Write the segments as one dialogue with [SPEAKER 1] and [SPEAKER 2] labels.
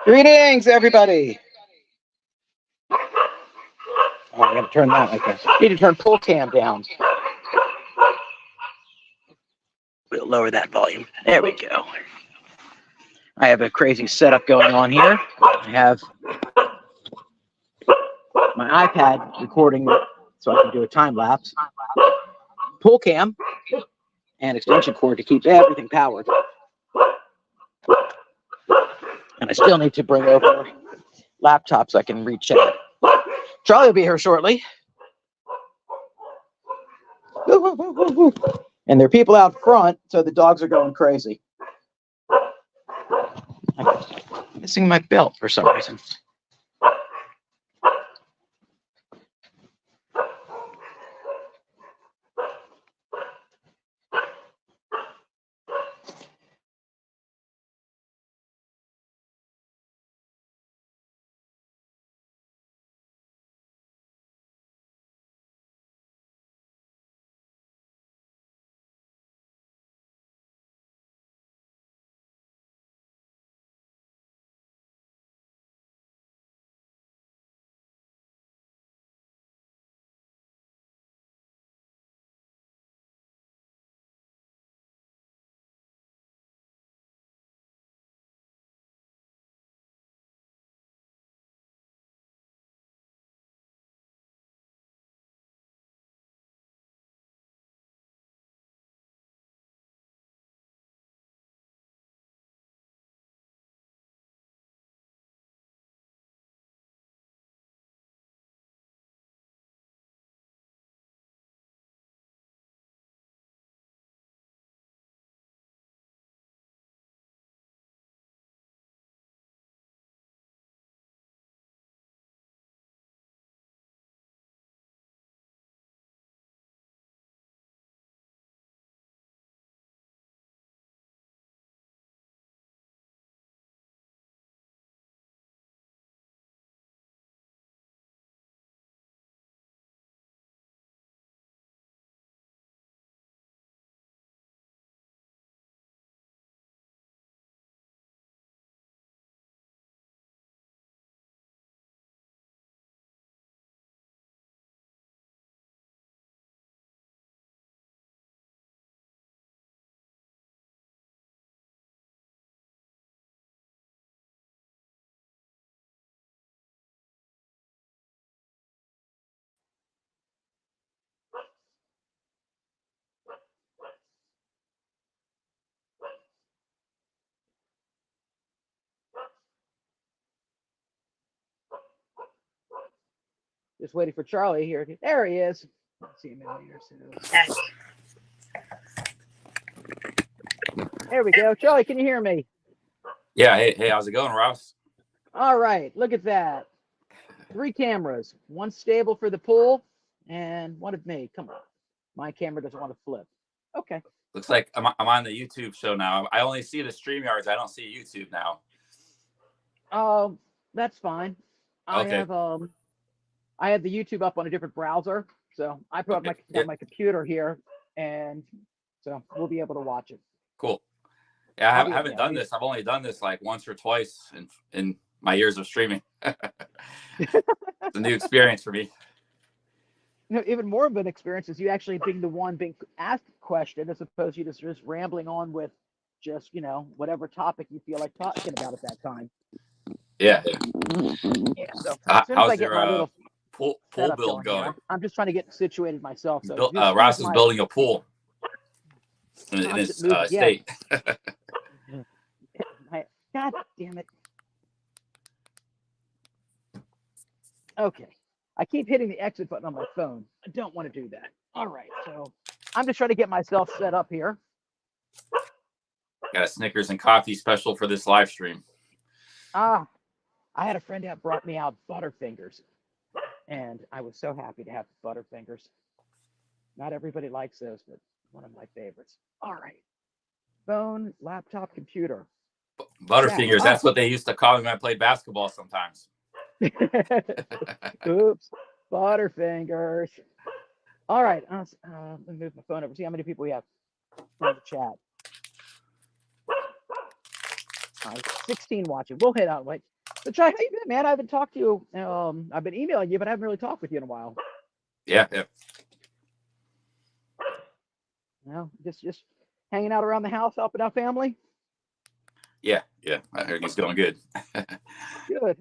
[SPEAKER 1] Greetings, everybody. Oh, I gotta turn that like this. Need to turn pull cam down. We'll lower that volume. There we go. I have a crazy setup going on here. I have my iPad recording it so I can do a time lapse. Pull cam and extension cord to keep everything powered. And I still need to bring over laptops so I can reach out. Charlie will be here shortly. And there are people out front, so the dogs are going crazy. I'm missing my belt for some reason. Just waiting for Charlie here. There he is. Let's see him in here soon. There we go. Charlie, can you hear me?
[SPEAKER 2] Yeah. Hey, how's it going, Ross?
[SPEAKER 1] All right. Look at that. 3 cameras. One stable for the pool and one of me. Come on. My camera doesn't want to flip. Okay.
[SPEAKER 2] Looks like I'm on the YouTube show now. I only see the StreamYards. I don't see YouTube now.
[SPEAKER 1] Oh, that's fine.
[SPEAKER 2] Okay.
[SPEAKER 1] I have the YouTube up on a different browser, so I put up my computer here, and so we'll be able to watch it.
[SPEAKER 2] Cool. Yeah, I haven't done this. I've only done this like once or twice in my years of streaming. It's a new experience for me.
[SPEAKER 1] You know, even more of an experience is you actually being the one being asked a question as opposed to just rambling on with just, whatever topic you feel like talking about at that time.
[SPEAKER 2] Yeah.
[SPEAKER 1] Yeah. So as soon as I get my little
[SPEAKER 2] pool build going
[SPEAKER 1] here, I'm just trying to get situated myself. So
[SPEAKER 2] Ross is building a pool in his state.
[SPEAKER 1] God damn it. Okay. I keep hitting the exit button on my phone. I don't want to do that. All right. So I'm just trying to get myself set up here.
[SPEAKER 2] Got a Snickers and coffee special for this live stream.
[SPEAKER 1] I had a friend that brought me out Butterfingers, and I was so happy to have Butterfingers. Not everybody likes those, but one of my favorites. All right. Phone, laptop, computer.
[SPEAKER 2] Butterfingers, that's what they used to call me when I played basketball sometimes.
[SPEAKER 1] Oops. Butterfingers. All right. Let me move my phone over. See how many people we have in the chat. 16 watching. We'll hit out. Wait. But Jai, how you been, man? I haven't talked to you. I've been emailing you, but I haven't really talked with you in a while.
[SPEAKER 2] Yeah, yeah.
[SPEAKER 1] Just hanging out around the house, helping out family.
[SPEAKER 2] Yeah, yeah. I heard he's going good.
[SPEAKER 1] Good.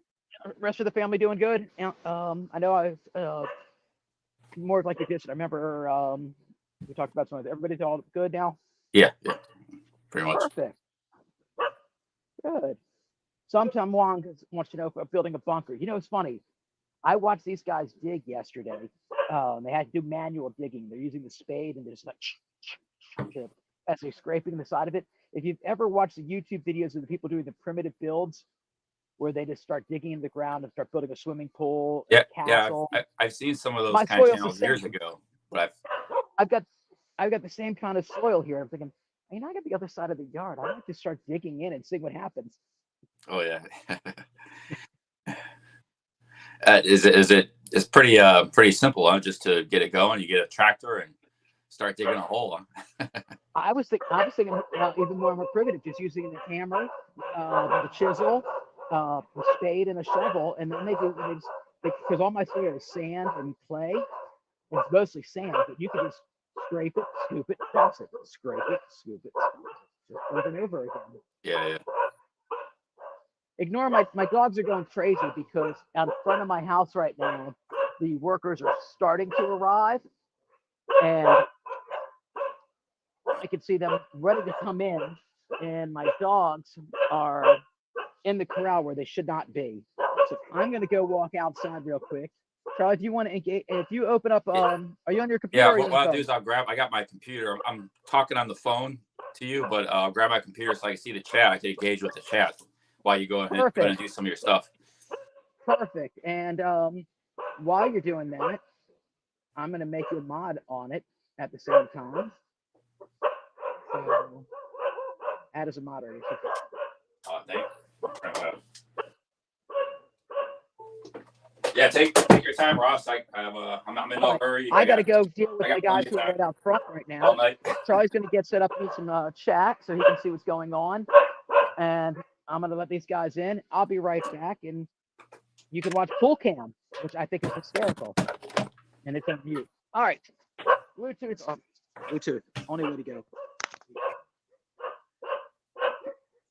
[SPEAKER 1] Rest of the family doing good. I know I was more like a distance. I remember we talked about something. Everybody's all good now.
[SPEAKER 2] Yeah, yeah. Pretty much.
[SPEAKER 1] Perfect. Good. Sometime Wong wants to know if I'm building a bunker. You know, it's funny. I watched these guys dig yesterday. They had to do manual digging. They're using the spade and they're just like as they're scraping the side of it. If you've ever watched the YouTube videos of the people doing the primitive builds, where they just start digging in the ground and start building a swimming pool,
[SPEAKER 2] Yeah,
[SPEAKER 1] a castle.
[SPEAKER 2] yeah. I've seen some of those
[SPEAKER 1] My
[SPEAKER 2] kind of
[SPEAKER 1] soil's the
[SPEAKER 2] channels
[SPEAKER 1] same.
[SPEAKER 2] years ago, but
[SPEAKER 1] I've got the same kind of soil here. I'm thinking, I got the other side of the yard. I might just start digging in and see what happens.
[SPEAKER 2] Oh yeah. It's pretty simple, huh? Just to get it going, you get a tractor and start digging a hole.
[SPEAKER 1] I was thinking even more primitive, just using the hammer, the chisel, the spade, and a shovel, and then because all my soil is sand and clay. It's mostly sand, but you can just scrape it, scoop it, toss it, scrape it, scoop it, over and over again.
[SPEAKER 2] Yeah, yeah.
[SPEAKER 1] Ignore my dogs are going crazy because out in front of my house right now, the workers are starting to arrive, and I can see them ready to come in, and my dogs are in the corral where they should not be. So I'm going to go walk outside real quick. Charlie, if you want to engage, if you open up, are you on your computer?
[SPEAKER 2] Yeah, what I'll do is I got my computer. I'm talking on the phone to you, but I'll grab my computer so I can see the chat. I can engage with the chat while you go ahead and do some of your stuff.
[SPEAKER 1] Perfect. And while you're doing that, I'm going to make you a mod on it at the same time. So add as a moderator.
[SPEAKER 2] Thank you. Yeah, take your time, Ross. I'm in no hurry.
[SPEAKER 1] I got to go deal with the guys who are right out front right now. Charlie's going to get set up with some chat so he can see what's going on. And I'm going to let these guys in. I'll be right back. And you can watch Pool Cam, which I think is hysterical. And it's on mute. All right. Bluetooth. Only way to go.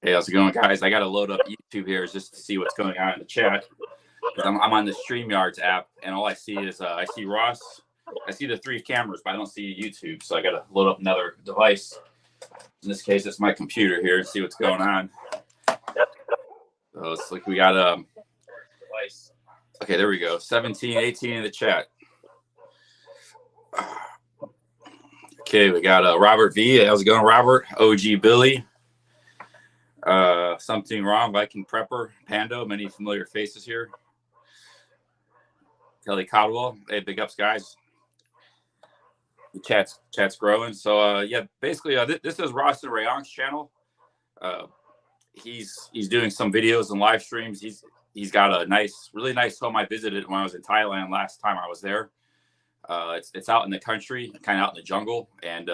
[SPEAKER 2] Hey, how's it going, guys? I got to load up YouTube here just to see what's going on in the chat. I'm on the StreamYards app, and all I see is I see Ross. I see the 3 cameras, but I don't see YouTube. So I got to load up another device. In this case, it's my computer here and see what's going on. So it's like we got device. Okay, there we go. 17, 18 in the chat. Okay, we got Robert V. How's it going, Robert? OG Billy. Something wrong. Viking Prepper. Pando. Many familiar faces here. Kelly Caldwell. Hey, big ups, guys. The chat's growing. So yeah, basically this is Ross and Rayon's channel. He's doing some videos and live streams. He's got a really nice home I visited when I was in Thailand last time I was there. It's out in the country, kind of out in the jungle, and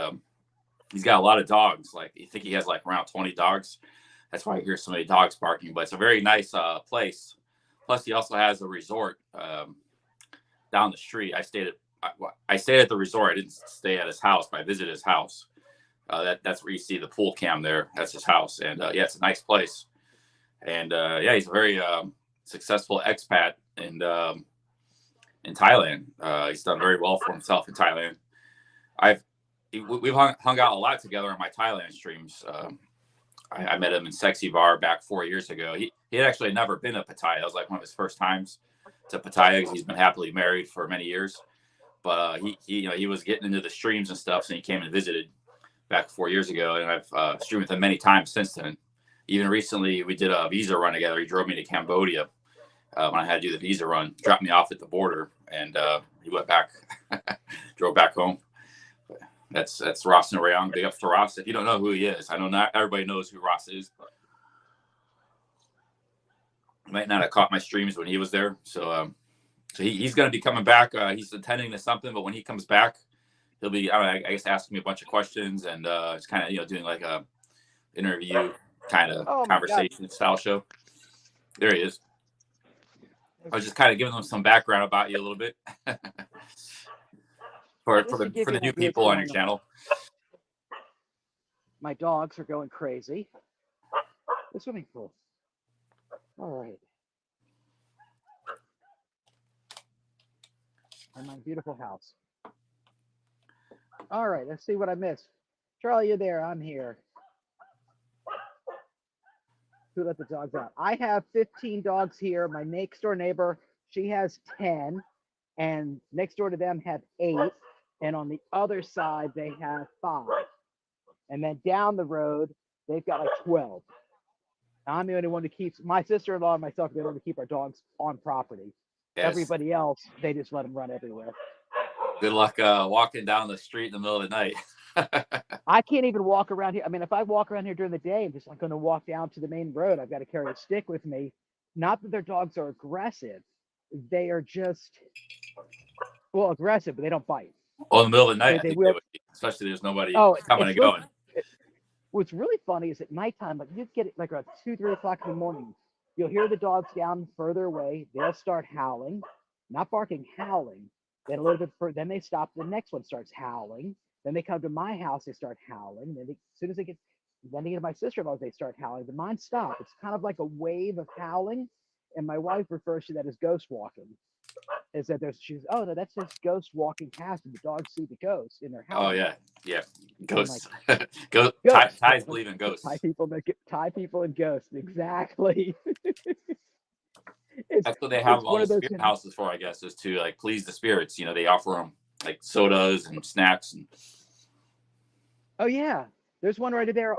[SPEAKER 2] he's got a lot of dogs. Like I think he has like around 20 dogs. That's why I hear so many dogs barking. But it's a very nice place. Plus, he also has a resort down the street. I stayed at the resort. I didn't stay at his house, but I visited his house. That's where you see the pool cam there. That's his house, and yeah, it's a nice place. And yeah, he's a very successful expat in Thailand. He's done very well for himself in Thailand. We've hung out a lot together on my Thailand streams. I met him in Sexy Bar back 4 years ago. He had actually never been to Pattaya. It was like one of his first times to Pattaya because he's been happily married for many years. But he was getting into the streams and stuff, so he came and visited back 4 years ago, and I've streamed with him many times since then. Even recently, we did a visa run together. He drove me to Cambodia when I had to do the visa run, dropped me off at the border, and he went back, drove back home. That's Ross and Rayon. Big ups to Ross. If you don't know who he is, I know not everybody knows who Ross is, but you might not have caught my streams when he was there. So he's going to be coming back. He's attending to something, but when he comes back, he'll be, I guess, asking me a bunch of questions and it's kind of, doing like a interview kind of conversation style show. There he is. I was just kind of giving them some background about you a little bit for
[SPEAKER 1] Just to give
[SPEAKER 2] for
[SPEAKER 1] you
[SPEAKER 2] the
[SPEAKER 1] an
[SPEAKER 2] new
[SPEAKER 1] idea what's
[SPEAKER 2] people on your
[SPEAKER 1] going on.
[SPEAKER 2] channel.
[SPEAKER 1] My dogs are going crazy. The swimming pool. All right. And my beautiful house. All right, let's see what I missed. Charlie, you're there. I'm here. Who let the dogs out? I have 15 dogs here. My next door neighbor, she has 10. And next door to them have 8. And on the other side, they have 5. And then down the road, they've got like 12. I'm the only one who keeps, my sister-in-law and myself are the only one to keep our dogs on property.
[SPEAKER 2] Yes.
[SPEAKER 1] Everybody else, they just let them run everywhere.
[SPEAKER 2] Good luck walking down the street in the middle of the night.
[SPEAKER 1] I can't even walk around here. I mean, if I walk around here during the day, I'm just like going to walk down to the main road. I've got to carry a stick with me. Not that their dogs are aggressive. They are just, well, aggressive, but they don't bite.
[SPEAKER 2] Well, in the middle of the night, I
[SPEAKER 1] They
[SPEAKER 2] think
[SPEAKER 1] will.
[SPEAKER 2] they would be, especially there's nobody
[SPEAKER 1] Oh,
[SPEAKER 2] coming and going.
[SPEAKER 1] What's really funny is at nighttime, like you get it like around 2, 3 o'clock in the morning, you'll hear the dogs down further away. They'll start howling, not barking, howling. Then a little bit further, then they stop. The next one starts howling. Then they come to my house, they start howling. Then as soon as they get, then they get to my sister-in-law's, they start howling. But mine stop. It's kind of like a wave of howling, and my wife refers to that as ghost walking. Is that she's, oh no, that's just ghost walking past, and the dogs see the ghost in their house.
[SPEAKER 2] Oh yeah, ghosts.
[SPEAKER 1] Like,
[SPEAKER 2] Ghosts.
[SPEAKER 1] ghosts.
[SPEAKER 2] Thais believe in ghosts.
[SPEAKER 1] Thai people and ghosts, exactly.
[SPEAKER 2] That's what they have all
[SPEAKER 1] one of
[SPEAKER 2] those
[SPEAKER 1] those
[SPEAKER 2] spirit houses for, I guess, is to like please the spirits. You know, they offer them like sodas and snacks. And
[SPEAKER 1] oh yeah, there's one right there.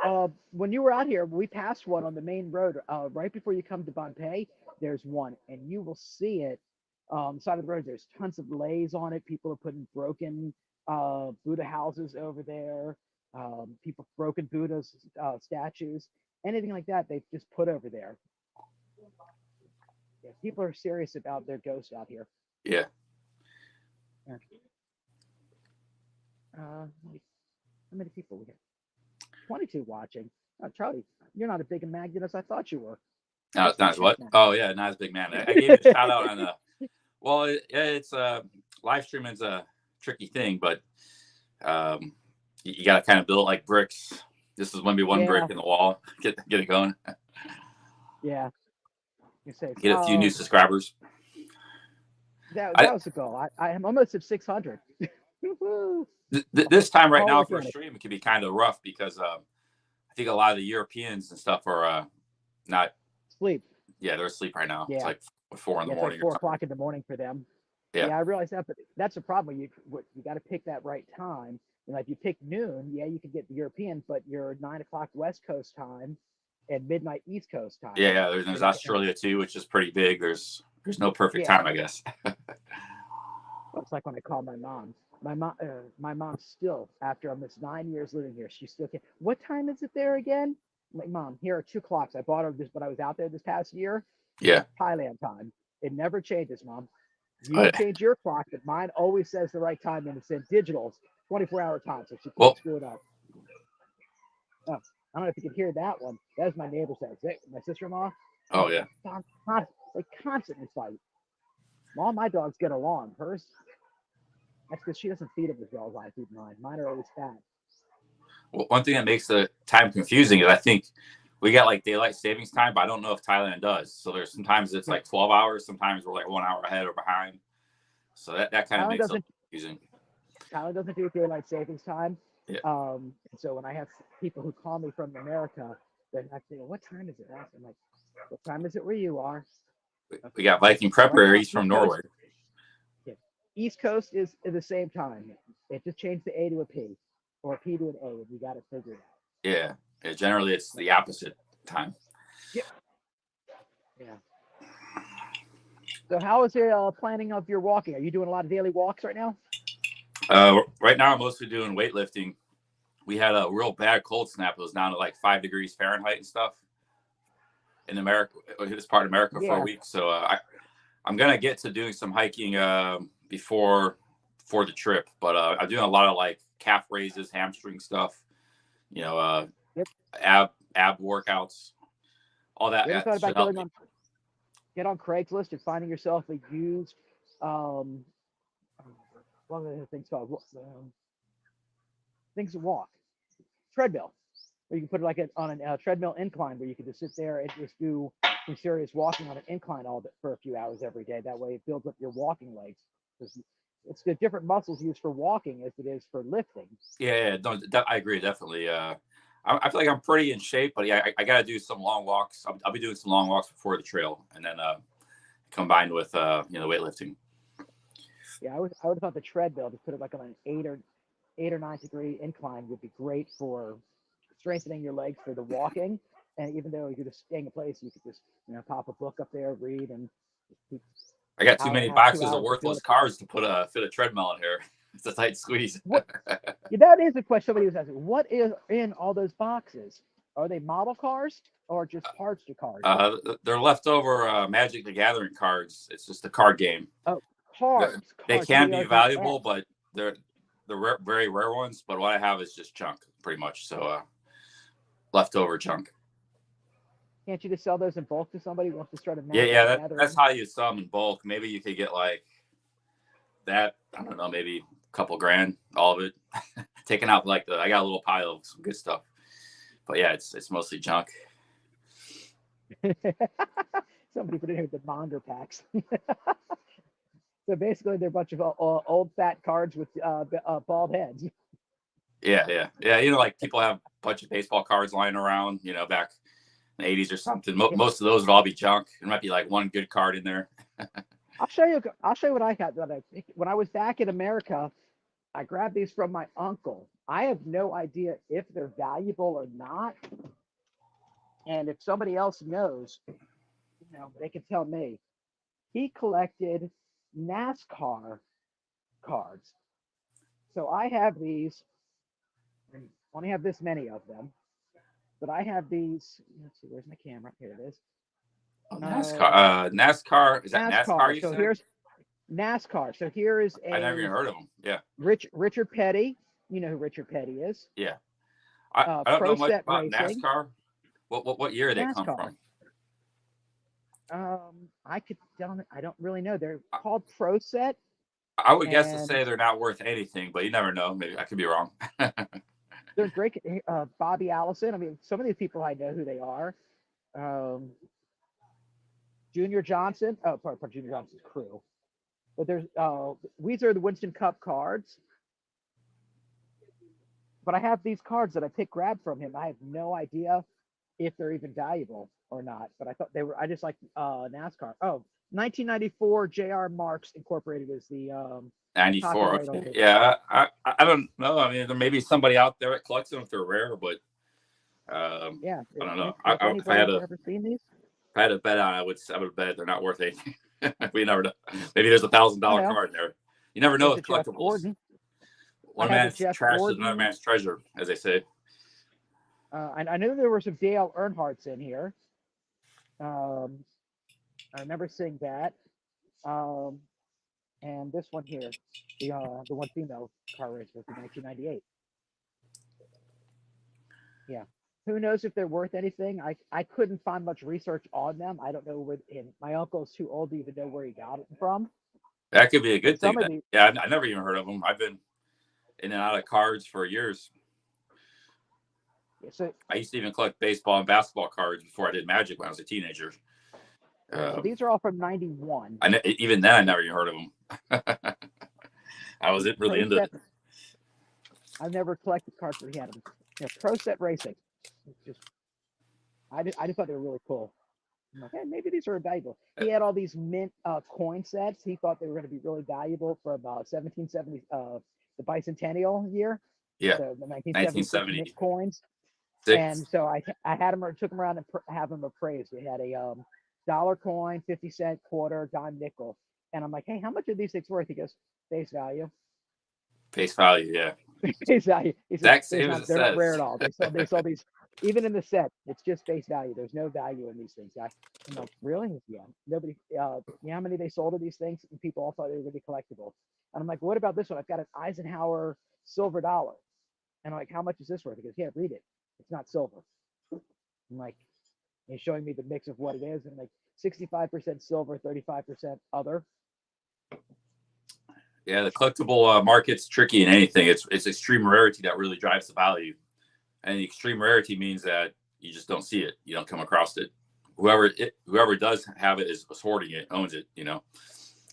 [SPEAKER 1] When you were out here, we passed one on the main road. Right before you come to Bonpei, there's one, and you will see it. Side of the road, there's tons of lays on it. People are putting broken Buddha houses over there. People broken Buddha statues, anything like that, they've just put over there. Yeah, people are serious about their ghosts out here.
[SPEAKER 2] Yeah.
[SPEAKER 1] How many people we have? 22 watching. Oh, Charlie, you're not as big a magnet as I thought you were.
[SPEAKER 2] No, it's not as what? Oh yeah, not as big man. I gave it a shout out on the. Well, it's live streaming's a tricky thing, but you got to kind of build it like bricks. This is going to be one brick in the wall. Get it going.
[SPEAKER 1] Yeah. You say
[SPEAKER 2] Get a few new subscribers.
[SPEAKER 1] That was the goal. I am almost at 600.
[SPEAKER 2] This time right now for a stream, it can be kind of rough because I think a lot of the Europeans and stuff are not
[SPEAKER 1] sleep.
[SPEAKER 2] Yeah, they're asleep right now.
[SPEAKER 1] Yeah.
[SPEAKER 2] It's like 4 in the morning.
[SPEAKER 1] Like 4 o'clock in the morning for them.
[SPEAKER 2] Yeah,
[SPEAKER 1] I realize that, but that's the problem. You got to pick that right time. And like you pick noon, you can get the European, but you're 9 o'clock West Coast time and midnight East Coast time.
[SPEAKER 2] Yeah. There's Australia too, which is pretty big. There's no perfect time, I guess.
[SPEAKER 1] It's like when I call my mom. My mom still, after almost 9 years living here, she still can't. What time is it there again? I'm like, Mom, here are 2 clocks. I bought her this when I was out there this past year.
[SPEAKER 2] Yeah.
[SPEAKER 1] Thailand time. It never changes, Mom. You change your clock, but mine always says the right time, and it's in digital, 24-hour time, so she can't screw it up. Oh, I don't know if you can hear that one. That's my neighbor's house. My sister-in-law.
[SPEAKER 2] Oh yeah.
[SPEAKER 1] They constantly fight. All my dogs get along. Hers, that's because she doesn't feed them as well as I feed mine. Mine are always fat.
[SPEAKER 2] Well, one thing that makes the time confusing is I think we got like daylight savings time, but I don't know if Thailand does. So there's sometimes it's like 12 hours. Sometimes we're like 1 hour ahead or behind. So that kind of makes it confusing.
[SPEAKER 1] Thailand doesn't do daylight savings time.
[SPEAKER 2] Yeah.
[SPEAKER 1] And so when I have people who call me from America, they're like, what time is it? I'm like, what time is it where you are?
[SPEAKER 2] We got Viking prepararies from Norway.
[SPEAKER 1] Yeah. East Coast is the same time. It just changed the A to a P or a P to an A, and we got it figured out.
[SPEAKER 2] Yeah. Generally, it's the opposite time.
[SPEAKER 1] Yeah. So how is your planning of your walking? Are you doing a lot of daily walks right now?
[SPEAKER 2] Right now, I'm mostly doing weightlifting. We had a real bad cold snap. It was down to like 5 degrees Fahrenheit and stuff in America, this part of America for a week. So I'm going to get to doing some hiking before the trip. But I'm doing a lot of like calf raises, hamstring stuff, ab workouts, all that.
[SPEAKER 1] You ever thought about going on? get on Craigslist and finding yourself a used, um, what are the things called? Things to walk, treadmill. Or you can put it like on a treadmill incline where you can just sit there and just do some serious walking on an incline all day, for a few hours every day. That way it builds up your walking legs. Because it's the different muscles used for walking as it is for lifting.
[SPEAKER 2] Yeah, no, I agree definitely. I feel like I'm pretty in shape, but yeah, I got to do some long walks. I'll be doing some long walks before the trail, and then combined with weightlifting.
[SPEAKER 1] Yeah, I would have thought the treadmill, just put it like on an 8 or 9 degree incline, would be great for strengthening your legs for the walking. And even though you're just staying in place, you could just pop a book up there, read, and keep,
[SPEAKER 2] I got too many
[SPEAKER 1] have two
[SPEAKER 2] boxes of
[SPEAKER 1] hours to feel
[SPEAKER 2] worthless
[SPEAKER 1] it.
[SPEAKER 2] cards to fit a treadmill in here. It's a tight squeeze.
[SPEAKER 1] What? Yeah, that is the question somebody was asking. What is in all those boxes? Are they model cars or just parts to cars?
[SPEAKER 2] They're leftover Magic the Gathering cards. It's just a card game.
[SPEAKER 1] Oh,
[SPEAKER 2] They
[SPEAKER 1] cards. So
[SPEAKER 2] can
[SPEAKER 1] they
[SPEAKER 2] be
[SPEAKER 1] are the S.
[SPEAKER 2] valuable, but they're very rare ones. But what I have is just junk, pretty much. So leftover junk.
[SPEAKER 1] Can't you just sell those in bulk to somebody who wants to start a Magic
[SPEAKER 2] Yeah,
[SPEAKER 1] Gathering?
[SPEAKER 2] that's how you sell them in bulk. Maybe you could get like that. I don't know, maybe a couple grand, all of it, taken out. Like I got a little pile of some good stuff. But yeah, it's mostly junk.
[SPEAKER 1] Somebody put in here the Monger packs. So basically, they're a bunch of old fat cards with bald heads.
[SPEAKER 2] Yeah. Like people have a bunch of baseball cards lying around. Back in the 80s or something. Most of those would all be junk. There might be like one good card in there.
[SPEAKER 1] I'll show you. I'll show you what I got. When I was back in America, I grabbed these from my uncle. I have no idea if they're valuable or not. And if somebody else knows, they can tell me. He collected NASCAR cards. So I have these, and only have this many of them, but I have these. Let's see, where's my camera? Here it is.
[SPEAKER 2] NASCAR. NASCAR. Is that NASCAR you
[SPEAKER 1] So
[SPEAKER 2] said?
[SPEAKER 1] here's NASCAR. So here is
[SPEAKER 2] I never
[SPEAKER 1] a
[SPEAKER 2] even heard of them. Yeah.
[SPEAKER 1] Richard Petty. You know who Richard Petty is?
[SPEAKER 2] Yeah. I don't
[SPEAKER 1] Pro
[SPEAKER 2] know much
[SPEAKER 1] Set
[SPEAKER 2] about
[SPEAKER 1] Racing.
[SPEAKER 2] NASCAR. What year they come
[SPEAKER 1] NASCAR.
[SPEAKER 2] from?
[SPEAKER 1] I could tell. I don't really know. They're called Pro Set.
[SPEAKER 2] I would guess to say they're not worth anything, but you never know. Maybe I could be wrong.
[SPEAKER 1] They're great. Bobby Allison. I mean, some of these people I know who they are. Junior Johnson. Oh, part Junior Johnson's crew. But there's these are the Winston Cup cards. But I have these cards that I grabbed from him. I have no idea if they're even valuable or not. But I thought they were. I just like NASCAR. Oh, 1994 J.R. Marks Incorporated is the
[SPEAKER 2] 94. Okay. Yeah, I don't know. I mean, there may be somebody out there that collects them if they're rare, but
[SPEAKER 1] yeah,
[SPEAKER 2] I don't know.
[SPEAKER 1] If I had ever seen these?
[SPEAKER 2] If I had a bet on, I would bet they're not worth anything. We never know. Maybe there's $1,000 card there. You never know with collectibles. One man's trash is another man's treasure, as they say.
[SPEAKER 1] I know there were some Dale Earnhardts in here. I remember seeing that. And this one here, the one female car race was in 1998. Yeah. Who knows if they're worth anything? I couldn't find much research on them. I don't know where. And my uncle's too old to even know where he got it from.
[SPEAKER 2] That could be a good thing. Yeah, I never even heard of them. I've been in and out of cards for years.
[SPEAKER 1] Yeah, so
[SPEAKER 2] I used to even collect baseball and basketball cards before I did Magic when I was a teenager.
[SPEAKER 1] So these are all from '91.
[SPEAKER 2] Even then, I never even heard of them. I was really into it.
[SPEAKER 1] I've never collected cards that he had them. Pro Set Racing. I just thought they were really cool. I'm like, hey, maybe these are valuable. He had all these mint coin sets. He thought they were going to be really valuable from 1770, the bicentennial year.
[SPEAKER 2] Yeah,
[SPEAKER 1] so the 1970 mint coins. And so I had him, took him around and have him appraised. We had a dollar coin, 50-cent, quarter, dime, nickel. And I'm like, hey, how much are these things worth? He goes, face value.
[SPEAKER 2] Face value, yeah.
[SPEAKER 1] Face value. He said,
[SPEAKER 2] they're
[SPEAKER 1] not rare at all. They sell these, even in the set, it's just face value. There's no value in these things, guy. I'm like, really? Yeah. Nobody, you know how many they sold of these things? And people all thought they were going to be collectible. And I'm like, what about this one? I've got an Eisenhower silver dollar. And I'm like, how much is this worth? He goes, yeah, read it. It's not silver. I'm like, he's showing me the mix of what it is. And I'm like, 65% silver, 35% other.
[SPEAKER 2] Yeah, the collectible market's tricky in anything. It's extreme rarity that really drives the value, and the extreme rarity means that you just don't see it, you don't come across it. Whoever does have it is hoarding it, owns it. You know,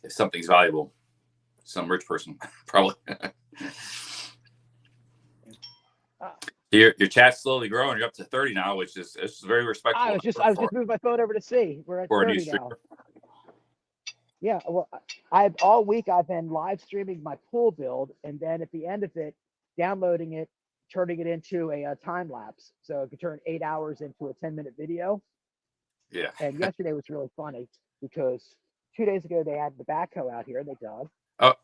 [SPEAKER 2] if something's valuable, some rich person probably. Your chat's slowly growing. You're up to 30 now, which is very respectable.
[SPEAKER 1] I was just moving my phone over to see. We're at 30 now. Yeah, well, all week I've been live streaming my pool build, and then at the end of it, downloading it, turning it into a time lapse, so it could turn 8 hours into a 10-minute video.
[SPEAKER 2] Yeah.
[SPEAKER 1] And yesterday was really funny because 2 days ago they had the backhoe out here. They dug.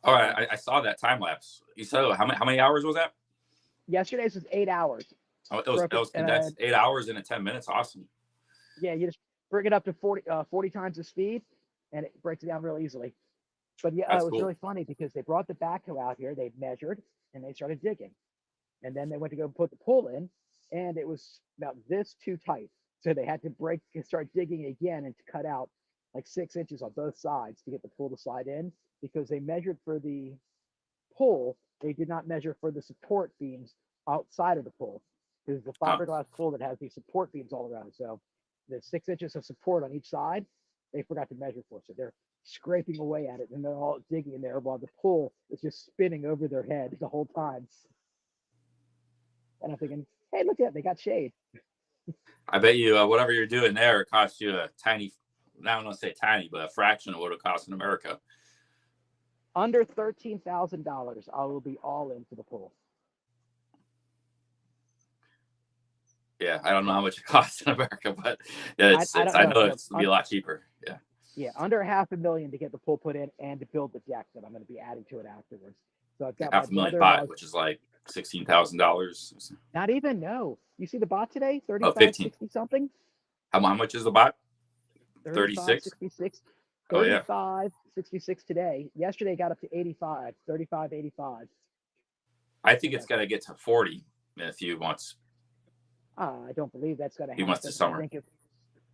[SPEAKER 2] I saw that time lapse. You said how many hours was that?
[SPEAKER 1] Yesterday's was 8 hours.
[SPEAKER 2] Oh, it was condensed. 8 hours into 10 minutes. Awesome.
[SPEAKER 1] Yeah, you just bring it up to 40 times the speed, and it breaks it down real easily. But yeah, it was really funny because they brought the backhoe out here, they measured, and they started digging. And then they went to go put the pool in, and it was about this too tight. So they had to start digging again and to cut out like 6 inches on both sides to get the pool to slide in, because they measured for the pool. They did not measure for the support beams outside of the pool, because the fiberglass pool that has these support beams all around it. So the 6 inches of support on each side, they forgot to measure for. So they're scraping away at it, and they're all digging in there while the pool is just spinning over their head the whole time. And I'm thinking, hey, look at it, they got shade.
[SPEAKER 2] I bet you whatever you're doing there, it costs you a tiny, I don't want to say tiny, but a fraction of what it costs in America.
[SPEAKER 1] Under $13,000, I will be all in for the pool.
[SPEAKER 2] Yeah, I don't know how much it costs in America, but yeah, I know it's be a lot cheaper. Yeah.
[SPEAKER 1] Yeah, under $500,000 to get the pool put in and to build the deck that I'm going to be adding to it afterwards. So I've got
[SPEAKER 2] $500,000 bot, which is like $16,000.
[SPEAKER 1] Not even, no. You see the bot today? 35, 60 something?
[SPEAKER 2] How much is the bot?
[SPEAKER 1] 36? 66. 35,
[SPEAKER 2] oh, yeah.
[SPEAKER 1] 66 today. Yesterday got up to 85, 35, 85.
[SPEAKER 2] I think it's going to get to 40 in a few months.
[SPEAKER 1] I don't believe that's going to happen.
[SPEAKER 2] Few months this summer.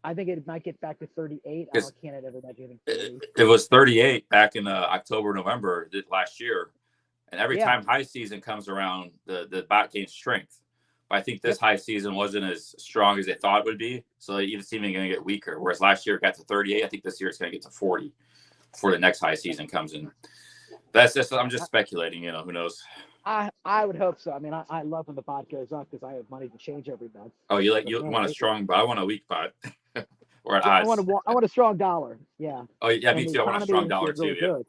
[SPEAKER 1] I think it might get back to 38. I can't ever imagine
[SPEAKER 2] it was 38 back in October, November last year. And every time high season comes around, the bot gains strength. But I think this high season wasn't as strong as they thought it would be. So it's even going to get weaker. Whereas last year it got to 38. I think this year it's going to get to 40 before the next high season comes in. I'm just speculating, who knows?
[SPEAKER 1] I would hope so. I mean, I love when the bot goes up because I have money to change every month.
[SPEAKER 2] Oh, you want a strong bot? I want a weak bot. Or an odds.
[SPEAKER 1] I want a strong dollar. Yeah.
[SPEAKER 2] Oh, yeah, me too. I want a strong dollar too.
[SPEAKER 1] Really good.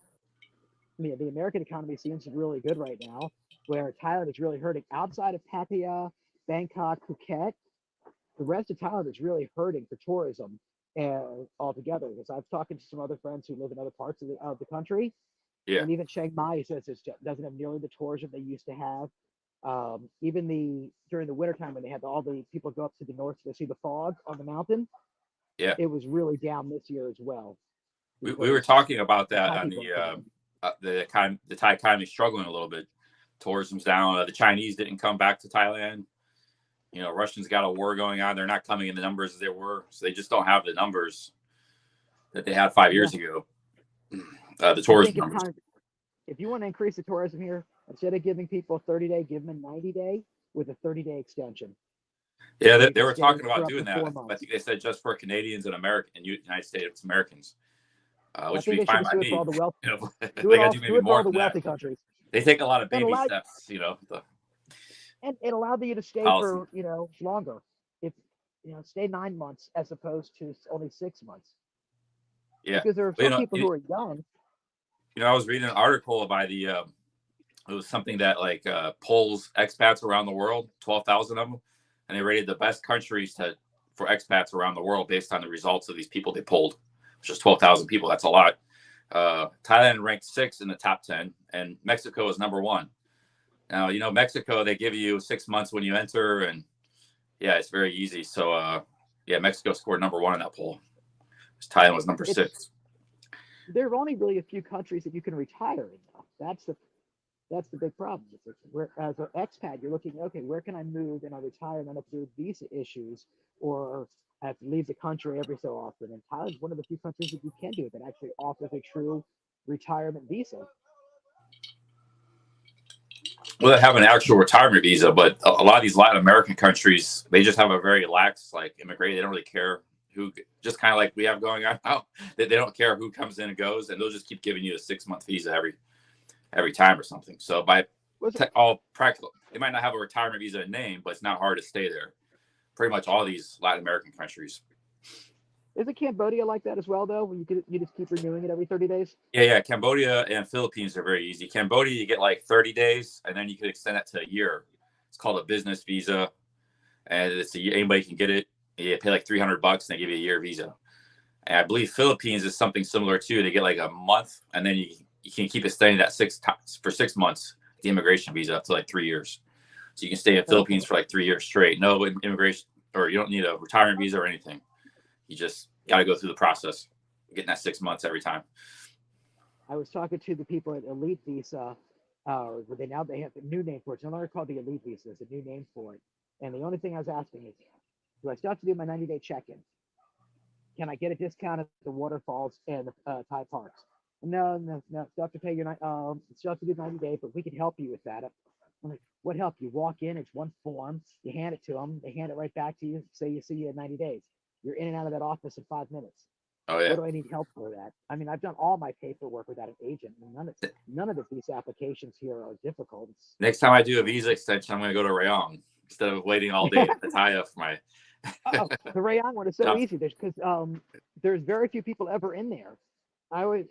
[SPEAKER 1] I mean, the American economy seems really good right now, where Thailand is really hurting. Outside of Pattaya, Bangkok, Phuket, the rest of Thailand is really hurting for tourism altogether. Because I've talked to some other friends who live in other parts of the country.
[SPEAKER 2] Yeah.
[SPEAKER 1] And even Chiang Mai says it doesn't have nearly the tourism they used to have. Even during the wintertime when they had all the people go up to the north to see the fog on the mountain.
[SPEAKER 2] Yeah.
[SPEAKER 1] It was really down this year as well.
[SPEAKER 2] We were talking about that on the Thai economy struggling a little bit. Tourism's down. The Chinese didn't come back to Thailand. Russians got a war going on. They're not coming in the numbers as they were. So they just don't have the numbers that they had 5 years ago. The tourism numbers.
[SPEAKER 1] If you want to increase the tourism here, instead of giving people a 30-day, give them a 90-day with a 30-day extension.
[SPEAKER 2] Yeah, they were talking about doing that. I think they said just for Canadians and United States Americans, which would be fine by me.
[SPEAKER 1] Do it for all the wealthy countries.
[SPEAKER 2] They take a lot of baby steps,
[SPEAKER 1] And it allowed you to stay for longer. If stay 9 months as opposed to only 6 months.
[SPEAKER 2] Yeah,
[SPEAKER 1] because there are some people who are young.
[SPEAKER 2] I was reading an article by it was something that polls expats around the world, 12,000 of them. And they rated the best countries for expats around the world based on the results of these people they polled, which is 12,000 people. That's a lot. Thailand ranked 6 in the top 10, and Mexico is number 1. Now, Mexico, they give you 6 months when you enter, and it's very easy. So, Mexico scored number 1 in that poll. Thailand was number 6.
[SPEAKER 1] There are only really a few countries that you can retire in, though. That's the big problem. It's like where, as an expat, you're looking, okay, where can I move and I retire and I don't have to deal with visa issues, or I have to leave the country every so often. And Thailand's one of the few countries that you can do it that actually offers a true retirement visa.
[SPEAKER 2] Well, they have an actual retirement visa, but a lot of these Latin American countries, they just have a very lax like immigration. They don't really care who, just kind of like we have going on now. They don't care who comes in and goes, and they'll just keep giving you a 6-month visa every time or something. So by
[SPEAKER 1] Was it,
[SPEAKER 2] all practical, they might not have a retirement visa in name, but it's not hard to stay there. Pretty much all these Latin American countries.
[SPEAKER 1] is it Cambodia like that as well, though? Where you just keep renewing it every 30 days?
[SPEAKER 2] Yeah. Cambodia and Philippines are very easy. Cambodia, you get like 30 days, and then you can extend it to a year. It's called a business visa, and anybody can get it. You pay like $300, and they give you a year visa. And I believe Philippines is something similar too. They get like a month, and then you can keep extending that for 6 months, the immigration visa up to like 3 years. So you can stay in Philippines for like 3 years straight. No immigration, or you don't need a retirement visa or anything. You just got to go through the process, getting that 6 months every time.
[SPEAKER 1] I was talking to the people at Elite Visa, they have a new name for it. It's no longer called the Elite Visa. It's a new name for it. And the only thing I was asking is, do I still have to do my 90-day check-in? Can I get a discount at the waterfalls and the Thai parks? No. Still have to pay still have to do 90 days, but we can help you with that. I'm like, what help? You walk in, it's one form, you hand it to them, they hand it right back to you, say you see you in 90 days. You're in and out of that office in 5 minutes.
[SPEAKER 2] Oh yeah.
[SPEAKER 1] What do I need help for that? I mean, I've done all my paperwork without an agent. None of the visa applications here are difficult.
[SPEAKER 2] Next time I do a visa extension, I'm going to go to Rayong instead of waiting all day at Pattaya for my.
[SPEAKER 1] The Rayong one is so easy. There's very few people ever in there.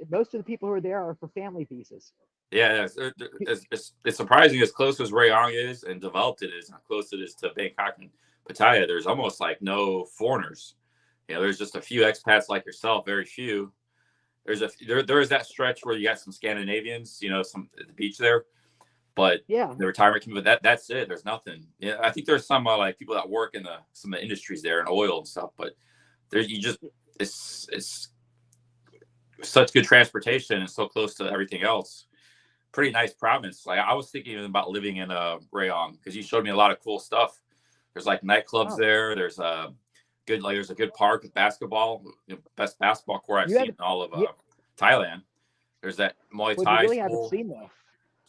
[SPEAKER 1] Most of the people who are there are for family visas.
[SPEAKER 2] Yeah, it's surprising as close as Rayong is and developed it is, how close it is to Bangkok and Pattaya. There's almost like no foreigners. There's just a few expats like yourself, very few. There is that stretch where you got some Scandinavians, some at the beach there, but
[SPEAKER 1] yeah,
[SPEAKER 2] the retirement community, that's it. There's nothing. Yeah, I think there's some like people that work in some of the industries there and oil and stuff, but it's such good transportation and so close to everything else. Pretty nice province. Like I was thinking about living in Rayong because you showed me a lot of cool stuff. There's like nightclubs there. There's there's a good park with basketball, best basketball court I've seen in all of Thailand. There's that Muay Thai.
[SPEAKER 1] You really haven't seen though.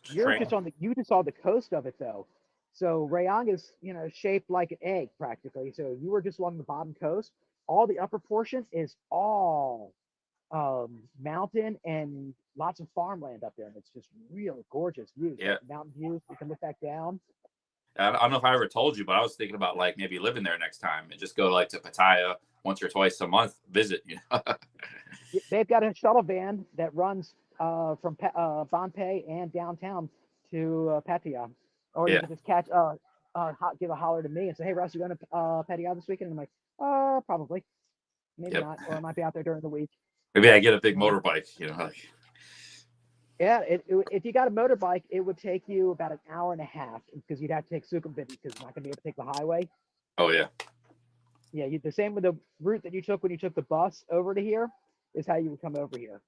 [SPEAKER 1] You just saw the coast of it though. So Rayong is shaped like an egg practically. So you were just along the bottom coast. All the upper portion is all mountain and lots of farmland up there, and it's just really gorgeous views.
[SPEAKER 2] Yeah,
[SPEAKER 1] mountain views. You can look back down.
[SPEAKER 2] I don't know if I ever told you, but I was thinking about like maybe living there next time and just go like to Pattaya once or twice a month, visit.
[SPEAKER 1] They've got a shuttle van that runs from Bonpei and downtown to Pattaya, or you can just give a holler to me and say, "Hey, Russ, you going to Pattaya this weekend?" And I'm like, probably, maybe not, or I might be out there during the week.
[SPEAKER 2] Maybe I get a big motorbike,
[SPEAKER 1] Yeah, if you got a motorbike, it would take you about an hour and a half because you'd have to take Sukhumvit because you're not going to be able to take the highway.
[SPEAKER 2] Oh yeah.
[SPEAKER 1] Yeah, the same with the route that you took when you took the bus over to here is how you would come over here.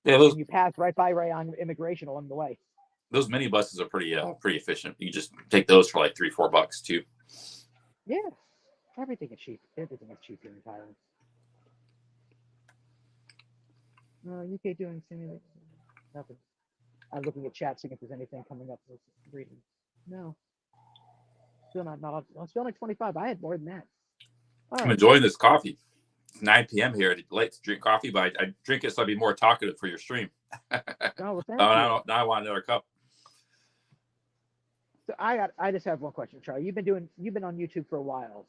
[SPEAKER 2] Yeah,
[SPEAKER 1] you pass right by Rayong immigration along the way.
[SPEAKER 2] Those mini buses are pretty efficient. You just take those for like $3-4 too.
[SPEAKER 1] Yeah, everything is cheap. Everything is cheap here in Thailand. UK doing simulation. Nothing. I'm looking at chat, seeing if there's anything coming up. Reading. No. Still not. I'm still like 25. I had more than that.
[SPEAKER 2] I'm enjoying this coffee. It's 9 p.m. here. It's late to drink coffee, but I drink it so I'd be more talkative for your stream.
[SPEAKER 1] Well,
[SPEAKER 2] now I want another cup.
[SPEAKER 1] So I just have one question, Charlie. You've been on YouTube for a while.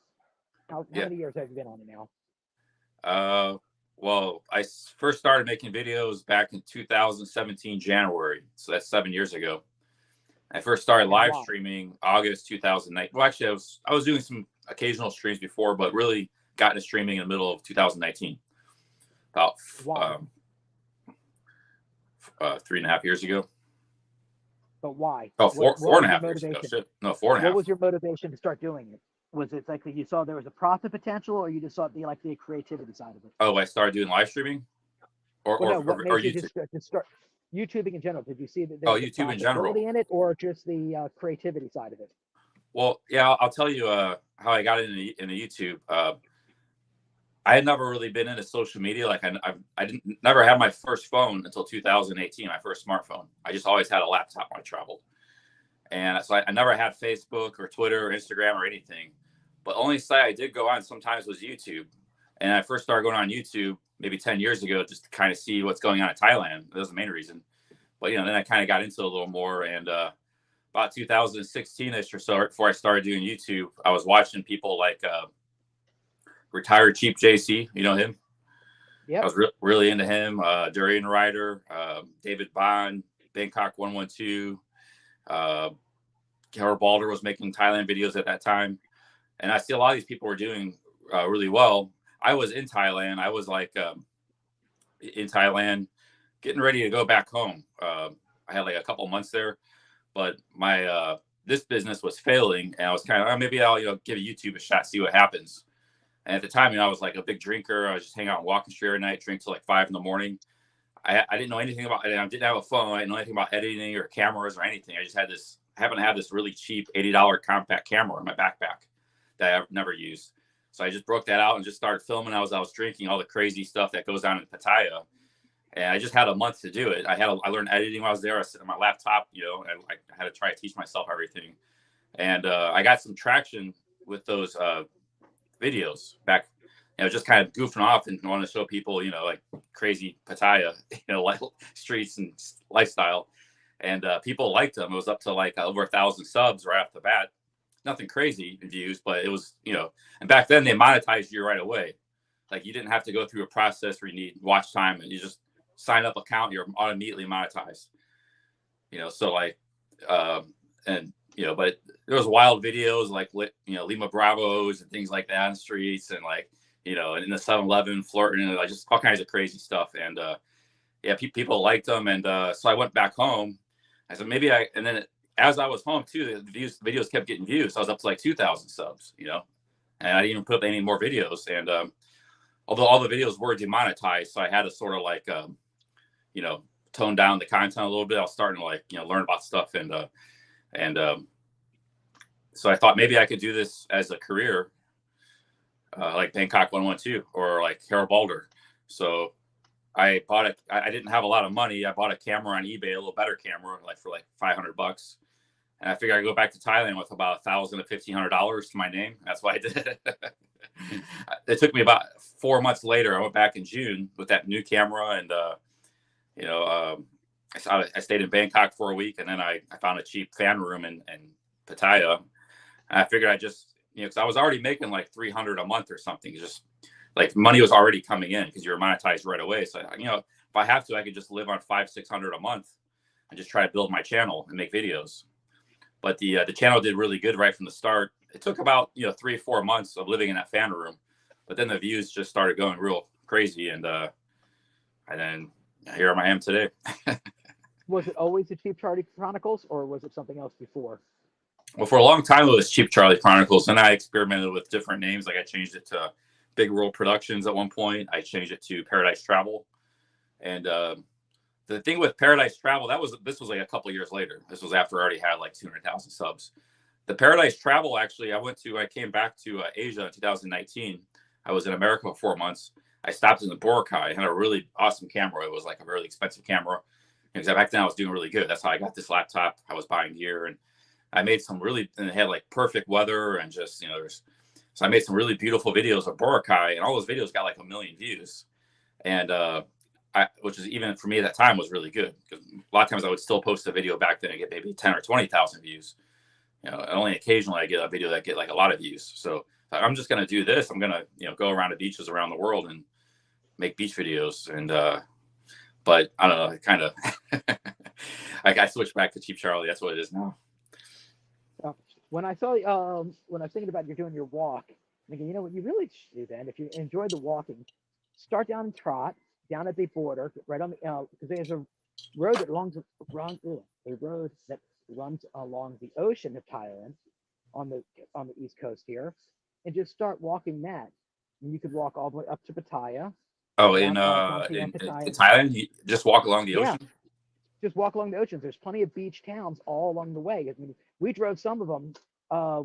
[SPEAKER 1] How many years have you been on it
[SPEAKER 2] now? Well, I first started making videos back in 2017 January, so that's 7 years ago. I first started live streaming August 2009. Well, actually, I was doing some occasional streams before, but really got into streaming in the middle of 2019, about 3.5 years ago.
[SPEAKER 1] But why?
[SPEAKER 2] Oh, four and a half years ago. No, 4.5.
[SPEAKER 1] What was your motivation to start doing it? Was it like you saw there was a profit potential, or you just saw the creativity side of it?
[SPEAKER 2] Oh, I started doing live streaming, or YouTube.
[SPEAKER 1] Just start. YouTubing in general. Did you see that
[SPEAKER 2] Oh,
[SPEAKER 1] there's a
[SPEAKER 2] YouTube in general.
[SPEAKER 1] profitability in it, or just the creativity side of it?
[SPEAKER 2] Well, yeah, I'll tell you how I got into YouTube. I had never really been into social media. Like I didn't never had my first phone until 2018. My first smartphone. I just always had a laptop when I traveled, and so I never had Facebook or Twitter or Instagram or anything. But only site I did go on sometimes was YouTube, and I first started going on YouTube maybe 10 years ago just to kind of see what's going on in Thailand. That was the main reason. But then I kind of got into it a little more, and about 2016ish or so, before I started doing YouTube, I was watching people like retired Cheap JC. You know him? I
[SPEAKER 1] Yep.
[SPEAKER 2] was really into him. Durian Rider, David Bond, Bangkok 112. Harold Balder was making Thailand videos at that time. And I see a lot of these people were doing really well. I was in Thailand. I was like in Thailand, getting ready to go back home. I had like a couple months there, but my this business was failing, and I was kind of maybe I'll give YouTube a shot, see what happens. And at the time, I was like a big drinker. I was just hanging out on Walking Street every night, drink till like 5 a.m. I didn't know anything about it. I didn't have a phone. I didn't know anything about editing or cameras or anything. I just had this. I happened to have this really cheap $80 compact camera in my backpack that I've never used. So I just broke that out and just started filming as I was drinking all the crazy stuff that goes on in Pattaya. And I just had a month to do it. I learned editing while I was there. I sit on my laptop, and I had to try to teach myself everything. And I got some traction with those videos back, just kind of goofing off and wanting to show people, like crazy Pattaya, like streets and lifestyle. And people liked them. It was up to like over 1,000 subs right off the bat. Nothing crazy in views, but it was, and back then they monetized you right away. Like you didn't have to go through a process where you need watch time, and you just sign up account, you're immediately monetized. So like, and but there was wild videos like Lima Bravos and things like that on the streets, and like and in the 7-Eleven flirting, and like just all kinds of crazy stuff. And people liked them, and so I went back home. I said and then as I was home too, the videos kept getting views. So I was up to like 2,000 subs, and I didn't even put up any more videos. And although all the videos were demonetized, so I had to sort of like tone down the content a little bit. I was starting to like learn about stuff, and so I thought maybe I could do this as a career, like Bangkok 112 or like Harold Balder. So I didn't have a lot of money. I bought a camera on eBay, a little better camera, like for like $500. And I figured I'd go back to Thailand with about $1,000 to $1,500 to my name. That's what I did. It took me about 4 months later. I went back in June with that new camera, and I stayed in Bangkok for a week, and then I found a cheap fan room in Pattaya. And I figured I just, because I was already making like $300 a month or something. Just like money was already coming in because you were monetized right away. So if I have to, I could just live on $500-600 a month and just try to build my channel and make videos. But the channel did really good right from the start. It took about 3 or 4 months of living in that fan room, but then the views just started going real crazy, and then here I am today.
[SPEAKER 1] Was it always the Cheap Charlie Chronicles, or was it something else before?
[SPEAKER 2] Well, for a long time it was Cheap Charlie Chronicles, and I experimented with different names. Like I changed it to Big World Productions at one point. I changed it to Paradise Travel, and the thing with Paradise Travel, this was like a couple years later. This was after I already had like 200,000 subs. The Paradise Travel, actually, I came back to Asia in 2019. I was in America for 4 months. I stopped in the Boracay. I had a really awesome camera. It was like a really expensive camera. Because back then I was doing really good. That's how I got this laptop. I was buying gear, and I made some and it had like perfect weather, and just, so I made some really beautiful videos of Boracay, and all those videos got like 1 million views. And, which is, even for me at that time, was really good, because a lot of times I would still post a video back then and get maybe 10 or 20,000 views. And only occasionally I get a video that get like a lot of views. So I'm just going to do this. I'm going to, go around to beaches around the world and make beach videos. And, but I don't know, kind of, I switched back to Cheap Charlie. That's what it is now.
[SPEAKER 1] When I saw, when I was thinking about you doing your walk, thinking, what you really should do then, if you enjoy the walking, start down and trot down at the border, right on the, because there's a road that runs along the ocean of Thailand on the east coast here, and just start walking that. And you could walk all the way up to Pattaya.
[SPEAKER 2] Oh, in Thailand, you just walk along the ocean?
[SPEAKER 1] just walk along the oceans. There's plenty of beach towns all along the way. I mean, we drove some of them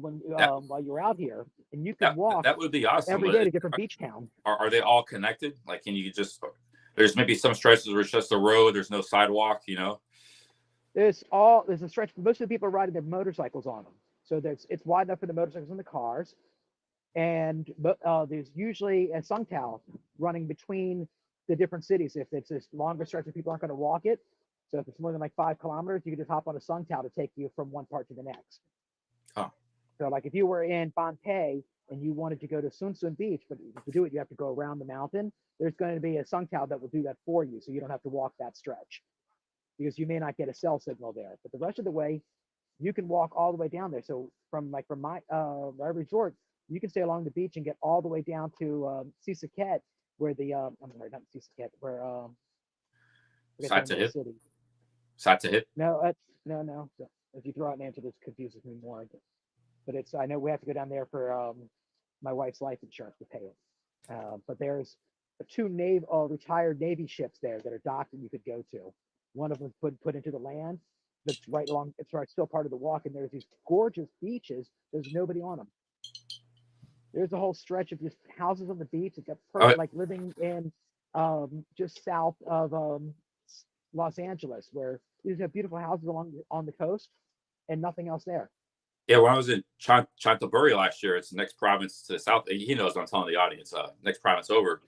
[SPEAKER 1] when
[SPEAKER 2] That
[SPEAKER 1] while you were out here, and you could
[SPEAKER 2] that
[SPEAKER 1] walk
[SPEAKER 2] that would be awesome.
[SPEAKER 1] every day to different beach towns.
[SPEAKER 2] Are they all connected? Like, can you just? There's maybe some stretches where it's just a road. There's no sidewalk. You know.
[SPEAKER 1] There's a stretch. Most of the people are riding their motorcycles on them, so it's wide enough for the motorcycles and the cars. And there's usually a sungtao running between the different cities. If it's this longer stretch, people aren't going to walk it. So if it's more than like 5 kilometers, you can just hop on a sungtao to take you from one part to the next.
[SPEAKER 2] Oh.
[SPEAKER 1] So like if you were in Banpei and you wanted to go to Sun Sun Beach, but to do it, you have to go around the mountain. There's going to be a sungtao that will do that for you, so you don't have to walk that stretch because you may not get a cell signal there. But the rest of the way, you can walk all the way down there. So from my resort, you can stay along the beach and get all the way down to Sisaket, where I'm sorry, not Sisaket, where
[SPEAKER 2] Satahip.
[SPEAKER 1] city.
[SPEAKER 2] Satahip.
[SPEAKER 1] No, no. So if you throw out an answer, this confuses me more. But I know we have to go down there for my wife's life insurance to pay it. But there's two retired Navy ships there that are docked that you could go to. One of them put into the land. That's right along. It's right, still part of the walk, and there's these gorgeous beaches. There's nobody on them. There's a whole stretch of just houses on the beach. It's got perfect, like living in just south of Los Angeles, where you just have beautiful houses on the coast and nothing else there.
[SPEAKER 2] Yeah, when I was in Chantaburi last year, it's the next province to the south. He knows what I'm telling the audience. Next province over,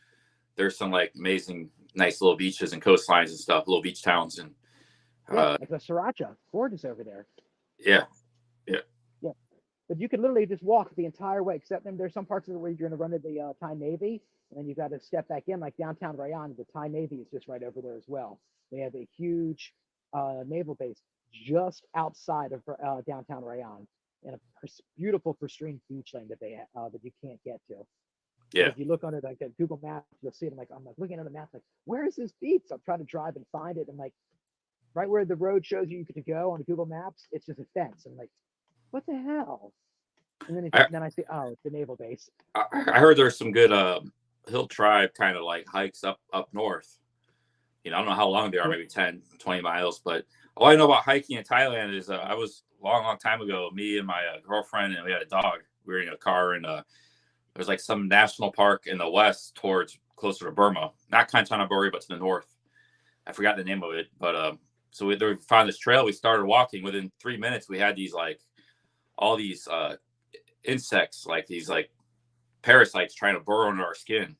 [SPEAKER 2] there's some like amazing, nice little beaches and coastlines and stuff, little beach towns, and
[SPEAKER 1] like the Sriracha, gorgeous over there.
[SPEAKER 2] Yeah.
[SPEAKER 1] But you can literally just walk the entire way, except there's some parts of it where you're going to run into the Thai Navy, and then you've got to step back in, like downtown Rayon. The Thai Navy is just right over there as well. They have a huge naval base just outside of downtown Rayon, and a beautiful pristine beach lane that they that you can't get to.
[SPEAKER 2] Yeah.
[SPEAKER 1] But if you look on it like at Google Maps, you'll see it. I'm like looking at the map, like, where is this beach? So I'm trying to drive and find it, and like right where the road shows you to go on Google Maps, it's just a fence. I'm like, what the hell? And then I see, oh, it's the naval base.
[SPEAKER 2] I heard there's some good hill tribe kind of like hikes up north. You know, I don't know how long they are, maybe 10, 20 miles. But all I know about hiking in Thailand is I was a long time ago, me and my girlfriend, and we had a dog. We were in a car, and there's like some national park in the west towards closer to Burma. Not Kanchanaburi, but to the north. I forgot the name of it. But so we found this trail. We started walking. Within 3 minutes, we had these like all these insects, like these like parasites trying to burrow into our skin.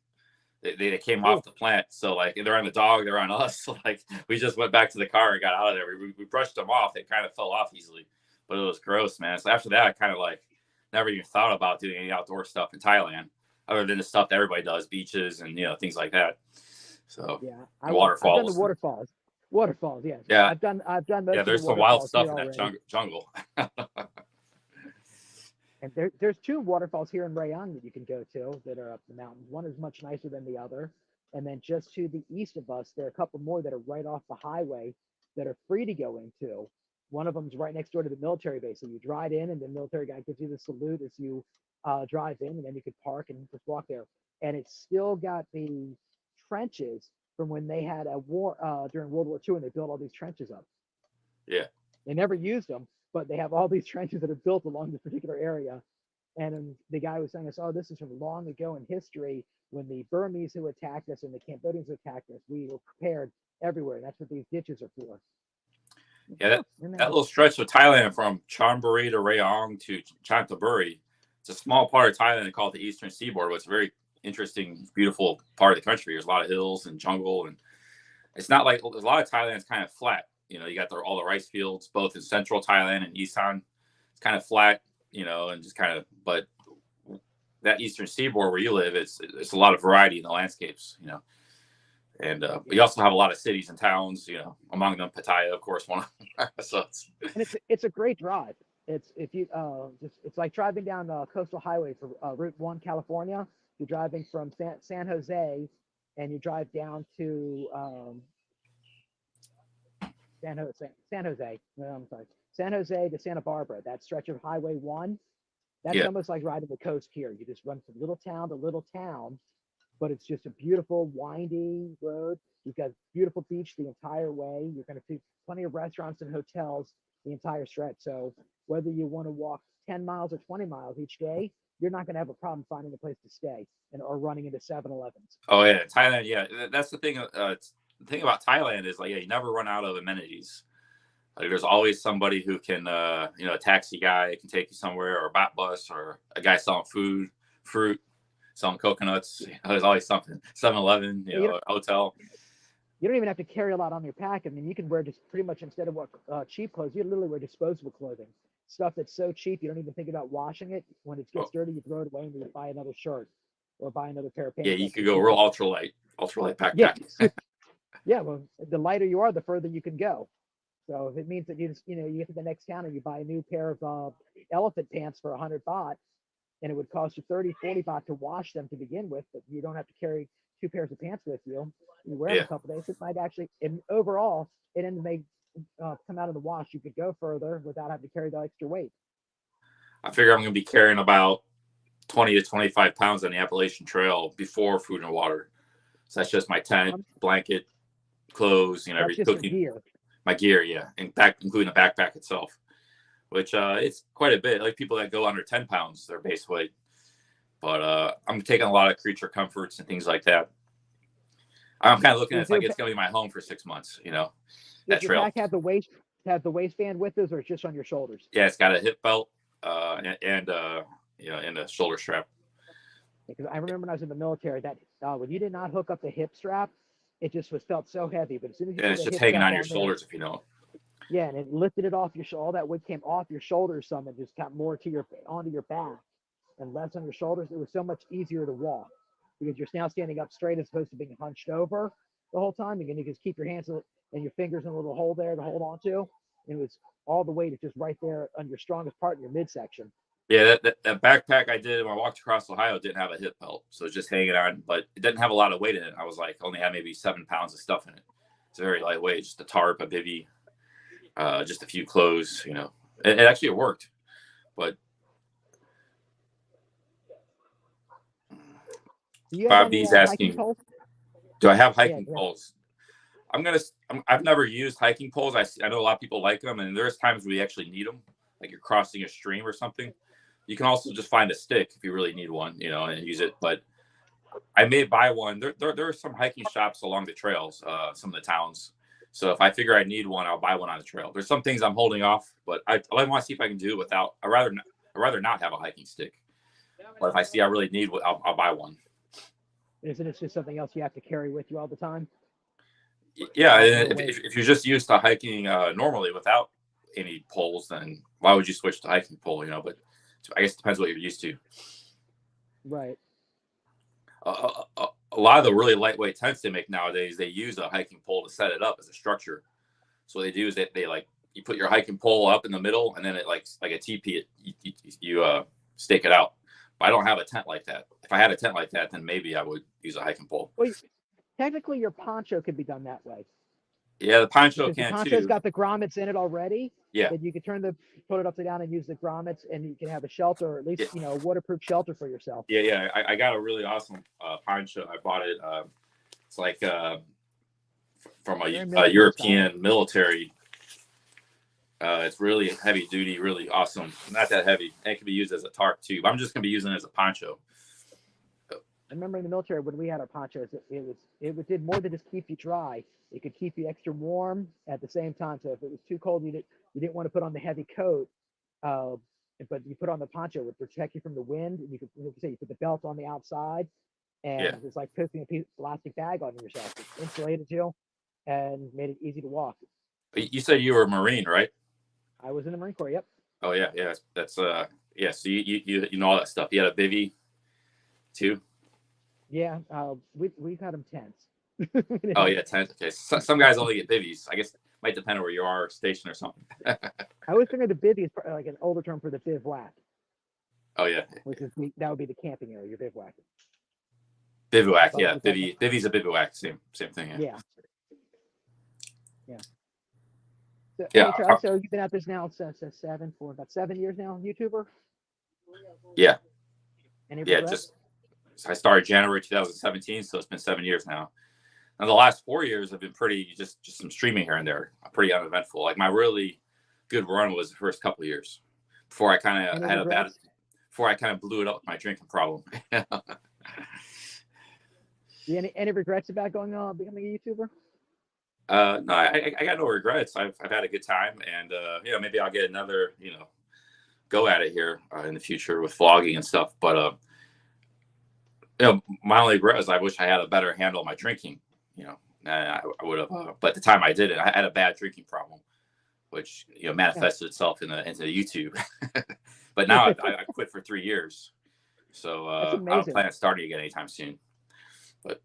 [SPEAKER 2] They came off the plant, so like they're on the dog, they're on us. So like we just went back to the car and got out of there. We brushed them off. They kind of fell off easily, but it was gross, man. So after that, I kind of like never even thought about doing any outdoor stuff in Thailand, other than the stuff that everybody does, beaches and things like that. So
[SPEAKER 1] yeah,
[SPEAKER 2] waterfalls.
[SPEAKER 1] I've done the waterfalls. Waterfalls, yes.
[SPEAKER 2] Yeah.
[SPEAKER 1] I've done most.
[SPEAKER 2] Yeah,
[SPEAKER 1] of
[SPEAKER 2] there's
[SPEAKER 1] the
[SPEAKER 2] some wild stuff in
[SPEAKER 1] already.
[SPEAKER 2] that jungle.
[SPEAKER 1] And there's two waterfalls here in Rayon that you can go to that are up the mountain. One is much nicer than the other. And then just to the east of us, there are a couple more that are right off the highway that are free to go into. One of them is right next door to the military base. So you drive in, and the military guy gives you the salute as you drive in, and then you could park and just walk there. And it's still got the trenches from when they had a war during World War II, and they built all these trenches up.
[SPEAKER 2] Yeah.
[SPEAKER 1] They never used them, but they have all these trenches that are built along this particular area. And the guy was saying us, oh, this is from long ago in history when the Burmese who attacked us and the Cambodians who attacked us, we were prepared everywhere. And that's what these ditches are for.
[SPEAKER 2] Yeah, that little stretch of Thailand from Chonburi to Rayong to Chantaburi, it's a small part of Thailand called the Eastern Seaboard, but it's a very interesting, beautiful part of the country. There's a lot of hills and jungle, and it's not like a lot of Thailand's kind of flat. You got all the rice fields, both in central Thailand and Isan. It's kind of flat, and just kind of, but that Eastern Seaboard where you live, it's a lot of variety in the landscapes, And we also have a lot of cities and towns, among them Pattaya, of course, one of them. So
[SPEAKER 1] it's a great drive. It's it's like driving down the coastal highway for Route 1 California. You're driving from San Jose, and you drive down to San Jose to Santa Barbara. That stretch of Highway 1. That's almost like riding the coast here. You just run from little town to little town, but it's just a beautiful, windy road. You've got beautiful beach the entire way. You're going to see plenty of restaurants and hotels the entire stretch. So whether you want to walk 10 miles or 20 miles each day, you're not going to have a problem finding a place to stay and or running into 7-Elevens.
[SPEAKER 2] Oh yeah, Thailand. Yeah, that's the thing. The thing about Thailand is like, yeah, you never run out of amenities. Like, there's always somebody who can, a taxi guy can take you somewhere, or a bot bus, or a guy selling food, fruit, selling coconuts. There's always something. 7-Eleven, a hotel.
[SPEAKER 1] You don't even have to carry a lot on your pack. I mean, you can wear just pretty much, instead of what cheap clothes, you literally wear disposable clothing. Stuff that's so cheap you don't even think about washing it. When it gets dirty, you throw it away and you buy another shirt or buy another pair of pants.
[SPEAKER 2] Yeah, you could go real ultralight backpack.
[SPEAKER 1] Yeah, well, the lighter you are, the further you can go. So if it means that you just, you get to the next town and you buy a new pair of elephant pants for 100 baht, and it would cost you 30-40 baht to wash them to begin with, but you don't have to carry 2 pairs of pants with you. You wear them a couple days. It might actually, and overall, it ends may come out of the wash. You could go further without having to carry the extra weight.
[SPEAKER 2] I figure I'm going to be carrying about 20 to 25 pounds on the Appalachian Trail before food and water. So that's just my tent, blanket, clothes, everything. Cooking
[SPEAKER 1] gear.
[SPEAKER 2] My gear, yeah, including the backpack itself, which it's quite a bit. Like people that go under 10 pounds, their base weight. But I'm taking a lot of creature comforts and things like that. I'm kind of looking at it like it's going to be my home for 6 months, that trail.
[SPEAKER 1] Does your pack have the waistband with us, or it's just on your shoulders?
[SPEAKER 2] Yeah, it's got a hip belt and a shoulder strap.
[SPEAKER 1] Because I remember when I was in the military that when you did not hook up the hip strap, it just felt so heavy. But as soon as you
[SPEAKER 2] it's just hanging on your shoulders, if you know.
[SPEAKER 1] Yeah, and it lifted it off your all that wood came off your shoulders some and just got more to onto your back and less on your shoulders. It was so much easier to walk because you're now standing up straight as opposed to being hunched over the whole time. And you just keep your hands and your fingers in a little hole there to hold on to. And it was all the weight is just right there on your strongest part in your midsection.
[SPEAKER 2] Yeah, that backpack I did when I walked across Ohio didn't have a hip belt, so it's just hanging on, but it didn't have a lot of weight in it. I was like, only had maybe 7 pounds of stuff in it. It's very lightweight, just a tarp, a bivvy, just a few clothes. It actually worked, but Bob D's asking, do I have hiking poles? I've never used hiking poles. I know a lot of people like them, and there's times where you actually need them, like you're crossing a stream or something. You can also just find a stick if you really need one, and use it. But I may buy one. There are some hiking shops along the trails, some of the towns. So if I figure I need one, I'll buy one on the trail. There's some things I'm holding off, but I want to see if I can do it without. I'd rather not have a hiking stick. But if I see I really need one, I'll buy one.
[SPEAKER 1] Isn't it just something else you have to carry with you all the time?
[SPEAKER 2] Yeah, if you're just used to hiking normally without any poles, then why would you switch to hiking pole? But I guess it depends what you're used to.
[SPEAKER 1] Right.
[SPEAKER 2] A lot of the really lightweight tents they make nowadays, they use a hiking pole to set it up as a structure. So what they do is they you put your hiking pole up in the middle, and then it like a teepee, you stake it out. But I don't have a tent like that. If I had a tent like that, then maybe I would use a hiking pole.
[SPEAKER 1] Well, technically, your poncho could be done that way.
[SPEAKER 2] Yeah, the poncho
[SPEAKER 1] because
[SPEAKER 2] can
[SPEAKER 1] the poncho's
[SPEAKER 2] too.
[SPEAKER 1] got the grommets in it already.
[SPEAKER 2] Yeah.
[SPEAKER 1] That you could put it upside down and use the grommets, and you can have a shelter, or at least a waterproof shelter for yourself.
[SPEAKER 2] Yeah. I got a really awesome poncho. I bought it. It's like from a European military. It's really heavy duty, really awesome. Not that heavy. And it can be used as a tarp too. But I'm just gonna be using it as a poncho.
[SPEAKER 1] I remember in the military when we had our ponchos, it did more than just keep you dry. It could keep you extra warm at the same time. So if it was too cold, you didn't want to put on the heavy coat, but you put on the poncho, it would protect you from the wind. And you put the belt on the outside, and it's like putting a plastic bag on yourself. It insulated you and made it easy to walk.
[SPEAKER 2] You said you were a Marine, right?
[SPEAKER 1] I was in the Marine Corps. Yep.
[SPEAKER 2] Oh yeah. That's So you know all that stuff. You had a bivvy too.
[SPEAKER 1] Yeah, we've had them tents.
[SPEAKER 2] Oh yeah, tent. Okay, some guys only get bivvies. I guess it might depend on where you are, stationed or something.
[SPEAKER 1] I always think of the bivvy as like an older term for the bivouac.
[SPEAKER 2] Oh yeah,
[SPEAKER 1] that would be the camping area. Your bivouac.
[SPEAKER 2] Bivouac, yeah. Bivvy's a bivouac. Same thing.
[SPEAKER 1] Yeah. So,
[SPEAKER 2] yeah.
[SPEAKER 1] So you've been at this now since about 7 years now, YouTuber.
[SPEAKER 2] Yeah.
[SPEAKER 1] Any
[SPEAKER 2] regrets? I started January 2017, so it's been 7 years now. And the last 4 years have been pretty just some streaming here and there, pretty uneventful. Like my really good run was the first couple of years before I kind of had
[SPEAKER 1] regrets?
[SPEAKER 2] before I kind of blew it up with my drinking problem.
[SPEAKER 1] Any regrets about becoming a YouTuber?
[SPEAKER 2] No, I got no regrets. I've had a good time, and maybe I'll get another go at it here in the future with vlogging and stuff. But my only regret is I wish I had a better handle on my drinking. I would have, but at the time I didn't. I had a bad drinking problem, which manifested itself into YouTube. But now I quit for 3 years, so I don't plan on starting again anytime soon. But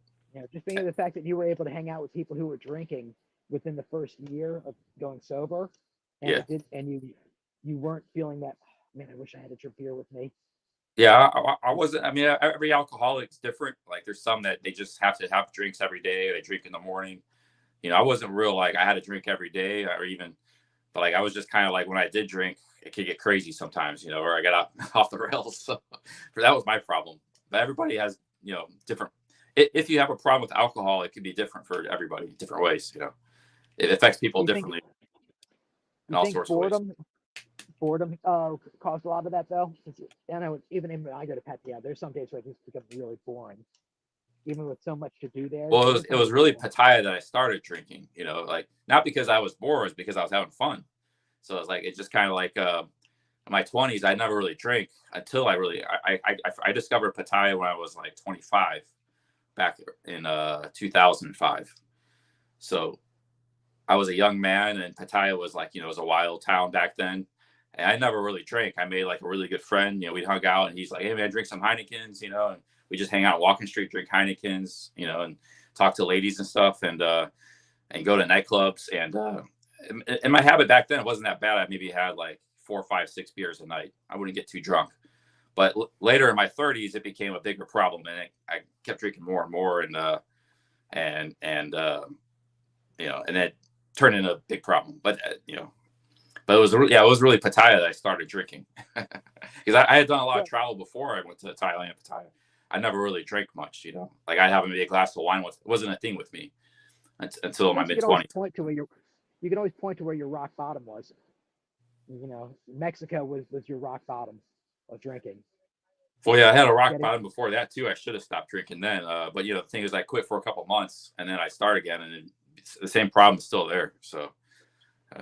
[SPEAKER 1] just thinking of the fact that you were able to hang out with people who were drinking within the first year of going sober, and you weren't feeling that. Man, I wish I had a beer with me.
[SPEAKER 2] Yeah, I wasn't. I mean, every alcoholic's different. Like, there's some that they just have to have drinks every day. They drink in the morning. I wasn't real like I had to drink every day, but like I was just kind of like when I did drink, it could get crazy sometimes, or I got off the rails. So that was my problem. But everybody has, different. If you have a problem with alcohol, it can be different for everybody, different ways. It affects people differently in all sorts of ways.
[SPEAKER 1] Boredom caused a lot of that, though. I know even when I go to Pattaya, there's some days where it just becomes really boring, even with so much to do there.
[SPEAKER 2] Well, it was really Pattaya that I started drinking. Like not because I was bored, it's because I was having fun. So it's like it's just kind of like in my 20s, I never really drank until I discovered Pattaya when I was like 25, back in 2005. So I was a young man, and Pattaya was like it was a wild town back then. And I never really drank. I made like a really good friend. We hung out, and he's like, "Hey man, drink some Heinekens," and we just hang out Walking Street, drink Heinekens, and talk to ladies and stuff, and go to nightclubs. And my habit back then, it wasn't that bad. I maybe had like 4, 5, 6 beers a night. I wouldn't get too drunk. But later in my 30s, it became a bigger problem, and I kept drinking more and more, and it turned into a big problem. But But it was really Pattaya that I started drinking, because I had done a lot of travel before I went to Thailand and Pattaya. I never really drank much, like I'd have maybe a glass of wine. It wasn't a thing with me until my mid-20s.
[SPEAKER 1] You can always point to where your rock bottom was. Mexico was your rock bottom of drinking.
[SPEAKER 2] Well, yeah, I had a rock bottom before that too. I should have stopped drinking then. But the thing is, I quit for a couple months, and then I start again, and the same problem is still there. So.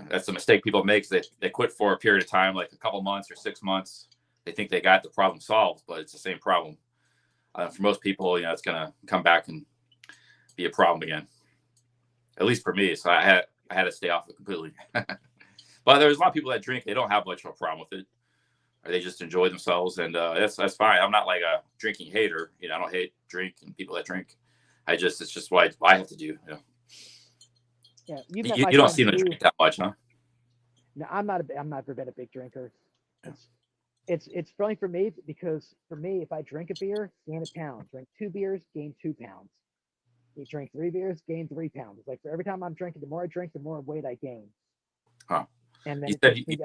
[SPEAKER 2] That's a mistake people make. They quit for a period of time, like a couple months or 6 months. They think they got the problem solved, but it's the same problem. For most people, it's going to come back and be a problem again. At least for me. So I had to stay off it completely. But there's a lot of people that drink. They don't have much of a problem with it, or they just enjoy themselves, and that's fine. I'm not like a drinking hater. I don't hate drink and people that drink. It's just what I have to do.
[SPEAKER 1] Yeah,
[SPEAKER 2] you don't seem to drink that much, huh?
[SPEAKER 1] No, I'm not been a big drinker. It's funny for me, because for me, if I drink a beer, gain a pound. Drink 2 beers, gain 2 pounds. You drink 3 beers, gain 3 pounds. It's like for every time I'm drinking, the more I drink, the more weight I gain.
[SPEAKER 2] Huh.
[SPEAKER 1] And then
[SPEAKER 2] you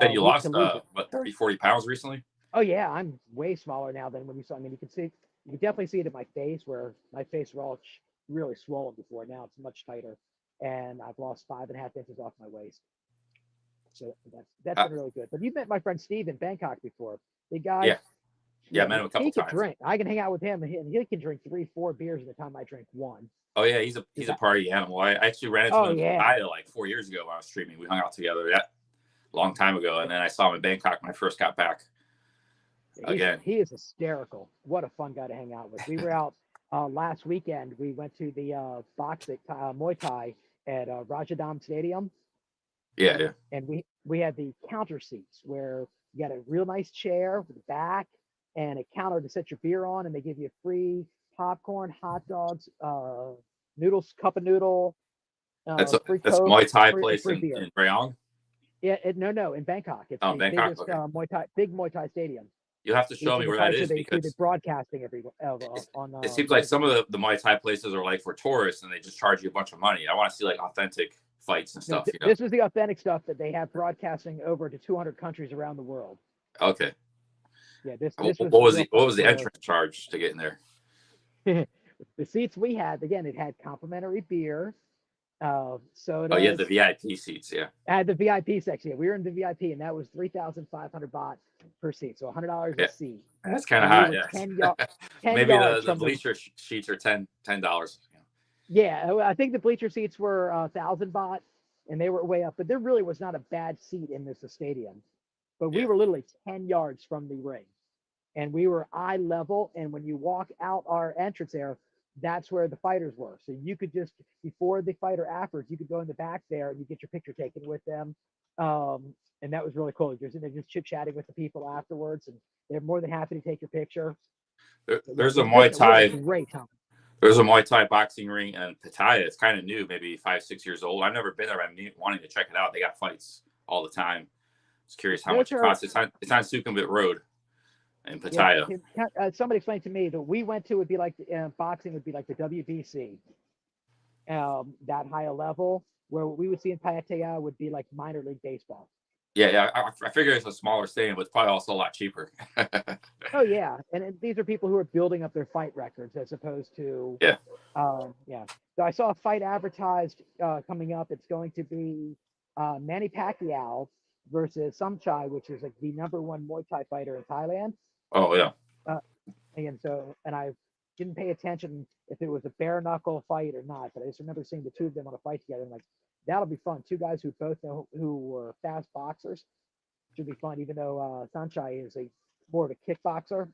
[SPEAKER 2] said you lost 30, 40 pounds recently?
[SPEAKER 1] Oh yeah, I'm way smaller now than when you saw. I mean, you can definitely see it in my face, where my face was all really swollen before. Now it's much tighter. And I've lost 5.5 inches off my waist. So that's been really good. But you've met my friend Steve in Bangkok before. The guy.
[SPEAKER 2] Yeah, I met him a couple times.
[SPEAKER 1] He can drink. I can hang out with him, and he can drink 3, 4 beers at a time. I drink 1.
[SPEAKER 2] Oh yeah, he's a party animal. I actually ran into him in Thailand like 4 years ago when I was streaming. We hung out together a long time ago, and then I saw him in Bangkok when I first got back.
[SPEAKER 1] He is hysterical. What a fun guy to hang out with. We were out last weekend. We went to the boxing Muay Thai at Rajadam Stadium.
[SPEAKER 2] Yeah.
[SPEAKER 1] And we had the counter seats where you got a real nice chair with a back and a counter to set your beer on, and they give you free popcorn, hot dogs, noodles, cup of noodle.
[SPEAKER 2] That's
[SPEAKER 1] Coke,
[SPEAKER 2] Muay Thai
[SPEAKER 1] free,
[SPEAKER 2] place
[SPEAKER 1] free
[SPEAKER 2] in Rayong?
[SPEAKER 1] Yeah, no, in Bangkok. It's the
[SPEAKER 2] Bangkok,
[SPEAKER 1] biggest
[SPEAKER 2] okay.
[SPEAKER 1] Big Muay Thai stadium.
[SPEAKER 2] You'll have to show me where that is, because
[SPEAKER 1] broadcasting
[SPEAKER 2] it seems like some of the Muay Thai places are like for tourists, and they just charge you a bunch of money. I want to see like authentic fights and stuff.
[SPEAKER 1] This is the authentic stuff that they have broadcasting over to 200 countries around the world.
[SPEAKER 2] Okay.
[SPEAKER 1] Yeah,
[SPEAKER 2] what was the entrance charge to get in there?
[SPEAKER 1] The seats we had, again, it had complimentary beer,
[SPEAKER 2] Oh, yeah, the
[SPEAKER 1] sodas.
[SPEAKER 2] VIP seats. Yeah.
[SPEAKER 1] I had the VIP section. Yeah, we were in the VIP, and that was 3,500 baht per seat, so $100 a
[SPEAKER 2] Yeah.
[SPEAKER 1] seat.
[SPEAKER 2] That's kind of
[SPEAKER 1] And we
[SPEAKER 2] high.
[SPEAKER 1] were
[SPEAKER 2] Yeah.
[SPEAKER 1] 10
[SPEAKER 2] Maybe
[SPEAKER 1] yards
[SPEAKER 2] the
[SPEAKER 1] from the.
[SPEAKER 2] bleacher sheets are $10.
[SPEAKER 1] Yeah, I think the bleacher seats were 1,000 baht, and they were way up. But there really was not a bad seat in this stadium. But we
[SPEAKER 2] Yeah.
[SPEAKER 1] were literally 10 yards from the ring, and we were eye level. And when you walk out our entrance there, that's where the fighters were. So you could just, before the fight or afterwards, you could go in the back there and you get your picture taken with them. And that was really cool. You're sitting there just chit chatting with the people afterwards, and they're more than happy to take your picture. But yeah,
[SPEAKER 2] There's
[SPEAKER 1] it
[SPEAKER 2] a
[SPEAKER 1] was just
[SPEAKER 2] Muay
[SPEAKER 1] a really
[SPEAKER 2] Thai.
[SPEAKER 1] great time.
[SPEAKER 2] There's a Muay Thai boxing ring in Pattaya. It's kind of new, maybe 5, 6 years old. I've never been there. I'm wanting to check it out. They got fights all the time. I was curious how
[SPEAKER 1] Those
[SPEAKER 2] much it
[SPEAKER 1] are,
[SPEAKER 2] costs. It's on Sukhumvit Road in
[SPEAKER 1] yeah,
[SPEAKER 2] Pattaya.
[SPEAKER 1] somebody explained to me that we went to would be like boxing would be like the WBC, that higher level, where what we would see in Pattaya would be like minor league baseball.
[SPEAKER 2] Yeah. I figure it's a smaller stadium, but it's probably also a lot cheaper.
[SPEAKER 1] Oh yeah, and these are people who are building up their fight records as opposed to,
[SPEAKER 2] Yeah.
[SPEAKER 1] yeah. So I saw a fight advertised coming up. It's going to be Manny Pacquiao versus Somchai, which is like the #1 Muay Thai fighter in Thailand.
[SPEAKER 2] Oh, yeah.
[SPEAKER 1] Uh, and I didn't pay attention if it was a bare knuckle fight or not, but I just remember seeing the two of them on a fight together. And like, that'll be fun. Two guys who both know who were fast boxers. Should be fun, even though Sanchai is a more of a kickboxer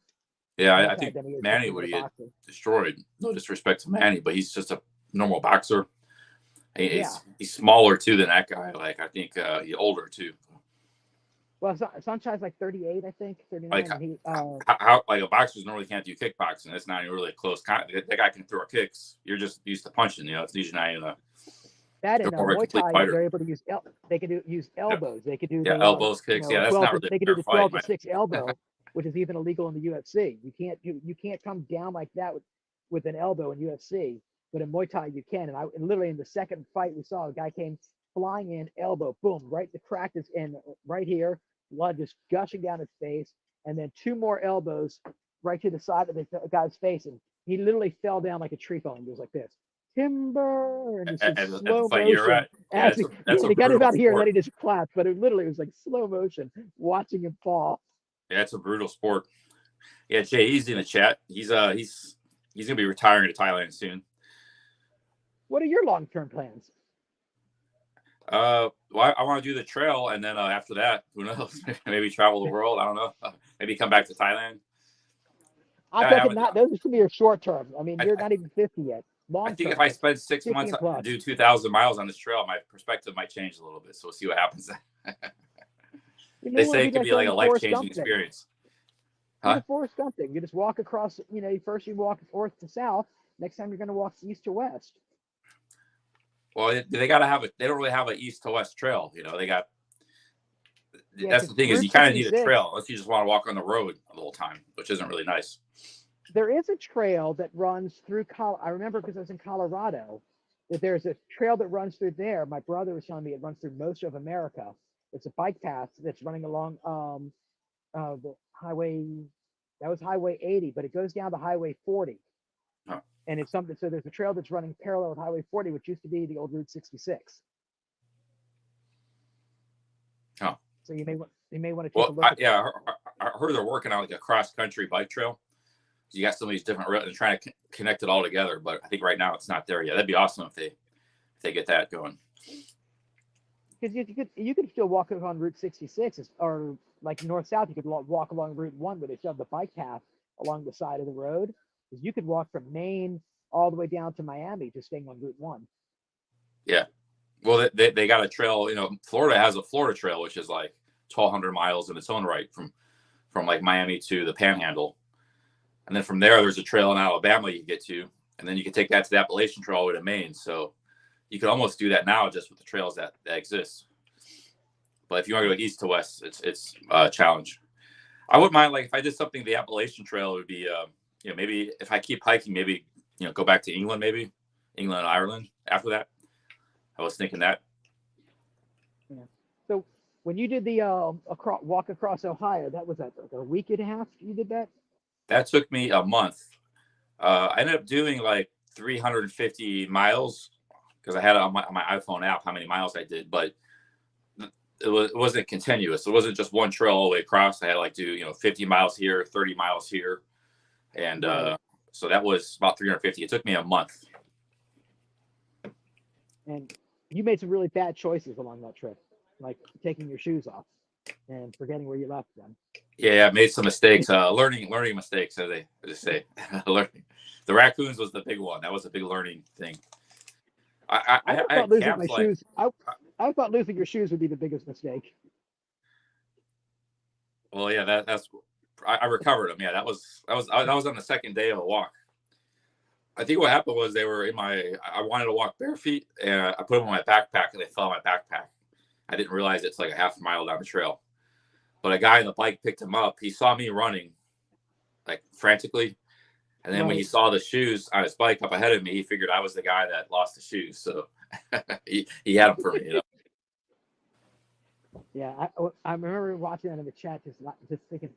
[SPEAKER 2] Yeah,
[SPEAKER 1] Muay
[SPEAKER 2] I
[SPEAKER 1] Thai
[SPEAKER 2] think
[SPEAKER 1] than he is just
[SPEAKER 2] Manny
[SPEAKER 1] even
[SPEAKER 2] would
[SPEAKER 1] a
[SPEAKER 2] get
[SPEAKER 1] boxer.
[SPEAKER 2] destroyed. No disrespect to Manny, but he's just a normal boxer.
[SPEAKER 1] Yeah.
[SPEAKER 2] He's smaller too than that guy. Like I think he's older too.
[SPEAKER 1] Well, Sanchai's like 38, I think,
[SPEAKER 2] Like
[SPEAKER 1] 39. And he,
[SPEAKER 2] how like a boxer normally can't do kickboxing. That's not even really a close. That guy can throw kicks. You're just used to punching. It's usually not even a.
[SPEAKER 1] that
[SPEAKER 2] You're
[SPEAKER 1] in
[SPEAKER 2] more of a
[SPEAKER 1] Muay
[SPEAKER 2] complete
[SPEAKER 1] Thai,
[SPEAKER 2] fighter.
[SPEAKER 1] they're able to use, they can use
[SPEAKER 2] Yeah,
[SPEAKER 1] elbows. They could do
[SPEAKER 2] yeah,
[SPEAKER 1] the,
[SPEAKER 2] elbows, kicks. Yeah, that's
[SPEAKER 1] 12
[SPEAKER 2] not
[SPEAKER 1] to,
[SPEAKER 2] really
[SPEAKER 1] they could
[SPEAKER 2] a
[SPEAKER 1] do
[SPEAKER 2] fair
[SPEAKER 1] the
[SPEAKER 2] fight.
[SPEAKER 1] 12 to 6 elbow, which is even illegal in the UFC. You can't come down like that with an elbow in UFC, but in Muay Thai you can. And literally in the second fight we saw, a guy came flying in, elbow, boom, right, the crack is in right here, blood just gushing down his face, and then two more elbows right to the side of the guy's face, and he literally fell down like a tree falling. He was like this, timber, and it's just
[SPEAKER 2] At the
[SPEAKER 1] slow
[SPEAKER 2] fight you're
[SPEAKER 1] motion
[SPEAKER 2] at, yeah,
[SPEAKER 1] as
[SPEAKER 2] that's a
[SPEAKER 1] he got him
[SPEAKER 2] brutal
[SPEAKER 1] out here, and then
[SPEAKER 2] sport.
[SPEAKER 1] he just clapped. But it literally was like slow motion watching him fall.
[SPEAKER 2] Yeah, it's a brutal sport. Yeah, Jay, he's in the chat. He's gonna be retiring to Thailand soon.
[SPEAKER 1] What are your long-term plans?
[SPEAKER 2] Well, I want to do the trail, and then after that, who knows? Maybe travel the world. I don't know. Maybe come back to Thailand.
[SPEAKER 1] I'm
[SPEAKER 2] I
[SPEAKER 1] talking
[SPEAKER 2] haven't.
[SPEAKER 1] not those should be your short term. I mean,
[SPEAKER 2] I,
[SPEAKER 1] you're not even 50 yet.
[SPEAKER 2] I
[SPEAKER 1] Long
[SPEAKER 2] think if
[SPEAKER 1] term,
[SPEAKER 2] I
[SPEAKER 1] like
[SPEAKER 2] spend 6 months
[SPEAKER 1] 50 and
[SPEAKER 2] and
[SPEAKER 1] plus.
[SPEAKER 2] do 2,000 miles on this trail, my perspective might change a little bit. So we'll see what happens.
[SPEAKER 1] You
[SPEAKER 2] They
[SPEAKER 1] may want to
[SPEAKER 2] say
[SPEAKER 1] do
[SPEAKER 2] it could
[SPEAKER 1] that
[SPEAKER 2] be like
[SPEAKER 1] during
[SPEAKER 2] a
[SPEAKER 1] the
[SPEAKER 2] life
[SPEAKER 1] Forrest
[SPEAKER 2] changing
[SPEAKER 1] Gump thing.
[SPEAKER 2] experience.
[SPEAKER 1] Do
[SPEAKER 2] Huh?
[SPEAKER 1] the Forrest Gump thing. You just walk across. First you walk north to south. Next time you're going to walk east to west.
[SPEAKER 2] Well, they got to have it. They don't really have an east to west trail. They got.
[SPEAKER 1] Yeah,
[SPEAKER 2] That's the thing is
[SPEAKER 1] Route
[SPEAKER 2] you kind of need a
[SPEAKER 1] 66.
[SPEAKER 2] trail unless you just want to walk on the road the whole time, which isn't really nice.
[SPEAKER 1] There is a trail that runs through I remember because I was in Colorado that there's a trail that runs through there. My brother was telling me it runs through most of America. It's a bike path that's running along the highway. That was Highway 80, but it goes down to Highway 40.
[SPEAKER 2] Huh.
[SPEAKER 1] And it's something. So there's a trail that's running parallel with Highway 40, which used to be the old Route 66.
[SPEAKER 2] Oh.
[SPEAKER 1] So you may want to take
[SPEAKER 2] Well,
[SPEAKER 1] a look at
[SPEAKER 2] yeah, I heard they're working on like a cross country bike trail. You got some of these different routes and trying to connect it all together, but I think right now it's not there yet. That'd be awesome if they get that going.
[SPEAKER 1] because you could still walk on Route 66 or like north south. You could walk along Route 1 where they still have the bike path along the side of the road. Because you could walk from Maine all the way down to Miami just staying on Route 1.
[SPEAKER 2] Yeah. Well, they got a trail. Florida has a Florida trail, which is like 1,200 miles in its own right from like Miami to the Panhandle. And then from there's a trail in Alabama you get to, and then you can take that to the Appalachian Trail all the way to Maine. So you could almost do that now just with the trails that exist. But if you want to go east to west, it's a challenge. I wouldn't mind like if I did something the Appalachian Trail, it would be maybe if I keep hiking, maybe go back to England, maybe England and Ireland after that. I was thinking that.
[SPEAKER 1] Yeah. So when you did the walk across Ohio, that was like a week and a half. You did that.
[SPEAKER 2] That took me a month. I ended up doing like 350 miles because I had it on my iPhone app how many miles I did, but it wasn't continuous. It wasn't just one trail all the way across. I had like do 50 miles here, 30 miles here, and
[SPEAKER 1] Right.
[SPEAKER 2] so that was about 350. It took me a month.
[SPEAKER 1] And you made some really bad choices along that trip, like taking your shoes off and forgetting where you left them.
[SPEAKER 2] Yeah, I made some mistakes. Learning mistakes, as they say. Learning. The raccoons was the big one. That was a big learning thing.
[SPEAKER 1] I would
[SPEAKER 2] I
[SPEAKER 1] have thought
[SPEAKER 2] had
[SPEAKER 1] losing my
[SPEAKER 2] camps like
[SPEAKER 1] shoes. I thought losing your shoes would be the biggest mistake.
[SPEAKER 2] well, yeah, that's I recovered them. Yeah, that was on the second day of the walk. I think what happened was they were in my. I wanted to walk bare feet, and I put them in my backpack, and they fell in my backpack. I didn't realize it's like a half mile down the trail. But a guy on the bike picked him up. He saw me running like frantically, and then when he
[SPEAKER 1] Right.
[SPEAKER 2] saw the shoes on his bike up ahead of me, he figured I was the guy that lost the shoes. So he had them for me.
[SPEAKER 1] Yeah, I remember watching that in the chat, just thinking,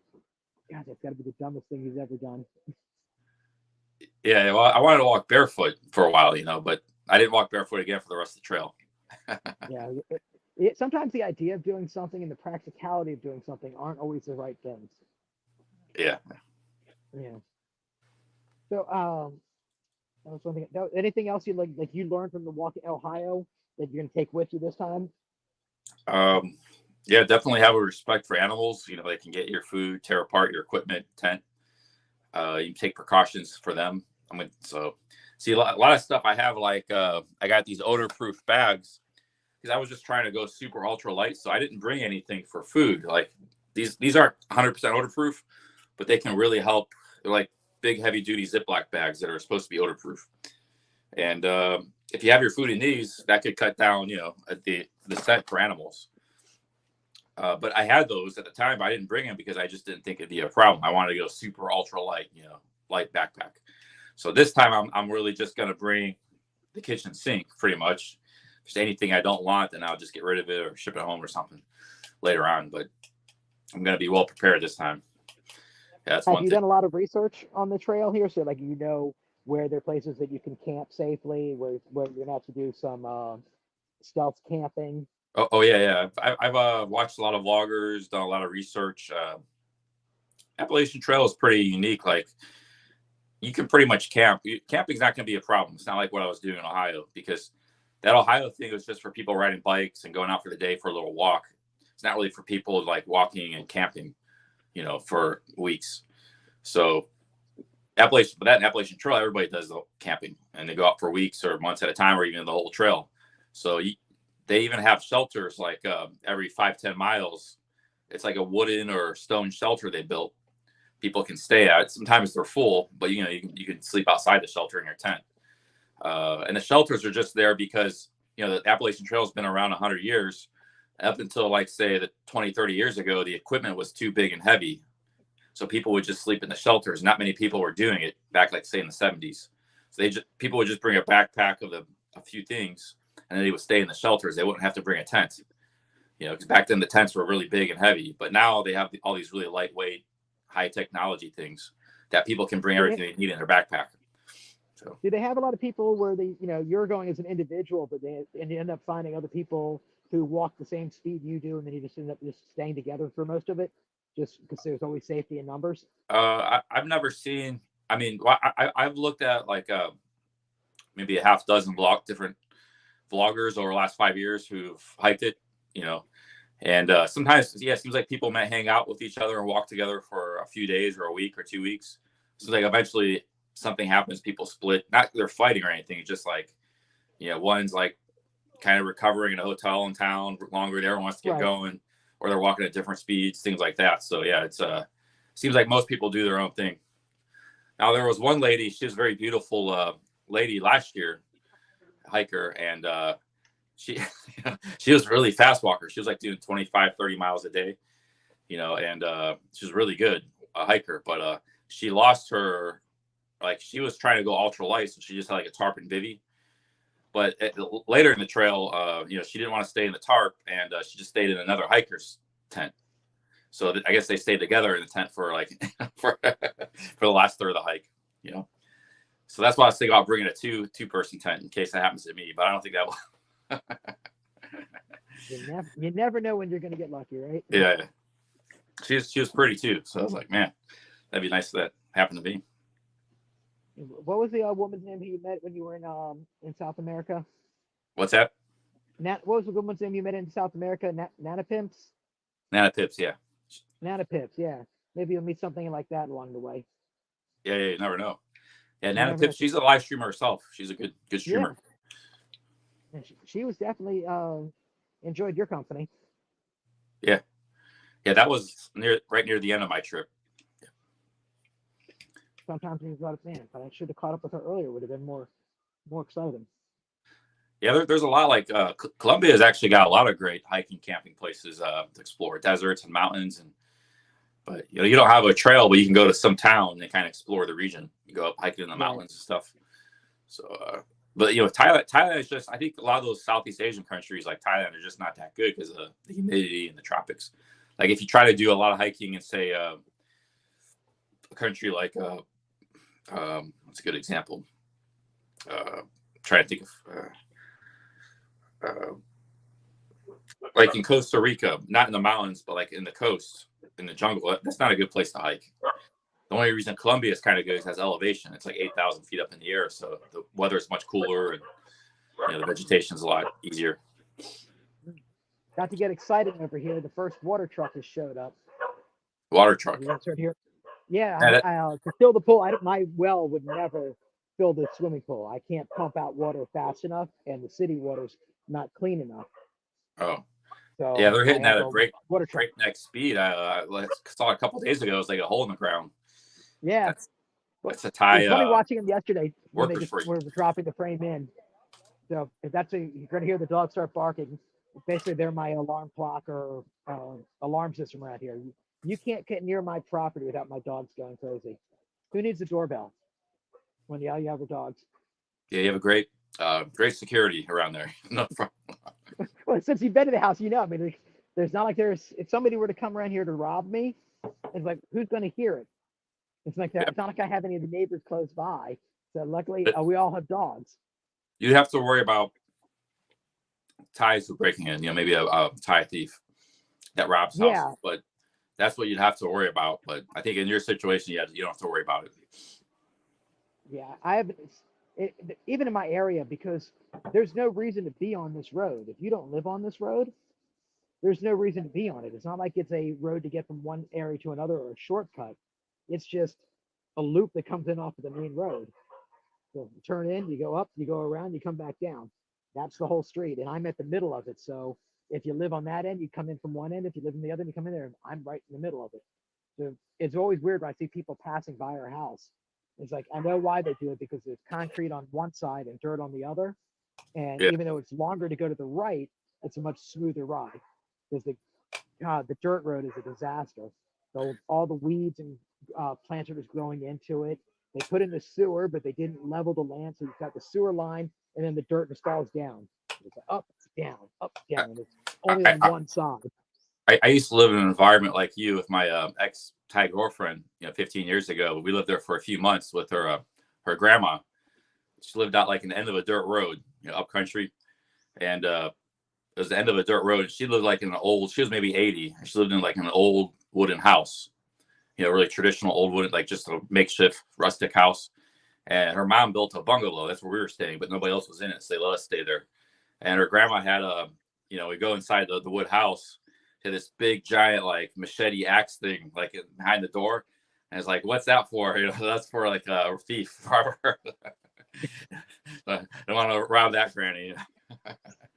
[SPEAKER 1] God, that's got to be the dumbest thing he's ever done.
[SPEAKER 2] Yeah, well, I wanted to walk barefoot for a while, but I didn't walk barefoot again for the rest of the trail.
[SPEAKER 1] Yeah, sometimes the idea of doing something and the practicality of doing something aren't always the right things.
[SPEAKER 2] Yeah.
[SPEAKER 1] Yeah. So, that was one thing. Anything else like you learned from the walk in Ohio that you're gonna take with you this time?
[SPEAKER 2] Um, yeah, definitely have a respect for animals. They can get your food, tear apart your equipment, tent. You can take precautions for them. So see a lot of stuff I have like I got these odor proof bags because I was just trying to go super ultra light. So I didn't bring anything for food. Like these aren't 100% odor proof, but they can really help. They're like big heavy duty Ziploc bags that are supposed to be odor proof. And if you have your food in these, that could cut down, the scent for animals. But I had those at the time. But I didn't bring them because I just didn't think it'd be a problem. I wanted to go super ultra light, light backpack. So this time I'm really just gonna bring the kitchen sink pretty much. Just anything I don't want, then I'll just get rid of it or ship it home or something later on. But I'm gonna be well prepared this time. Yeah, that's
[SPEAKER 1] Have
[SPEAKER 2] one
[SPEAKER 1] you
[SPEAKER 2] thing.
[SPEAKER 1] done a lot of research on the trail here? So like where there are places that you can camp safely, where you're gonna have to do some stealth camping.
[SPEAKER 2] Oh yeah, yeah. I've watched a lot of vloggers, done a lot of research. Appalachian Trail is pretty unique. Like you can pretty much camp. Camping's not going to be a problem. It's not like what I was doing in Ohio because that Ohio thing was just for people riding bikes and going out for the day for a little walk. It's not really for people like walking and camping, for weeks. So Appalachian Trail, everybody does the camping and they go out for weeks or months at a time or even the whole trail. So they even have shelters like every 5-10 miles. It's like a wooden or stone shelter they built. People can stay at. Sometimes they're full, but you can sleep outside the shelter in your tent. And the shelters are just there because the Appalachian Trail has been around 100 years. Up until like say the 20, 30 years ago, the equipment was too big and heavy, so people would just sleep in the shelters. Not many people were doing it back, like say in the 70s. So people would just bring a backpack of a few things, and then they would stay in the shelters. They wouldn't have to bring a tent, because back then the tents were really big and heavy. But now they have all these really lightweight, high technology things that people can bring everything they need in their backpack. So
[SPEAKER 1] Do they have a lot of people where you're going as an individual, but you end up finding other people who walk the same speed you do, and then you just end up just staying together for most of it, just because there's always safety in numbers?
[SPEAKER 2] I've never seen. I mean, I've looked at like maybe a half dozen different vloggers over the last 5 years who've hiked it, and sometimes, yeah, it seems like people might hang out with each other and walk together for a few days or a week or 2 weeks. So like eventually something happens, people split. Not they're fighting or anything. It's just like, one's like kind of recovering in a hotel in town longer. The other wants to get
[SPEAKER 1] Right.
[SPEAKER 2] going, or they're walking at different speeds, things like that. So yeah, it's seems like most people do their own thing. Now there was one lady. She was a very beautiful lady last year, hiker, and she she was really fast walker. She was like doing 25, 30 miles a day, and she was really good a hiker, but she lost her, like she was trying to go ultra light, so she just had like a tarp and bivy. But later in the trail, she didn't want to stay in the tarp, and she just stayed in another hiker's tent. So I guess they stayed together in the tent for like for the last third of the hike, So that's why I was thinking about bringing a two-person tent in case that happens to me. But I don't think that will.
[SPEAKER 1] You never know when you're going to get lucky, right?
[SPEAKER 2] Yeah, she was pretty too. So I was like, man, that'd be nice if that happened to me.
[SPEAKER 1] What was the woman's name who you met when you were in South America?
[SPEAKER 2] What's that?
[SPEAKER 1] What was the woman's name you met in South America? Nana Pimps?
[SPEAKER 2] Nana Pips, yeah.
[SPEAKER 1] Nana Pips, yeah. Maybe you'll meet something like that along the way.
[SPEAKER 2] Yeah, you never know. Yeah,
[SPEAKER 1] You
[SPEAKER 2] Nana
[SPEAKER 1] never know.
[SPEAKER 2] Pips, she's a live streamer herself. She's a good streamer.
[SPEAKER 1] Yeah. She was definitely enjoyed your company.
[SPEAKER 2] Yeah. Yeah, that was right near the end of my trip.
[SPEAKER 1] Sometimes you got a fan, but I should have caught up with her earlier. Would have been more exciting.
[SPEAKER 2] Yeah, there's a lot like Colombia has actually got a lot of great hiking, camping places to explore, deserts and mountains. But you don't have a trail, but you can go to some town and kind of explore the region. You go up hiking in the mountains and stuff. So, but Thailand is just, I think a lot of those Southeast Asian countries like Thailand are just not that good because of the humidity and the tropics. Like if you try to do a lot of hiking in, say, a country like, what's a good example? Trying to think of, like in Costa Rica, not in the mountains, but like in the coast, in the jungle. That's not a good place to hike. The only reason Colombia is kind of good is it has elevation. It's like 8,000 feet up in the air, so the weather is much cooler and the vegetation is a lot easier.
[SPEAKER 1] Got to get excited over here. The first water truck has showed up.
[SPEAKER 2] Water truck.
[SPEAKER 1] Here. Yeah, to fill the pool. My well would never fill the swimming pool. I can't pump out water fast enough, and the city water's not clean enough.
[SPEAKER 2] Oh,
[SPEAKER 1] so
[SPEAKER 2] yeah, they're hitting at a breakneck speed. I saw a couple of days ago. It was like a hole in the ground.
[SPEAKER 1] Yeah,
[SPEAKER 2] that's a Thai.
[SPEAKER 1] It was funny watching them yesterday when they
[SPEAKER 2] were
[SPEAKER 1] dropping the frame in. So if you're going to hear the dogs start barking. Basically, they're my alarm clock or alarm system around here. You can't get near my property without my dogs going crazy. Who needs a doorbell when you have your dogs?
[SPEAKER 2] Yeah, you have a great security around there. No problem.
[SPEAKER 1] Well, since you've been to the house, I mean, there's not like if somebody were to come around here to rob me, it's like, who's going to hear it? It's like that. Yeah. It's not like I have any of the neighbors close by. So luckily, we all have dogs.
[SPEAKER 2] You have to worry about Thais who breaking in, maybe a Thai thief that robs houses, but that's what you'd have to worry about. But I think in your situation, you don't have to worry about it.
[SPEAKER 1] Yeah, I have even in my area, because there's no reason to be on this road. If you don't live on this road, there's no reason to be on it. It's not like it's a road to get from one area to another or a shortcut. It's just a loop that comes in off of the main road. So you turn in, you go up, you go around, you come back down. That's the whole street, and I'm at the middle of it. So if you live on that end, you come in from one end. If you live in the other end, you come in there. I'm right in the middle of it. So it's always weird when I see people passing by our house. It's like, I know why they do it, because there's concrete on one side and dirt on the other. And even though it's longer to go to the right, it's a much smoother ride, because the dirt road is a disaster. So all the weeds and plants are just growing into it. They put in the sewer, but they didn't level the land. So you've got the sewer line, and then the dirt just falls down. It's up, down, up, down. And it's only on one side.
[SPEAKER 2] I used to live in an environment like you with my ex-Thai girlfriend, 15 years ago. We lived there for a few months with her grandma. She lived out like in the end of a dirt road, up country. And it was the end of a dirt road. She lived like in she was maybe 80. She lived in like an old wooden house, really traditional old wooden, like just a makeshift rustic house. And her mom built a bungalow. That's where we were staying, but nobody else was in it. So they let us stay there. And her grandma had we go inside the wood house, had this big giant like machete axe thing like behind the door. And it's like, what's that for? That's for like a thief. I don't want to rob that granny.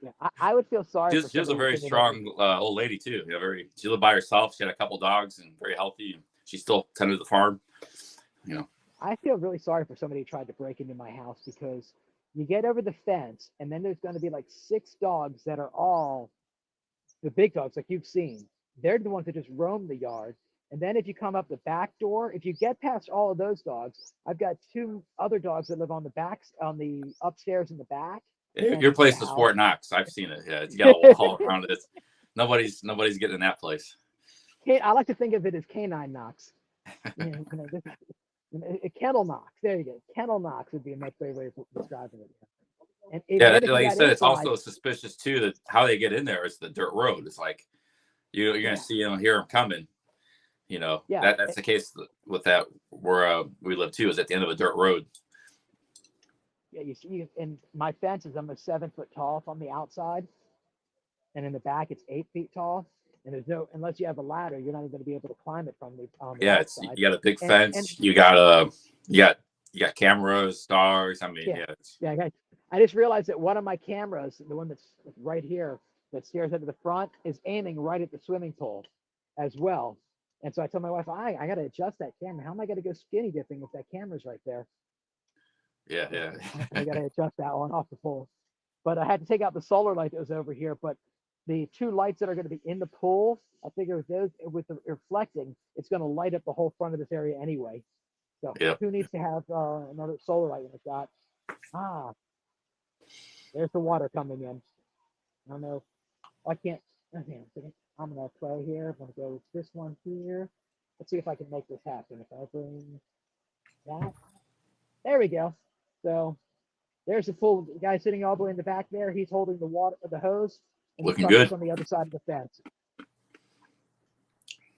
[SPEAKER 1] Yeah, I would feel sorry.
[SPEAKER 2] She was a very strong old lady too. She lived by herself. She had a couple dogs and very healthy. And she still tended the farm.
[SPEAKER 1] I feel really sorry for somebody who tried to break into my house, because you get over the fence, and then there's going to be like 6 dogs that are all the big dogs, like you've seen. They're the ones that just roam the yard. And then if you come up the back door, if you get past all of those dogs, I've got 2 other dogs that live on the upstairs in the back.
[SPEAKER 2] Your place is Fort Knox. I've seen it. Yeah, it's got a wall around it. Nobody's getting in that place.
[SPEAKER 1] I like to think of it as canine Knox. Kennel knocks. There you go. Kennel knocks would be a much better way of describing it. And
[SPEAKER 2] Yeah,
[SPEAKER 1] then if you
[SPEAKER 2] like you
[SPEAKER 1] got
[SPEAKER 2] said, it's
[SPEAKER 1] inside,
[SPEAKER 2] also suspicious too that how they get in there is the dirt road. It's like you're gonna
[SPEAKER 1] yeah,
[SPEAKER 2] see them, hear them coming. You know
[SPEAKER 1] yeah,
[SPEAKER 2] that's the case with that where we live too. Is at the end of a dirt road.
[SPEAKER 1] yeah. You see, and my fence is almost 7 foot tall from the outside, and in the back it's 8 feet tall. And there's no, unless you have a ladder, you're not even going to be able to climb it from the on the
[SPEAKER 2] Yeah, it's
[SPEAKER 1] backside.
[SPEAKER 2] you got a big
[SPEAKER 1] And
[SPEAKER 2] fence. You got cameras, stars. I mean,
[SPEAKER 1] yeah,
[SPEAKER 2] yeah,
[SPEAKER 1] yeah. I just realized that one of my cameras, the one that's right here that stares into the front, is aiming right at the swimming pool as well. And so I told my wife, I got to adjust that camera. How am I going to go skinny dipping if that camera's right there?
[SPEAKER 2] yeah, yeah.
[SPEAKER 1] I got to adjust that one off the pool. But I had to take out the solar light that was over here. But the two lights that are going to be in the pool, I figure with those, with the reflecting, it's going to light up the whole front of this area anyway. So
[SPEAKER 2] Yeah.
[SPEAKER 1] who needs to have another solar light when it's got? There's the water coming in. I don't know. I can't. Okay, I'm gonna play here. I'm gonna go with this one here. Let's see if I can make this happen. If I bring that, there we go. So there's the pool. The guy sitting all the way in the back there. He's holding the water, the hose, and the
[SPEAKER 2] Looking
[SPEAKER 1] truck is
[SPEAKER 2] good.
[SPEAKER 1] on the other side of the fence.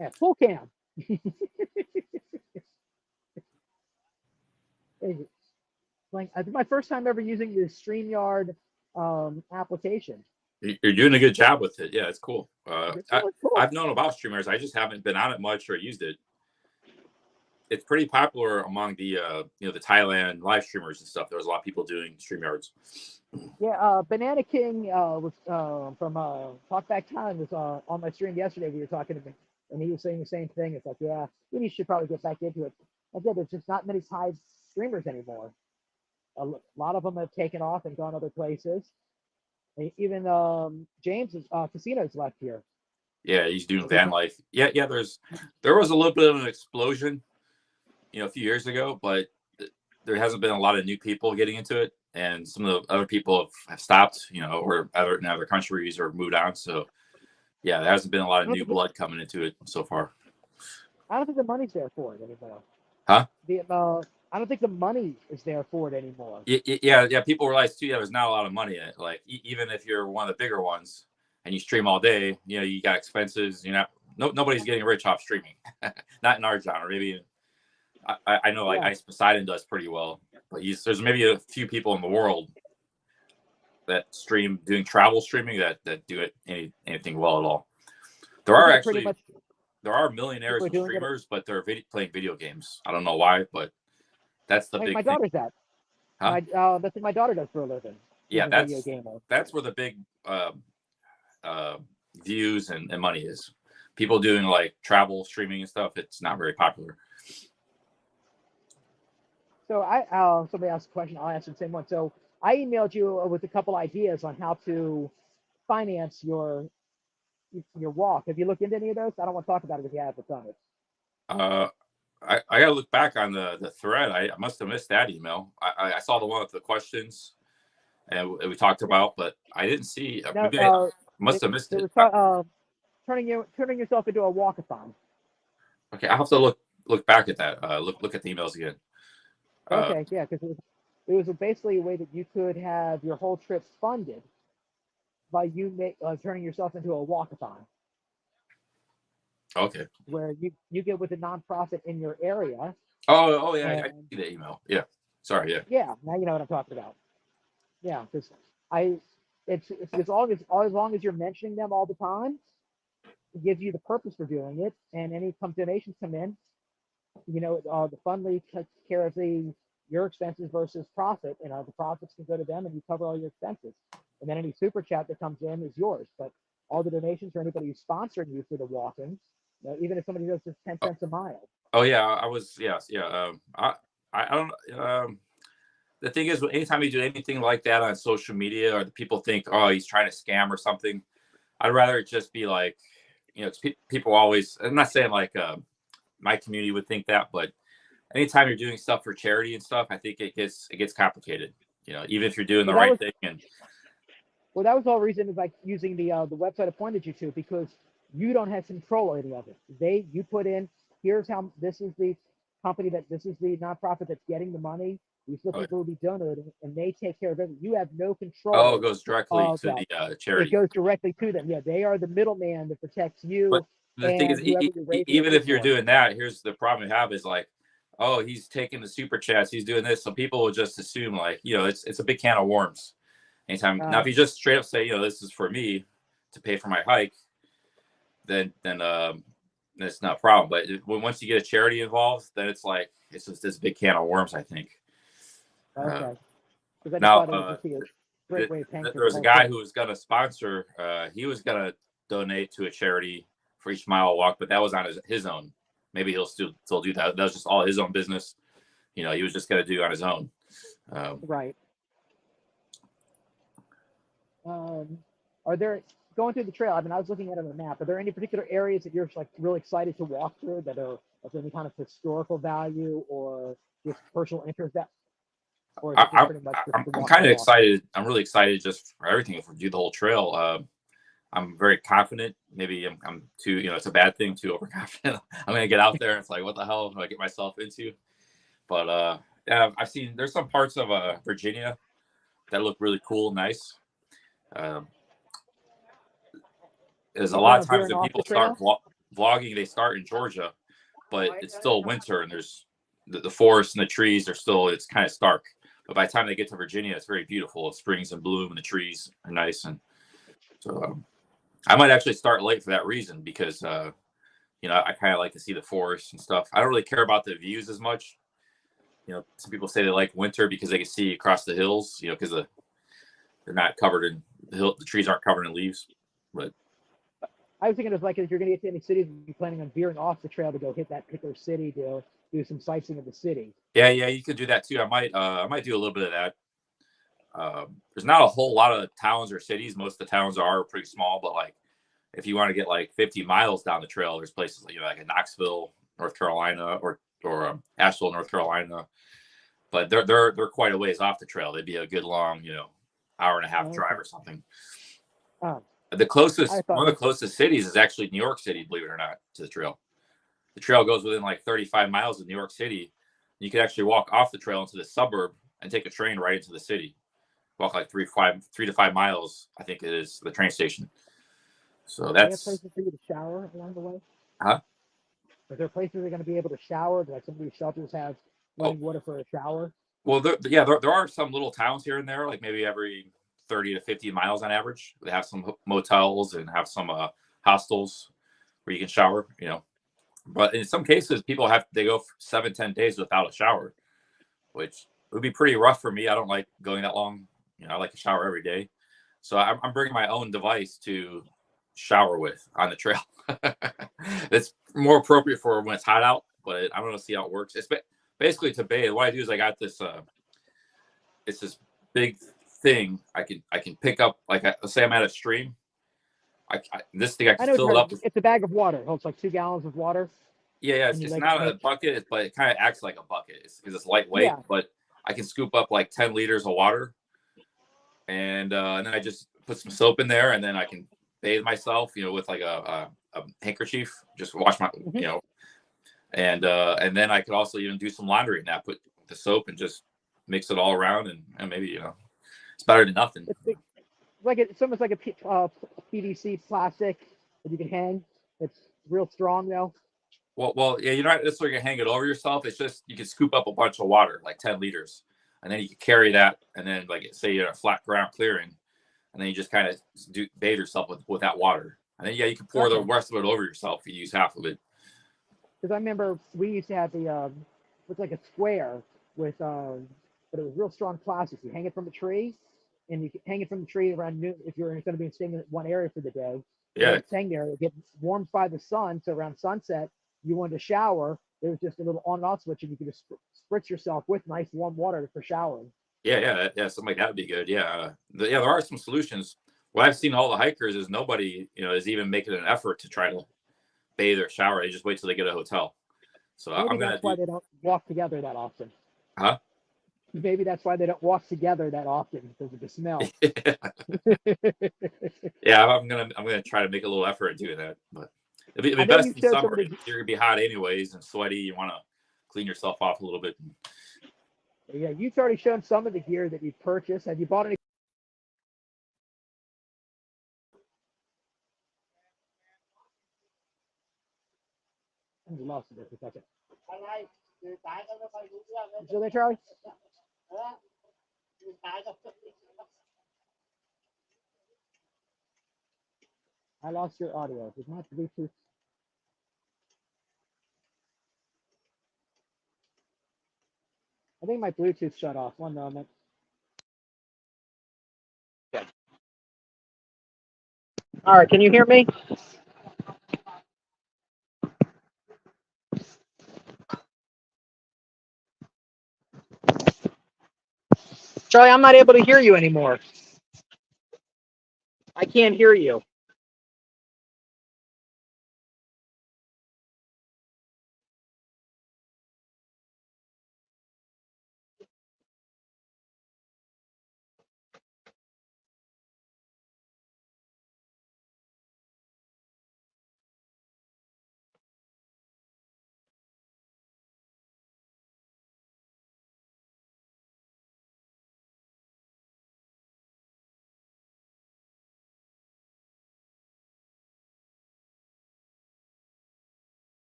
[SPEAKER 1] Yeah, full cam. Like, I think my first time ever using the StreamYard application.
[SPEAKER 2] You're doing a good job with it. Yeah, it's cool.
[SPEAKER 1] It's really cool.
[SPEAKER 2] I've known about streamers. I just haven't been on it much or used it. It's pretty popular among the the Thailand live streamers and stuff. There was a lot of people doing StreamYards.
[SPEAKER 1] Yeah, Banana King was from Talkback Time was on my stream yesterday. We were talking to him, and he was saying the same thing. It's like, yeah, we should probably get back into it. I said there's just not many Thai streamers anymore. A lot of them have taken off and gone other places. Even James Casinos left here.
[SPEAKER 2] Yeah, he's doing van life. Yeah, yeah. There was a little bit of an explosion, a few years ago, but there hasn't been a lot of new people getting into it, and some of the other people have stopped, or in other countries or moved on. So yeah, there hasn't been a lot of new blood coming into it so far.
[SPEAKER 1] I don't think the money's there for it anymore.
[SPEAKER 2] Huh?
[SPEAKER 1] I don't think the money is there for it anymore.
[SPEAKER 2] Yeah. People realize too, there's not a lot of money in it. Like even if you're one of the bigger ones and you stream all day, you got expenses. Nobody's getting rich off streaming. Not in our genre. Maybe I know like Ice Poseidon does pretty well, but there's maybe a few people in the world that stream doing travel streaming that do anything well at all. There are millionaires and streamers, but they're playing video games. I don't know why, but that's the big
[SPEAKER 1] my
[SPEAKER 2] thing.
[SPEAKER 1] daughter's that.
[SPEAKER 2] Huh?
[SPEAKER 1] That's what my daughter does for a living.
[SPEAKER 2] Yeah, that's where the big views and money is. People doing like travel streaming and stuff. It's not very popular.
[SPEAKER 1] So somebody asked a question. I'll answer the same one. So I emailed you with a couple ideas on how to finance your walk. Have you looked into any of those? I don't want to talk about it if you haven't done it.
[SPEAKER 2] I gotta look back on the thread. I must have missed that email. I saw the one with the questions and we talked about, but I didn't see. Maybe I must have missed it.
[SPEAKER 1] Turning yourself into a walkathon.
[SPEAKER 2] Okay, I'll have to look back at that. Look at the emails again.
[SPEAKER 1] Okay, yeah, because it was basically a way that you could have your whole trip funded by you turning yourself into a walkathon.
[SPEAKER 2] Okay.
[SPEAKER 1] Where you get with a nonprofit in your area.
[SPEAKER 2] Oh yeah, I see the email. Yeah. Sorry, yeah.
[SPEAKER 1] Yeah, now you know what I'm talking about. Yeah, because it's as long as you're mentioning them all the time, it gives you the purpose for doing it, and any donations come in, the fund takes care of your expenses versus profit. The profits can go to them, and you cover all your expenses. And then any super chat that comes in is yours. But all the donations for anybody who's sponsoring you for the walking, even if somebody does just 10 cents a mile.
[SPEAKER 2] Oh yeah, I was yeah. I don't. The thing is, anytime you do anything like that on social media, or the people think, oh, he's trying to scam or something, I'd rather it just be like, people always. I'm not saying like my community would think that, but anytime you're doing stuff for charity and stuff, I think it gets complicated. Even if you're doing the right thing. And
[SPEAKER 1] well, that was the whole reason is like using the website I pointed you to, because you don't have control of any of it. You put in, here's how this is company that this is the nonprofit that's getting the money. These
[SPEAKER 2] Oh,
[SPEAKER 1] people will be donating, and they take care of everything. You have no
[SPEAKER 2] it
[SPEAKER 1] control
[SPEAKER 2] goes directly
[SPEAKER 1] of
[SPEAKER 2] to
[SPEAKER 1] that.
[SPEAKER 2] the
[SPEAKER 1] It
[SPEAKER 2] charity.
[SPEAKER 1] goes directly to them. Yeah, they are the middleman that protects
[SPEAKER 2] But
[SPEAKER 1] you
[SPEAKER 2] the thing is,
[SPEAKER 1] and whoever you're raising
[SPEAKER 2] even
[SPEAKER 1] money
[SPEAKER 2] if you're
[SPEAKER 1] for.
[SPEAKER 2] doing that, here's the problem you have is like, oh, he's taking the super chats, he's doing this. So people will just assume like, it's a big can of worms. Anytime now, if you just straight up say, this is for me to pay for my hike, then it's not a problem. But once you get a charity involved, then it's like it's just this big can of worms, I think.
[SPEAKER 1] Okay. Because I just
[SPEAKER 2] Now,
[SPEAKER 1] thought it would just be a great way of paying for
[SPEAKER 2] there was
[SPEAKER 1] the
[SPEAKER 2] a
[SPEAKER 1] whole
[SPEAKER 2] guy
[SPEAKER 1] thing.
[SPEAKER 2] who was going to sponsor. He was going to donate to a charity for each mile walk, but that was on his own. Maybe he'll still do that. That was just all his own business. He was just going to do on his own.
[SPEAKER 1] Right. Are there, going through the trail, I mean, I was looking at it on the map, are there any particular areas that you're like really excited to walk through that are of any kind of historical value or just personal interest, that, or is it just pretty much just to
[SPEAKER 2] I'm
[SPEAKER 1] walk
[SPEAKER 2] kind
[SPEAKER 1] the
[SPEAKER 2] of
[SPEAKER 1] walk?
[SPEAKER 2] excited. I'm really excited just for everything. If we do the whole trail, I'm very confident. Maybe I'm too, it's a bad thing, too overconfident. I'm going to get out there and it's like, what the hell do I get myself into? But yeah, I've seen there's some parts of Virginia that look really cool, nice. There's a
[SPEAKER 1] You plan
[SPEAKER 2] lot
[SPEAKER 1] on
[SPEAKER 2] of times
[SPEAKER 1] veering
[SPEAKER 2] when
[SPEAKER 1] off the
[SPEAKER 2] people start
[SPEAKER 1] trail?
[SPEAKER 2] vlogging, they start in Georgia, but it's still winter and there's the forest and the trees are still, it's kind of stark. But by the time they get to Virginia, it's very beautiful. Spring's in bloom and the trees are nice. And so I might actually start late for that reason because, I kind of like to see the forest and stuff. I don't really care about the views as much. Some people say they like winter because they can see across the hills, because they're not covered in the trees aren't covered in leaves. But
[SPEAKER 1] I was thinking of like, if you're going to get to any cities, you're planning on veering off the trail to go hit that particular city to do some sightseeing of the city.
[SPEAKER 2] yeah, you could do that too. I might do a little bit of that. There's not a whole lot of towns or cities. Most of the towns are pretty small, but like if you want to get like 50 miles down the trail, there's places like in Knoxville, North Carolina, or Asheville, North Carolina. But they're quite a ways off the trail. They'd be a good long, hour and a half drive or something.
[SPEAKER 1] Oh,
[SPEAKER 2] One of the closest cities is actually New York City, believe it or not, to the trail. The trail goes within like 35 miles of New York City. You can actually walk off the trail into the suburb and take a train right into the city. Walk like 3 to 5 miles, I think it is, the train station. So
[SPEAKER 1] do they have
[SPEAKER 2] that's
[SPEAKER 1] places for you to shower along the way?
[SPEAKER 2] huh?
[SPEAKER 1] Are there places you're going to be able to shower? Like some of these shelters have
[SPEAKER 2] Oh,
[SPEAKER 1] running water for a shower?
[SPEAKER 2] well, there are some little towns here and there, like maybe every 30 to 50 miles on average. They have some motels and have some hostels where you can shower. But in some cases, they go for 7-10 days without a shower, which would be pretty rough for me. I don't like going that long. I like to shower every day, so I'm bringing my own device to shower with on the trail. It's more appropriate for when it's hot out, but I don't know, see how it works. It's basically to bathe. What I do is I got this. It's this big thing I can pick up. Like let's say I'm at a stream. This thing I
[SPEAKER 1] I
[SPEAKER 2] can
[SPEAKER 1] know
[SPEAKER 2] fill it up.
[SPEAKER 1] it's a bag of water. It holds like 2 gallons of water.
[SPEAKER 2] Yeah.
[SPEAKER 1] And you
[SPEAKER 2] It's
[SPEAKER 1] like,
[SPEAKER 2] not a bucket, but it kind of acts like a bucket. Because it's lightweight.
[SPEAKER 1] yeah.
[SPEAKER 2] But I can scoop up like 10 liters of water, and then I just put some soap in there, and then I can bathe myself, with like a handkerchief, just wash my, and then I could also even do some laundry and that. Put the soap and just mix it all around, and maybe it's better than nothing.
[SPEAKER 1] It's almost like a PVC plastic that you can hang. It's real strong though.
[SPEAKER 2] Well, yeah, you're not necessarily gonna hang it over yourself. It's just you can scoop up a bunch of water, like 10 liters, and then you can carry that, and then like say you're in a flat ground clearing, and then you just kind of bathe yourself with that water, and then you can pour the rest of it over yourself if you use half of it.
[SPEAKER 1] Because I remember we used to have it's like a square with but it was real strong plastic. You hang it from a tree, and you can hang it from the tree around noon if you're going to be staying in one area for the day.
[SPEAKER 2] Yeah.
[SPEAKER 1] It's hang there, it gets warmed by the sun, so around sunset, you wanted to shower, there was just a little on and off switch, and you could just spritz yourself with nice warm water for showering.
[SPEAKER 2] Yeah, something like that would be good. Yeah, there are some solutions. What I've seen all the hikers is nobody, is even making an effort to try to bathe or shower. They just wait till they get a hotel. So
[SPEAKER 1] Maybe
[SPEAKER 2] I'm gonna
[SPEAKER 1] that's why they don't walk together that often.
[SPEAKER 2] Huh?
[SPEAKER 1] Maybe that's why they don't walk together that often because of the smell.
[SPEAKER 2] Yeah, I'm gonna try to make a little effort at doing that, but it'd be
[SPEAKER 1] I know
[SPEAKER 2] best
[SPEAKER 1] you
[SPEAKER 2] in
[SPEAKER 1] showed
[SPEAKER 2] summer.
[SPEAKER 1] somebody.
[SPEAKER 2] You're gonna be hot anyways and sweaty. You want to clean yourself off a little bit.
[SPEAKER 1] Yeah, you've already shown some of the gear that you've purchased. Have you bought any? I lost it for a second. You still there, Charlie? I lost your audio. Is my Bluetooth? I think my Bluetooth shut off. One moment. Okay. All right, can you hear me? Charlie, I'm not able to hear you anymore. I can't hear you.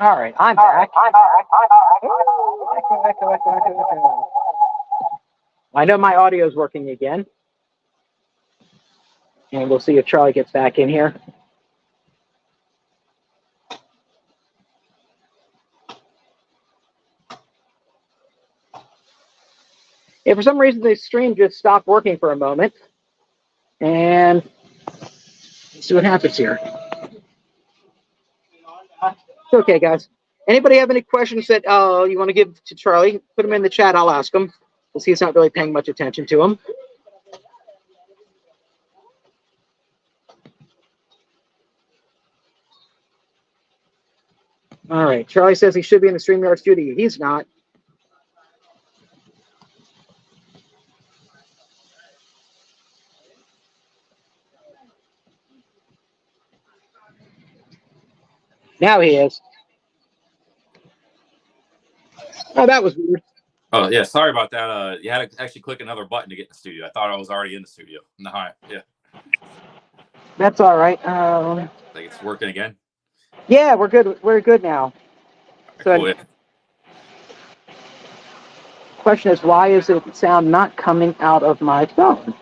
[SPEAKER 1] All right, I'm back. Echo. I know my audio is working again. And we'll see if Charlie gets back in here. If for some reason the stream just stopped working for a moment, and let's see what happens here. It's okay, guys. Anybody have any questions that you want to give to Charlie? Put them in the chat. I'll ask him. We'll see he's not really paying much attention to him. All right. Charlie says he should be in the StreamYard studio. He's not. Now he is. Oh, that was weird.
[SPEAKER 2] Oh yeah, sorry about that. You had to actually click another button to get in the studio. I thought I was already in the studio. No, yeah.
[SPEAKER 1] That's all right.
[SPEAKER 2] Like it's working again.
[SPEAKER 1] Yeah, we're good. We're good now.
[SPEAKER 2] Right,
[SPEAKER 1] So,
[SPEAKER 2] cool, yeah.
[SPEAKER 1] question is, why is the sound not coming out of my phone?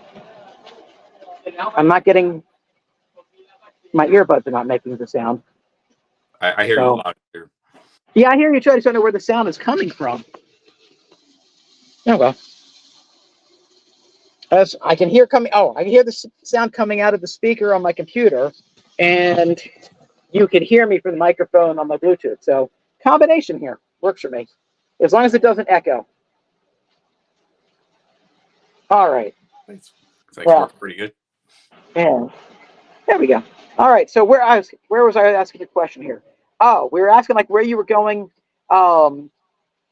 [SPEAKER 1] I'm not getting. My earbuds are not making the sound.
[SPEAKER 2] I hear you loud here.
[SPEAKER 1] Yeah, I hear you. Try to know where the sound is coming from. Oh well. As I can hear coming. Oh, I can hear the sound coming out of the speaker on my computer, and you can hear me from the microphone on my Bluetooth. So combination here works for me, as long as it doesn't echo. All right.
[SPEAKER 2] It's like working pretty good.
[SPEAKER 1] And there we go. All right. So where was I asking a question here? Oh, we were asking like where you were going. Are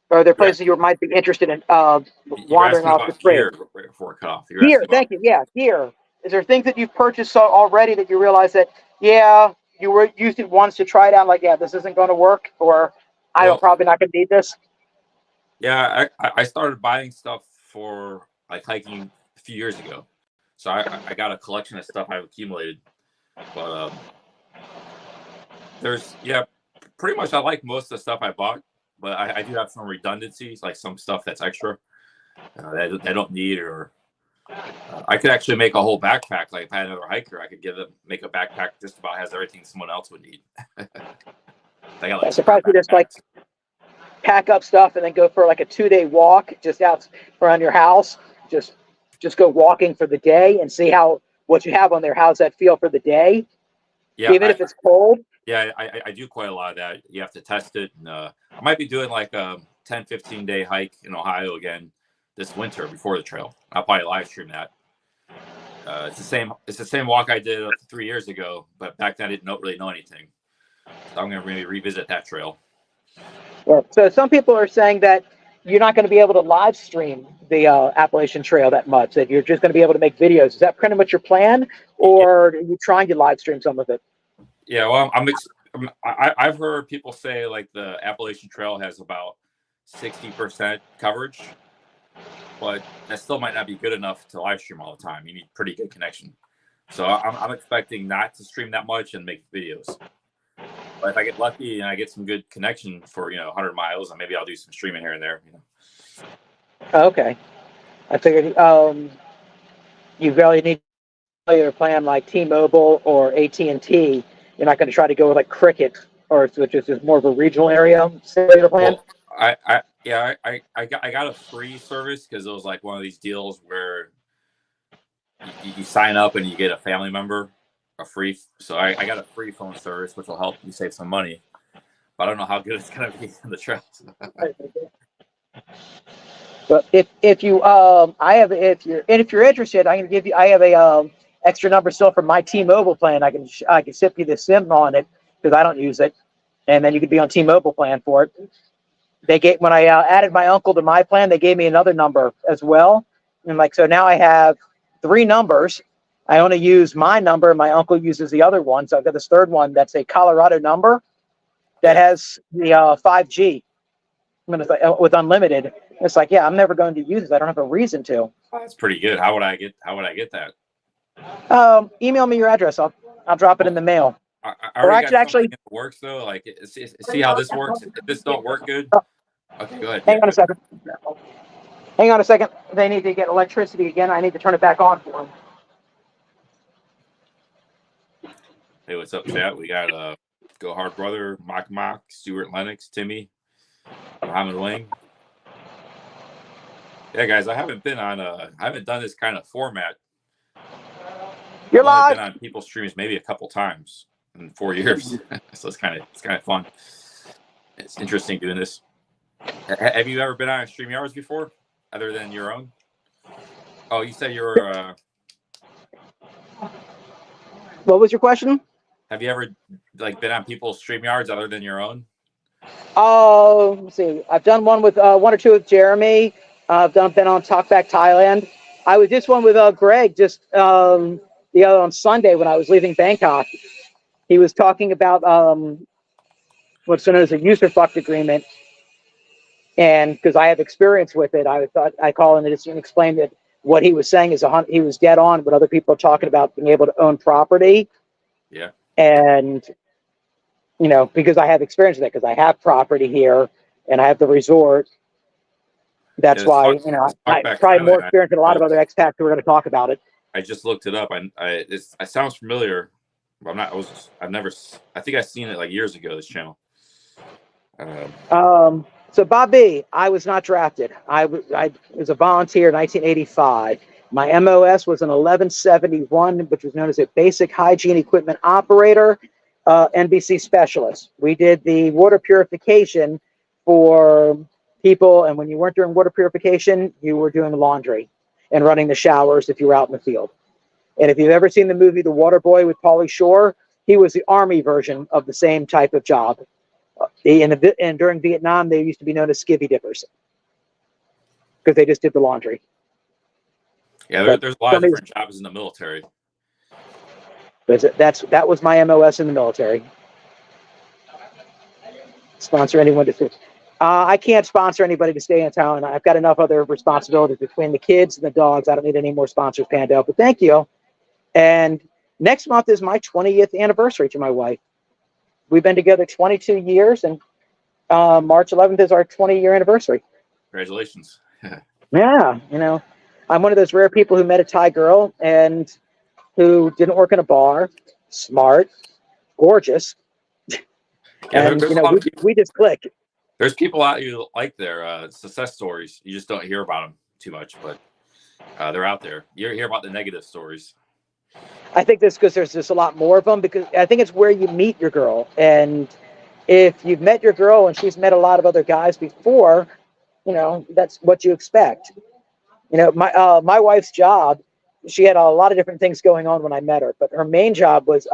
[SPEAKER 1] there
[SPEAKER 2] Yeah,
[SPEAKER 1] places you might be interested in
[SPEAKER 2] you're
[SPEAKER 1] wandering
[SPEAKER 2] asking
[SPEAKER 1] off the
[SPEAKER 2] about
[SPEAKER 1] trade?
[SPEAKER 2] gear before it cut off. You're asking
[SPEAKER 1] Gear,
[SPEAKER 2] about
[SPEAKER 1] thank you. Yeah, gear. Is there things that you've purchased already that you realize that, yeah, you were used it once to try it out, like, yeah, this isn't going to work, or I don't
[SPEAKER 2] well,
[SPEAKER 1] probably not going to need this?
[SPEAKER 2] yeah, I started buying stuff for like hiking a few years ago, so I got a collection of stuff I've accumulated. But there's yeah, pretty much I like most of the stuff I bought, but I do have some redundancies, like some stuff that's extra that I don't need, or I could actually make a whole backpack. Like if I had another hiker, I could make a backpack just about has everything someone else would need. I got
[SPEAKER 1] I'm
[SPEAKER 2] like spare
[SPEAKER 1] surprised you just like
[SPEAKER 2] backpacks.
[SPEAKER 1] pack up stuff and then go for like a 2 day walk just out around your house. Just just go walking for the day and see how what you have on there. How's that feel for the day?
[SPEAKER 2] Yeah,
[SPEAKER 1] Even if it's cold.
[SPEAKER 2] I do quite a lot of that. You have to test it, and I might be doing like a 10-15 day hike in Ohio again this winter before the trail. I'll probably live stream that. It's the same. It's the same walk I did 3 years ago, but back then I didn't really know anything. So I'm gonna maybe revisit that trail.
[SPEAKER 1] Yeah. So some people are saying that you're not going to be able to live stream the Appalachian Trail that much. That you're just going to be able to make videos. Is that pretty much your plan,
[SPEAKER 2] Yeah,
[SPEAKER 1] or are you trying to live stream some of it?
[SPEAKER 2] yeah. Well, I've heard people say like the Appalachian Trail has about 60% coverage, but that still might not be good enough to live stream all the time. You need pretty good connection. So I'm expecting not to stream that much and make videos. But if I get lucky and I get some good connection for 100 miles, and maybe I'll do some streaming here and there.
[SPEAKER 1] Okay, I figured you really need to either plan like T-Mobile or AT&T. You're not going to try to go with like Cricket, or which is just more of a regional area cellular plan.
[SPEAKER 2] Well, I got a free service because it was like one of these deals where you sign up and you get a family member a free. So I got a free phone service, which will help you save some money. But I don't know how good it's gonna be on the trails.
[SPEAKER 1] But if you I have if you're interested, I'm gonna give you I have a extra number still from my T-Mobile plan. I can ship you the SIM on it because I don't use it, and then you could be on T-Mobile plan for it. They gave when I added my uncle to my plan, they gave me another number as well, and like so now I have three numbers. I only use my number, and my uncle uses the other one. So I've got this third one that's a Colorado number that
[SPEAKER 2] Yeah,
[SPEAKER 1] has the 5G. With unlimited. It's like, yeah, I'm never going to use it. I don't have a reason to.
[SPEAKER 2] that's pretty good. How would I get that?
[SPEAKER 1] Email me your address. I'll drop it in
[SPEAKER 2] Well,
[SPEAKER 1] the mail.
[SPEAKER 2] I
[SPEAKER 1] Or
[SPEAKER 2] already got something
[SPEAKER 1] actually,
[SPEAKER 2] in the works though. Like, see how this works. If this don't work good,
[SPEAKER 1] oh,
[SPEAKER 2] okay, go ahead.
[SPEAKER 1] hang
[SPEAKER 2] Yeah,
[SPEAKER 1] on a
[SPEAKER 2] good.
[SPEAKER 1] second. Hang on a second. They need to get electricity again. I need to turn it back on for them.
[SPEAKER 2] Hey, what's up, chat? We got Go Hard Brother, Mock, Stuart Lennox, Timmy, Muhammad Wing. Yeah, guys, I haven't done this kind of format.
[SPEAKER 1] You're
[SPEAKER 2] I've only been
[SPEAKER 1] live.
[SPEAKER 2] on people's streams maybe a couple times in 4 years, so it's kind of fun. It's interesting doing this. Have you ever been on StreamYards before, other than your own? Oh, you said you were.
[SPEAKER 1] What was your question?
[SPEAKER 2] Have you ever like been on people's StreamYards other than your own?
[SPEAKER 1] Oh, let's see. I've done one with one or two with Jeremy. Been on Talkback Thailand. I was just one with Greg just the other on Sunday when I was leaving Bangkok. He was talking about what's known as a user fucked agreement. And because I have experience with it, I thought I call in and just explain that what he was saying is he was dead on. What other people are talking about being able to own property,
[SPEAKER 2] Yeah.
[SPEAKER 1] and because I have experience with it, because I have property here and I have the resort.
[SPEAKER 2] Yeah,
[SPEAKER 1] That's
[SPEAKER 2] this
[SPEAKER 1] why
[SPEAKER 2] talk, this
[SPEAKER 1] I
[SPEAKER 2] Talkback
[SPEAKER 1] probably more
[SPEAKER 2] Thailand.
[SPEAKER 1] experience than a lot of other expats who are going to talk about it.
[SPEAKER 2] I just looked it up. It sounds familiar. But I'm not. I've never. I think I've seen it like years ago. This channel.
[SPEAKER 1] So Bobby, I was not drafted. I was a volunteer in 1985. My MOS was an 1171, which was known as a basic hygiene equipment operator, NBC specialist. We did the water purification for people, and when you weren't doing water purification, you were doing laundry and running the showers if you were out in the field. And if you've ever seen the movie The Water Boy with Pauly Shore, he was the Army version of the same type of job. And during Vietnam, they used to be known as skivvy dippers because they just did the laundry.
[SPEAKER 2] Yeah,
[SPEAKER 1] But
[SPEAKER 2] there's a lot of different jobs in the military.
[SPEAKER 1] That was my MOS in the military. Sponsor anyone to stay. I can't sponsor anybody to stay in town. I've got enough other responsibilities between the kids and the dogs. I don't need any more sponsors panned out. But thank you. And next month is my 20th anniversary to my wife. We've been together 22 years, and March 11th is our 20-year anniversary.
[SPEAKER 2] Congratulations.
[SPEAKER 1] Yeah, I'm one of those rare people who met a Thai girl and who didn't work in a bar, smart, gorgeous,
[SPEAKER 2] Yeah,
[SPEAKER 1] and
[SPEAKER 2] there's a lot of people.
[SPEAKER 1] We just click.
[SPEAKER 2] There's people out you like their success stories. You just don't hear about them too much, but they're out there. You hear about the negative stories.
[SPEAKER 1] I think that's because there's just a lot more of them, because I think it's where you meet your girl. And if you've met your girl and she's met a lot of other guys before, that's what you expect. My wife's job, she had a lot of different things going on when I met her, but her main job was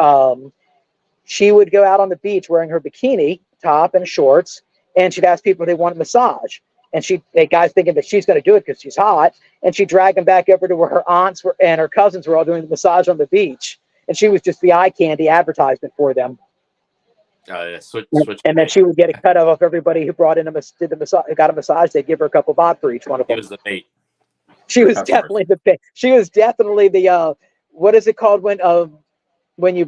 [SPEAKER 1] she would go out on the beach wearing her bikini top and shorts, and she'd ask people if they want a massage. And the guys thinking that she's going to do it because she's hot, and she'd drag them back over to where her aunts were and her cousins were all doing the massage on the beach, and she was just the eye candy advertisement for them.
[SPEAKER 2] Switch
[SPEAKER 1] and then she would get a cut of everybody who brought in got a massage. They'd give her a couple bob for each one of them.
[SPEAKER 2] He was the bait.
[SPEAKER 1] She was definitely the bait. She was definitely the what is it called when you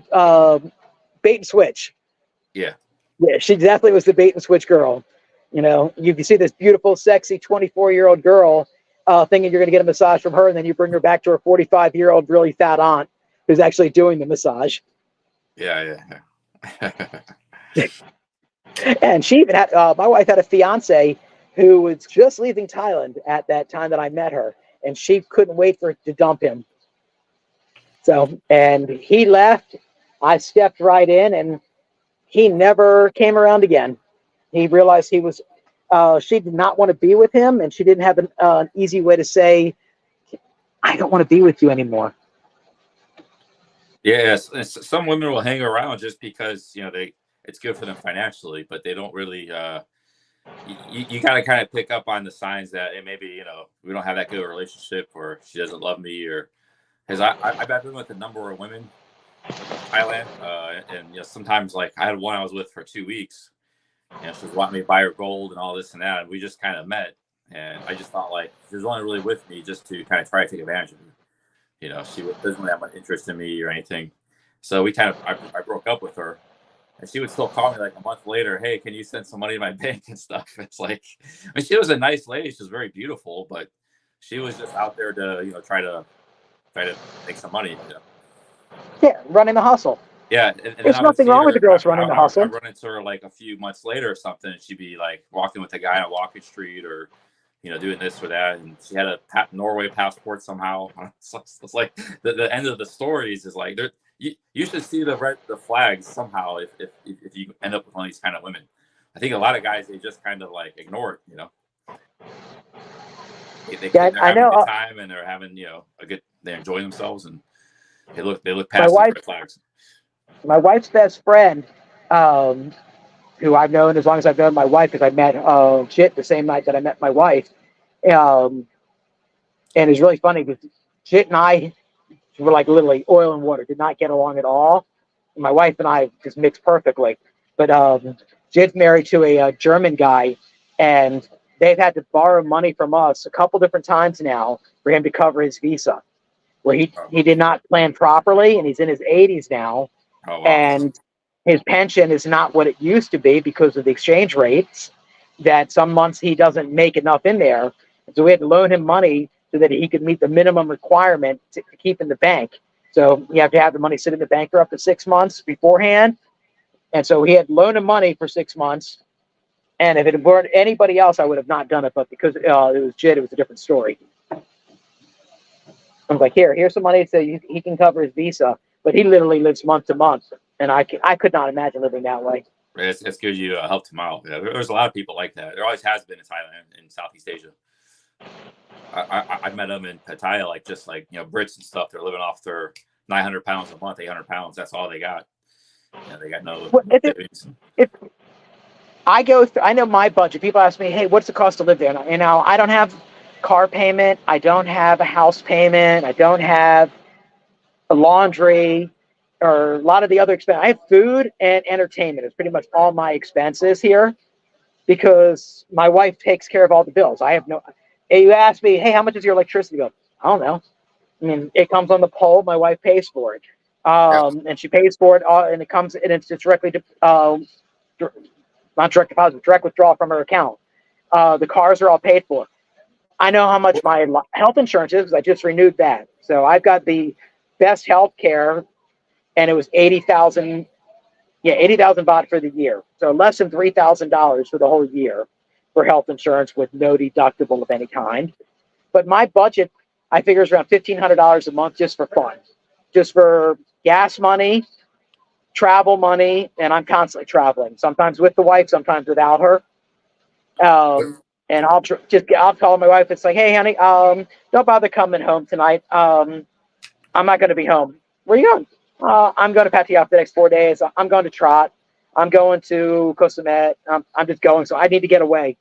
[SPEAKER 1] bait and switch?
[SPEAKER 2] Yeah.
[SPEAKER 1] Yeah, she definitely was the bait and switch girl. You see this beautiful, sexy 24-year-old girl thinking you're going to get a massage from her, and then you bring her back to her 45-year-old really fat aunt who's actually doing the massage.
[SPEAKER 2] Yeah.
[SPEAKER 1] And she even had my wife had a fiance who was just leaving Thailand at that time that I met her, and she couldn't wait for it to dump him. So, and he left. I stepped right in, and he never came around again. He realized she did not want to be with him, and she didn't have an easy way to say, I don't want to be with you anymore.
[SPEAKER 2] Yes, some women will hang around just because it's good for them financially, but they don't really. You got to kind of pick up on the signs that maybe we don't have that good of a relationship, or she doesn't love me, or because I've been with a number of women in Thailand, and sometimes like I had one I was with for 2 weeks. She was wanting me to buy her gold and all this and that, and we just kind of met, and I just thought like she was only really with me just to kind of try to take advantage of me. She doesn't really have much interest in me or anything. So I broke up with her, and she would still call me like a month later. Hey, can you send some money to my bank and stuff? It's like, she was a nice lady. She was very beautiful, but she was just out there to, try to make some money.
[SPEAKER 1] Yeah, running the hustle.
[SPEAKER 2] Yeah, and
[SPEAKER 1] there's nothing wrong with the girls running the hustle.
[SPEAKER 2] I run into her like a few months later or something, and she'd be like walking with a guy on Walking Street, or doing this or that, and she had a Norway passport somehow. It's like the end of the stories is like you should see the flags somehow if you end up with one of these kind of women. I think a lot of guys, they just kind of like ignore it. They're having a good time, and they're having they're enjoying themselves, and they look past the red flags.
[SPEAKER 1] My wife's best friend, who I've known as long as I've known my wife, because I met Jit the same night that I met my wife. And it's really funny because Jit and I were like literally oil and water, did not get along at all. And my wife and I just mixed perfectly. But Jit's married to a German guy, and they've had to borrow money from us a couple different times now for him to cover his visa, where he did not plan properly, and he's in his 80s now.
[SPEAKER 2] Oh, wow.
[SPEAKER 1] And his pension is not what it used to be because of the exchange rates, that some months he doesn't make enough in there. So we had to loan him money so that he could meet the minimum requirement to keep in the bank. So you have to have the money sit in the bank for up to 6 months beforehand. And so he had loaned him money for 6 months. And if it weren't anybody else, I would have not done it. But because it was Jit, it was a different story. I was like, here's some money so he can cover his visa. But he literally lives month to month. And I could not imagine living that way.
[SPEAKER 2] It's good you helped him out. Yeah, there's a lot of people like that. There always has been in Thailand and Southeast Asia. I met them in Pattaya, like just like Brits and stuff. They're living off their 900 pounds a month, 800 pounds. That's all they got. They got no.
[SPEAKER 1] I go through. I know my budget. People ask me, "Hey, what's the cost to live there?" And, I don't have car payment. I don't have a house payment. I don't have a laundry or a lot of the other expenses. I have food and entertainment. It's pretty much all my expenses here because my wife takes care of all the bills. I have no. You ask me, "Hey, how much is your electricity bill?" I don't know. I mean, it comes on the pole. My wife pays for it,
[SPEAKER 2] Yeah.
[SPEAKER 1] and she pays for it, and it comes and it's directly not direct deposit, direct withdrawal from her account. The cars are all paid for. I know how much my health insurance is because I just renewed that. So I've got the best health care, and it was 80,000. Yeah, 80,000 baht for the year. So less than $3,000 for the whole year for health insurance with no deductible of any kind. But my budget, I figure, is around $1,500 a month just for fun, just for gas money, travel money, and I'm constantly traveling. Sometimes with the wife, sometimes without her. And I'll tell my wife, it's like, hey, honey, don't bother coming home tonight. I'm not going to be home. Where are you going? I'm going to Pattaya for the next 4 days. I'm going to Trot. I'm going to Kosamet. I'm just going. So I need to get away.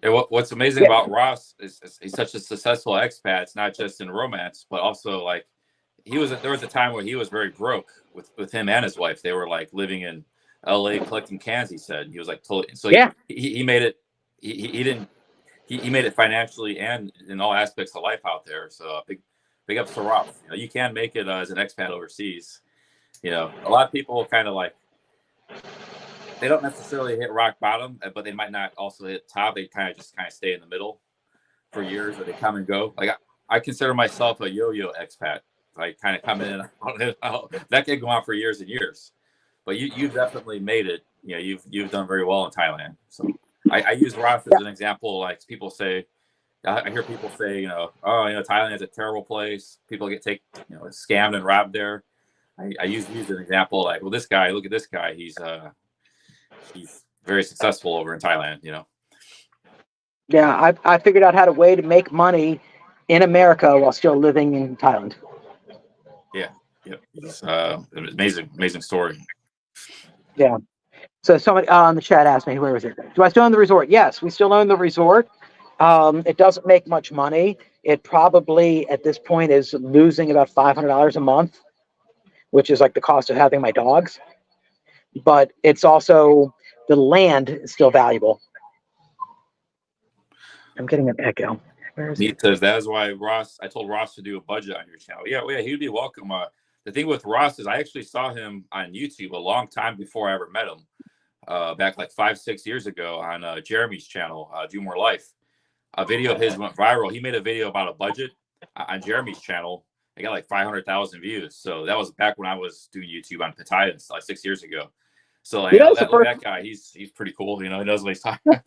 [SPEAKER 2] And what's amazing about Ross is he's such a successful expat. It's not just in romance, but also like there was a time where he was very broke with him and his wife. They were like living in LA collecting cans, he said. He was like totally so
[SPEAKER 1] Yeah.
[SPEAKER 2] he made it he made it financially and in all aspects of life out there. So big ups to Ross. You can make it as an expat overseas. A lot of people kind of like they don't necessarily hit rock bottom, but they might not also hit top. They kind of stay in the middle for years, or they come and go. Like I consider myself a yo-yo expat. I kind of come in and out. That could go on for years and years. But you've definitely made it. You've done very well in Thailand. So I use Ross as an example. Like people say, I hear people say, Thailand is a terrible place. People get scammed and robbed there. I use you as an example. Like, well, this guy, look at this guy. He's very successful over in Thailand.
[SPEAKER 1] Yeah, I figured out how to way to make money in America while still living in Thailand.
[SPEAKER 2] Yeah. It's amazing story.
[SPEAKER 1] Yeah. So somebody on the chat asked me, where was it? Do I still own the resort? Yes, we still own the resort. It doesn't make much money. It probably at this point is losing about $500 a month, which is like the cost of having my dogs. But it's also the land is still valuable. I'm getting an echo.
[SPEAKER 2] He says that's why I told Ross to do a budget on your channel. Yeah, he'd be welcome. The thing with Ross is I actually saw him on YouTube a long time before I ever met him. Back like 5-6 years ago on Jeremy's channel, Do More Life. A video of his went viral. He made a video about a budget on Jeremy's channel. It got like 500,000 views. So that was back when I was doing YouTube on Pattaya, like 6 years ago. So like, that guy, he's pretty cool. He knows what he's talking about.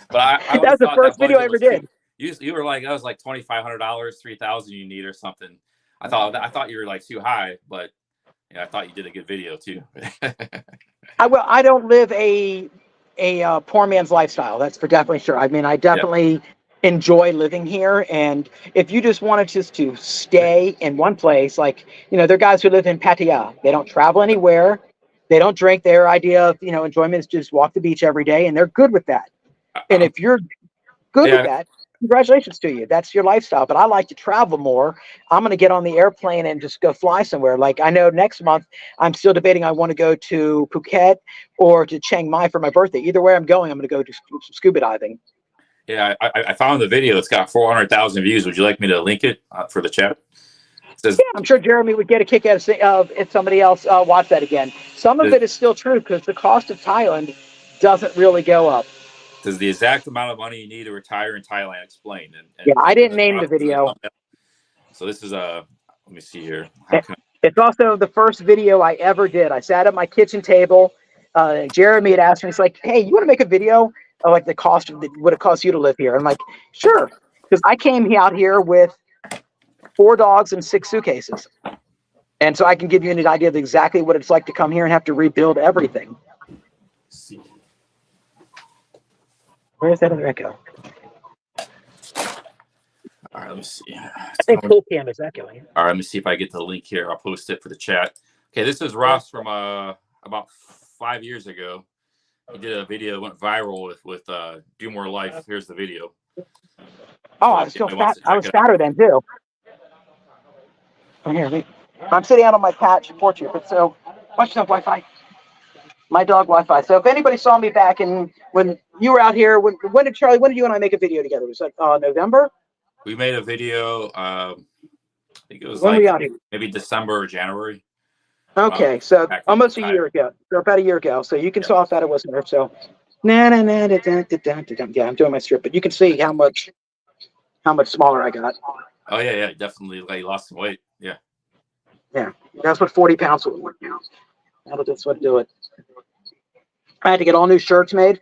[SPEAKER 2] But I
[SPEAKER 1] that was the first video I ever did.
[SPEAKER 2] You were like, that was like $2,500, $3,000 you need or something. I thought you were like too high, but I thought you did a good video too.
[SPEAKER 1] I don't live a poor man's lifestyle. That's for definitely sure. I mean, I definitely enjoy living here. And if you just wanted to stay in one place, like, there are guys who live in Pattaya. They don't travel anywhere. They don't drink. Their idea of, enjoyment is just walk the beach every day. And they're good with that. And if you're good with that, congratulations to you. That's your lifestyle. But I like to travel more. I'm going to get on the airplane and just go fly somewhere. Like I know next month, I'm still debating. I want to go to Phuket or to Chiang Mai for my birthday. Either way I'm going, I'm going to go do some scuba diving.
[SPEAKER 2] Yeah, I found the video. It's got 400,000 views. Would you like me to link it for the chat?
[SPEAKER 1] Yeah, I'm sure Jeremy would get a kick out of if somebody else watched that again. Some of it is still true because the cost of Thailand doesn't really go up.
[SPEAKER 2] Says the exact amount of money you need to retire in Thailand explained.
[SPEAKER 1] Yeah, I didn't name the video.
[SPEAKER 2] So this is let me see here.
[SPEAKER 1] It's also the first video I ever did. I sat at my kitchen table. Jeremy had asked me, he's like, hey, you want to make a video of like the cost of what it costs you to live here? I'm like, sure. Because I came out here with 4 dogs and 6 suitcases. And so I can give you an idea of exactly what it's like to come here and have to rebuild everything. Where's that other echo?
[SPEAKER 2] All right, let me see.
[SPEAKER 1] I think full cam is echoing.
[SPEAKER 2] All right, let me see if I get the link here. I'll post it for the chat. Okay, this is Ross from about 5 years ago. He did a video, went viral with Do More Life. Here's the video.
[SPEAKER 1] Oh,
[SPEAKER 2] So
[SPEAKER 1] I was still
[SPEAKER 2] anybody wants
[SPEAKER 1] fat.
[SPEAKER 2] to
[SPEAKER 1] I
[SPEAKER 2] check
[SPEAKER 1] was
[SPEAKER 2] it out.
[SPEAKER 1] fatter then too. Oh, here, I'm sitting out on my porch here, but so watch yourself, Wi-Fi. My dog Wi-Fi. So if anybody saw me back in when you were out here, when did Charlie? When did you and I make a video together? Was that November?
[SPEAKER 2] We made a video. I think it was
[SPEAKER 1] When were we
[SPEAKER 2] like
[SPEAKER 1] out here?
[SPEAKER 2] maybe December or January.
[SPEAKER 1] Okay, so
[SPEAKER 2] Back in
[SPEAKER 1] almost a
[SPEAKER 2] Thailand.
[SPEAKER 1] year ago, or about a year ago. So you can
[SPEAKER 2] Yeah.
[SPEAKER 1] saw if that it wasn't her. So, yeah, I'm doing my strip, but you can see how much smaller I got.
[SPEAKER 2] Oh yeah, definitely. Like lost some weight. Yeah.
[SPEAKER 1] Yeah, that's what 40 pounds would work now. That's what do it. I had to get all new shirts made.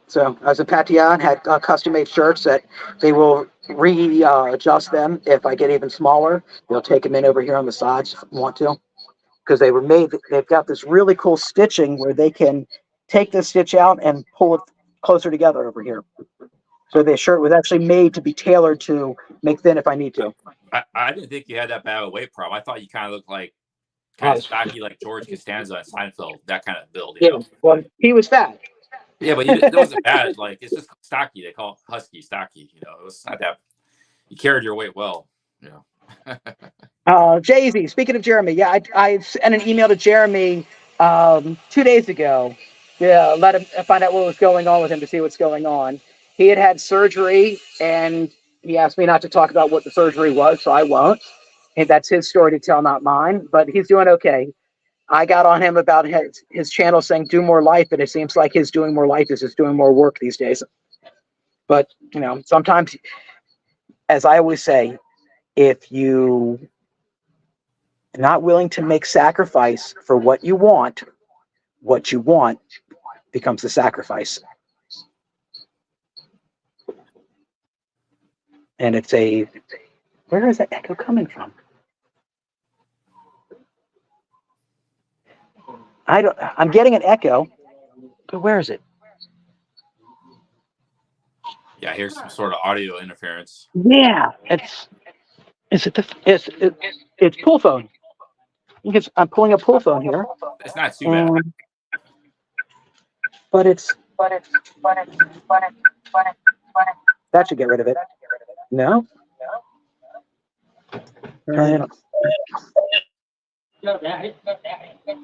[SPEAKER 1] So I was in Pattaya and had custom-made shirts that they will readjust them if I get even smaller. They'll take them in over here on the sides if I want to, because they were made. They've got this really cool stitching where they can take the stitch out and pull it closer together over here. So the shirt was actually made to be tailored to make thin if I need to.
[SPEAKER 2] I didn't think you had that bad of a weight problem. I thought you kind of looked like kind of stocky, like George Costanza and Seinfeld, that kind of build. You know?
[SPEAKER 1] Well, he was fat.
[SPEAKER 2] Yeah, but it wasn't bad. Like it's just stocky. They call it husky, stocky. You know, it was not that. You carried your weight well. You know.
[SPEAKER 1] Jay-Z, speaking of Jeremy, yeah, I sent an email to Jeremy 2 days ago. Yeah, let him find out what was going on with him to see what's going on. He had surgery, and he asked me not to talk about what the surgery was, so I won't. And that's his story to tell, not mine. But he's doing okay. I got on him about his channel saying "Do More Life," and it seems like his doing more life is just doing more work these days. But you know, sometimes, as I always say, if you are not willing to make sacrifice for what you want becomes the sacrifice. And it's where is that echo coming from? I'm getting an echo, but where is it?
[SPEAKER 2] Yeah, here's some sort of audio interference.
[SPEAKER 1] Yeah, it's pull phone. Because I'm pulling a pull phone here.
[SPEAKER 2] It's not too bad.
[SPEAKER 1] But that should get rid of it. No?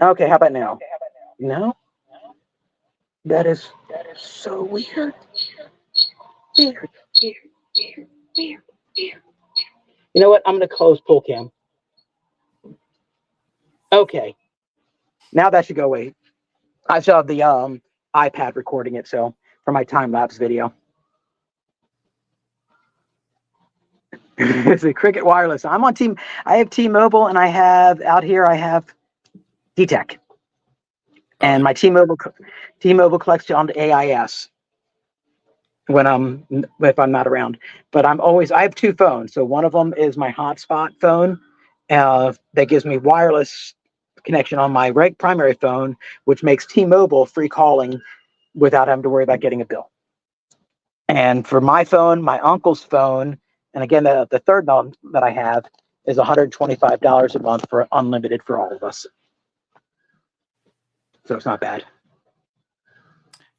[SPEAKER 1] Okay, how about now? No? That is so weird. Weird. You know what? I'm going to close pull cam. Okay. Now that should go away. I still have the iPad recording it, so for my time-lapse video. It's a Cricket Wireless. I'm on I have T-Mobile, and I have D-Tech. And my T-Mobile collects on the AIS if I'm not around. But I have two phones. So one of them is my hotspot phone that gives me wireless connection on my primary phone, which makes T-Mobile free calling without having to worry about getting a bill. And for my phone, my uncle's phone, and again, the third one that I have is $125 a month for unlimited for all of us. So it's not bad.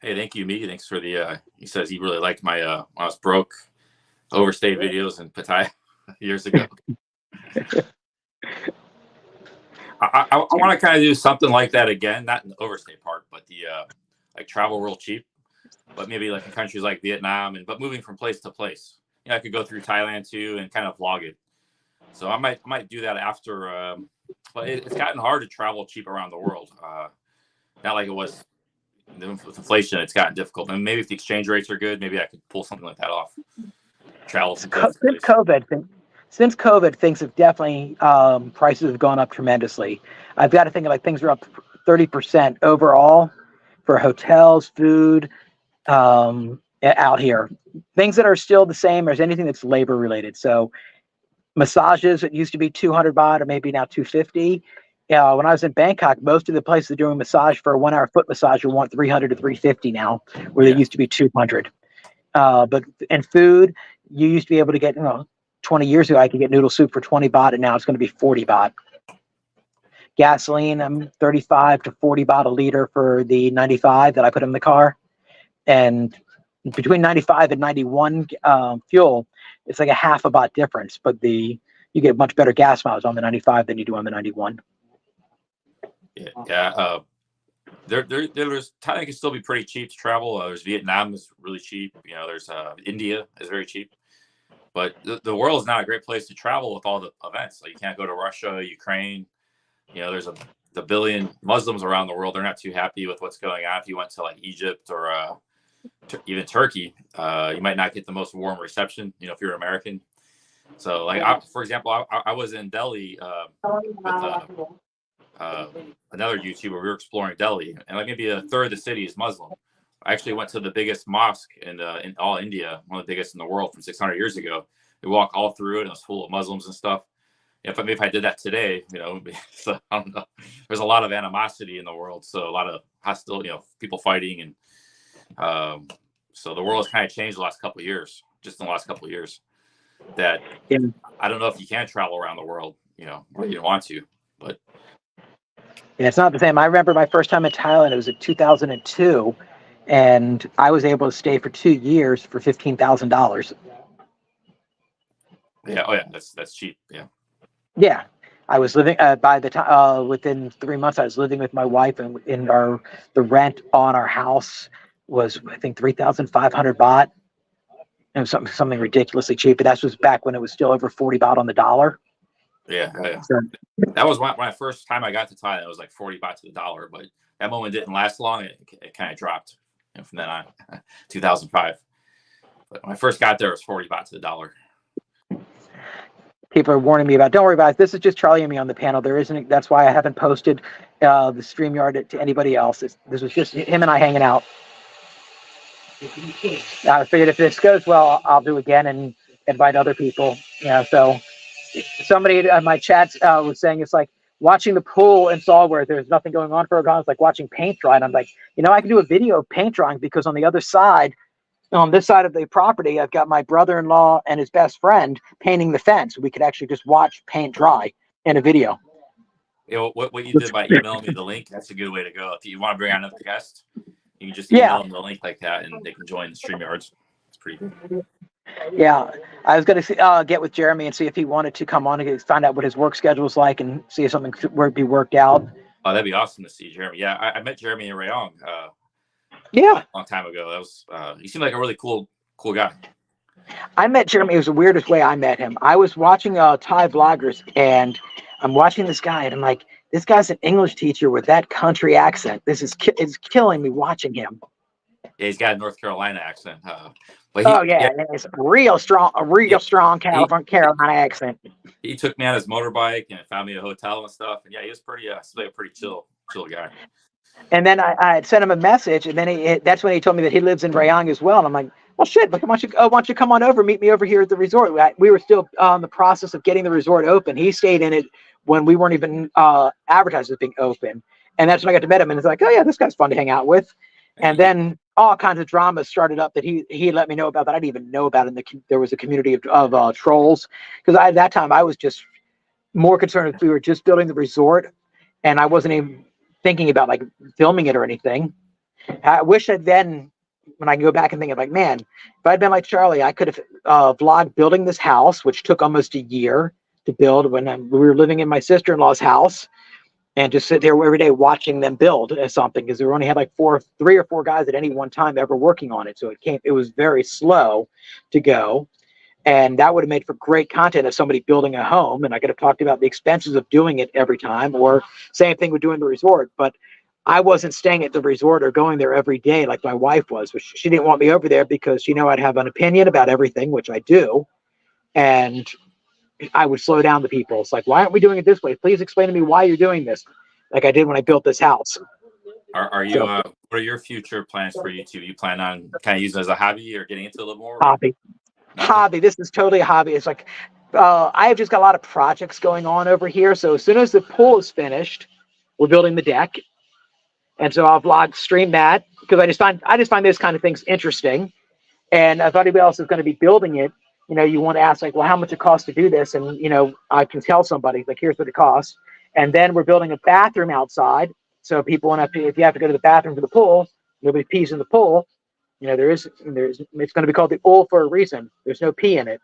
[SPEAKER 2] Hey, thank you, Miki. Thanks for the. He says he really liked my when I was broke, overstayed videos in Pattaya years ago. I want to kind of do something like that again, not in the overstay part, but the like travel real cheap, but maybe like in countries like Vietnam but moving from place to place. You know, I could go through Thailand too and kind of vlog it. So I might do that after. But it's gotten hard to travel cheap around the world. Not like it was with inflation. It's gotten difficult. And maybe if the exchange rates are good, maybe I could pull something like that off. Travel from place to place.
[SPEAKER 1] Since COVID, things have definitely prices have gone up tremendously. I've got to think like things are up 30% overall for hotels, food out here. Things that are still the same as anything that's labor related. So massages, it used to be 200 baht or maybe now 250. When I was in Bangkok, most of the places doing massage for a 1 hour foot massage will want 300 to 350 now, where they used to be 200. But food, you used to be able to get 20 years ago, I could get noodle soup for 20 baht, and now it's going to be 40 baht. Gasoline, I'm 35 to 40 baht a liter for the 95 that I put in the car. And between 95 and 91 fuel, it's like a half a baht difference. But you get much better gas mileage on the 95 than you do on the 91.
[SPEAKER 2] Yeah. There's Thailand can still be pretty cheap to travel. There's Vietnam is really cheap. There's India is very cheap. But the world is not a great place to travel with all the events. Like you can't go to Russia, Ukraine. There's the billion Muslims around the world. They're not too happy with what's going on. If you went to like Egypt or even Turkey, you might not get the most warm reception. If you're American. So like, for example, I was in Delhi with another YouTuber. We were exploring Delhi, and like maybe a third of the city is Muslim. I actually went to the biggest mosque in all India, one of the biggest in the world from 600 years ago. We walked all through it, and it was full of Muslims and stuff. If I did that today, so I don't know. There's a lot of animosity in the world, so a lot of hostile, people fighting, and so the world has kind of changed the last couple of years. Just in the last couple of years, that I don't know if you can travel around the world, or you don't want to, but.
[SPEAKER 1] Yeah, it's not the same. I remember my first time in Thailand. It was in 2002, and I was able to stay for 2 years for $15,000.
[SPEAKER 2] Yeah. Oh, yeah. That's cheap. Yeah.
[SPEAKER 1] Yeah, I was living by the time within 3 months. I was living with my wife, and the rent on our house was, I think, 3,500 baht. It was something ridiculously cheap. But that was back when it was still over 40 baht on the dollar.
[SPEAKER 2] Yeah.
[SPEAKER 1] So,
[SPEAKER 2] that was when I first time I got to Thailand. It was like 40 baht to the dollar, but that moment didn't last long. It kind of dropped from then on, 2005. But when I first got there, it was 40 baht to the dollar.
[SPEAKER 1] People are warning me about, don't worry about it. This is just Charlie and me on the panel. There isn't. That's why I haven't posted the StreamYard to anybody else. This was just him and I hanging out. I figured if this goes well, I'll do again and invite other people. So somebody in my chat was saying it's like watching the pool in Seoul where there's nothing going on for a while. It's like watching paint dry. And I'm like, I can do a video of paint drying because on the other side, on this side of the property, I've got my brother-in-law and his best friend painting the fence. We could actually just watch paint dry in a video.
[SPEAKER 2] What you did by emailing me the link, that's a good way to go. If you want to bring on another guest, you can just email them the link like that, and they can join the StreamYards. It's pretty good.
[SPEAKER 1] Yeah, I was going to get with Jeremy and see if he wanted to come on and find out what his work schedule is like and see if something could be worked out.
[SPEAKER 2] Oh, that'd be awesome to see Jeremy. Yeah, I met Jeremy in Rayong.
[SPEAKER 1] Yeah,
[SPEAKER 2] a long time ago. That was he seemed like a really cool guy.
[SPEAKER 1] I met Jeremy. It was the weirdest way I met him. I was watching Thai vloggers, and I'm watching this guy, and I'm like, this guy's an English teacher with that country accent. This is it's killing me watching him.
[SPEAKER 2] Yeah, he's got a North Carolina accent.
[SPEAKER 1] It's a real strong Carolina accent.
[SPEAKER 2] He took me on his motorbike and found me a hotel and stuff. And yeah, he was pretty chill guy.
[SPEAKER 1] And then I had sent him a message, and then that's when he told me that he lives in Rayong as well. And I'm like, well, shit, why don't you come on over, meet me over here at the resort? We were still in the process of getting the resort open. He stayed in it when we weren't even advertised as being open. And that's when I got to meet him, and it's like, oh yeah, this guy's fun to hang out with. And then all kinds of dramas started up that he let me know about that I didn't even know about. There was a community of trolls, because at that time I was just more concerned if we were just building the resort, and I wasn't even thinking about like filming it or anything. I wish that then, when I can go back and think of like, man, if I'd been like Charlie, I could have vlogged building this house, which took almost a year to build when we were living in my sister-in-law's house, and just sit there every day watching them build something, because we only had like 3 or 4 guys at any one time ever working on it. So it was very slow to go. And that would have made for great content of somebody building a home. And I could have talked about the expenses of doing it every time, or same thing with doing the resort. But I wasn't staying at the resort or going there every day like my wife was. She didn't want me over there because she knew I'd have an opinion about everything, which I do. And I would slow down the people. It's like, why aren't we doing it this way? Please explain to me why you're doing this, like I did when I built this house.
[SPEAKER 2] Are you? What are your future plans for YouTube? You plan on kind of using it as a hobby or getting into it a little more?
[SPEAKER 1] Hobby. This is totally a hobby. It's like I have just got a lot of projects going on over here. So as soon as the pool is finished, we're building the deck, and so I'll stream that, because I just find those kind of things interesting. And if anybody else is going to be building it, you want to ask like, well, how much it costs to do this, and I can tell somebody like, here's what it costs. And then we're building a bathroom outside. So people want to, if you have to go to the bathroom for the pool, nobody pees in the pool. You know, there's, it's going to be called the pool for a reason. There's no pee in it.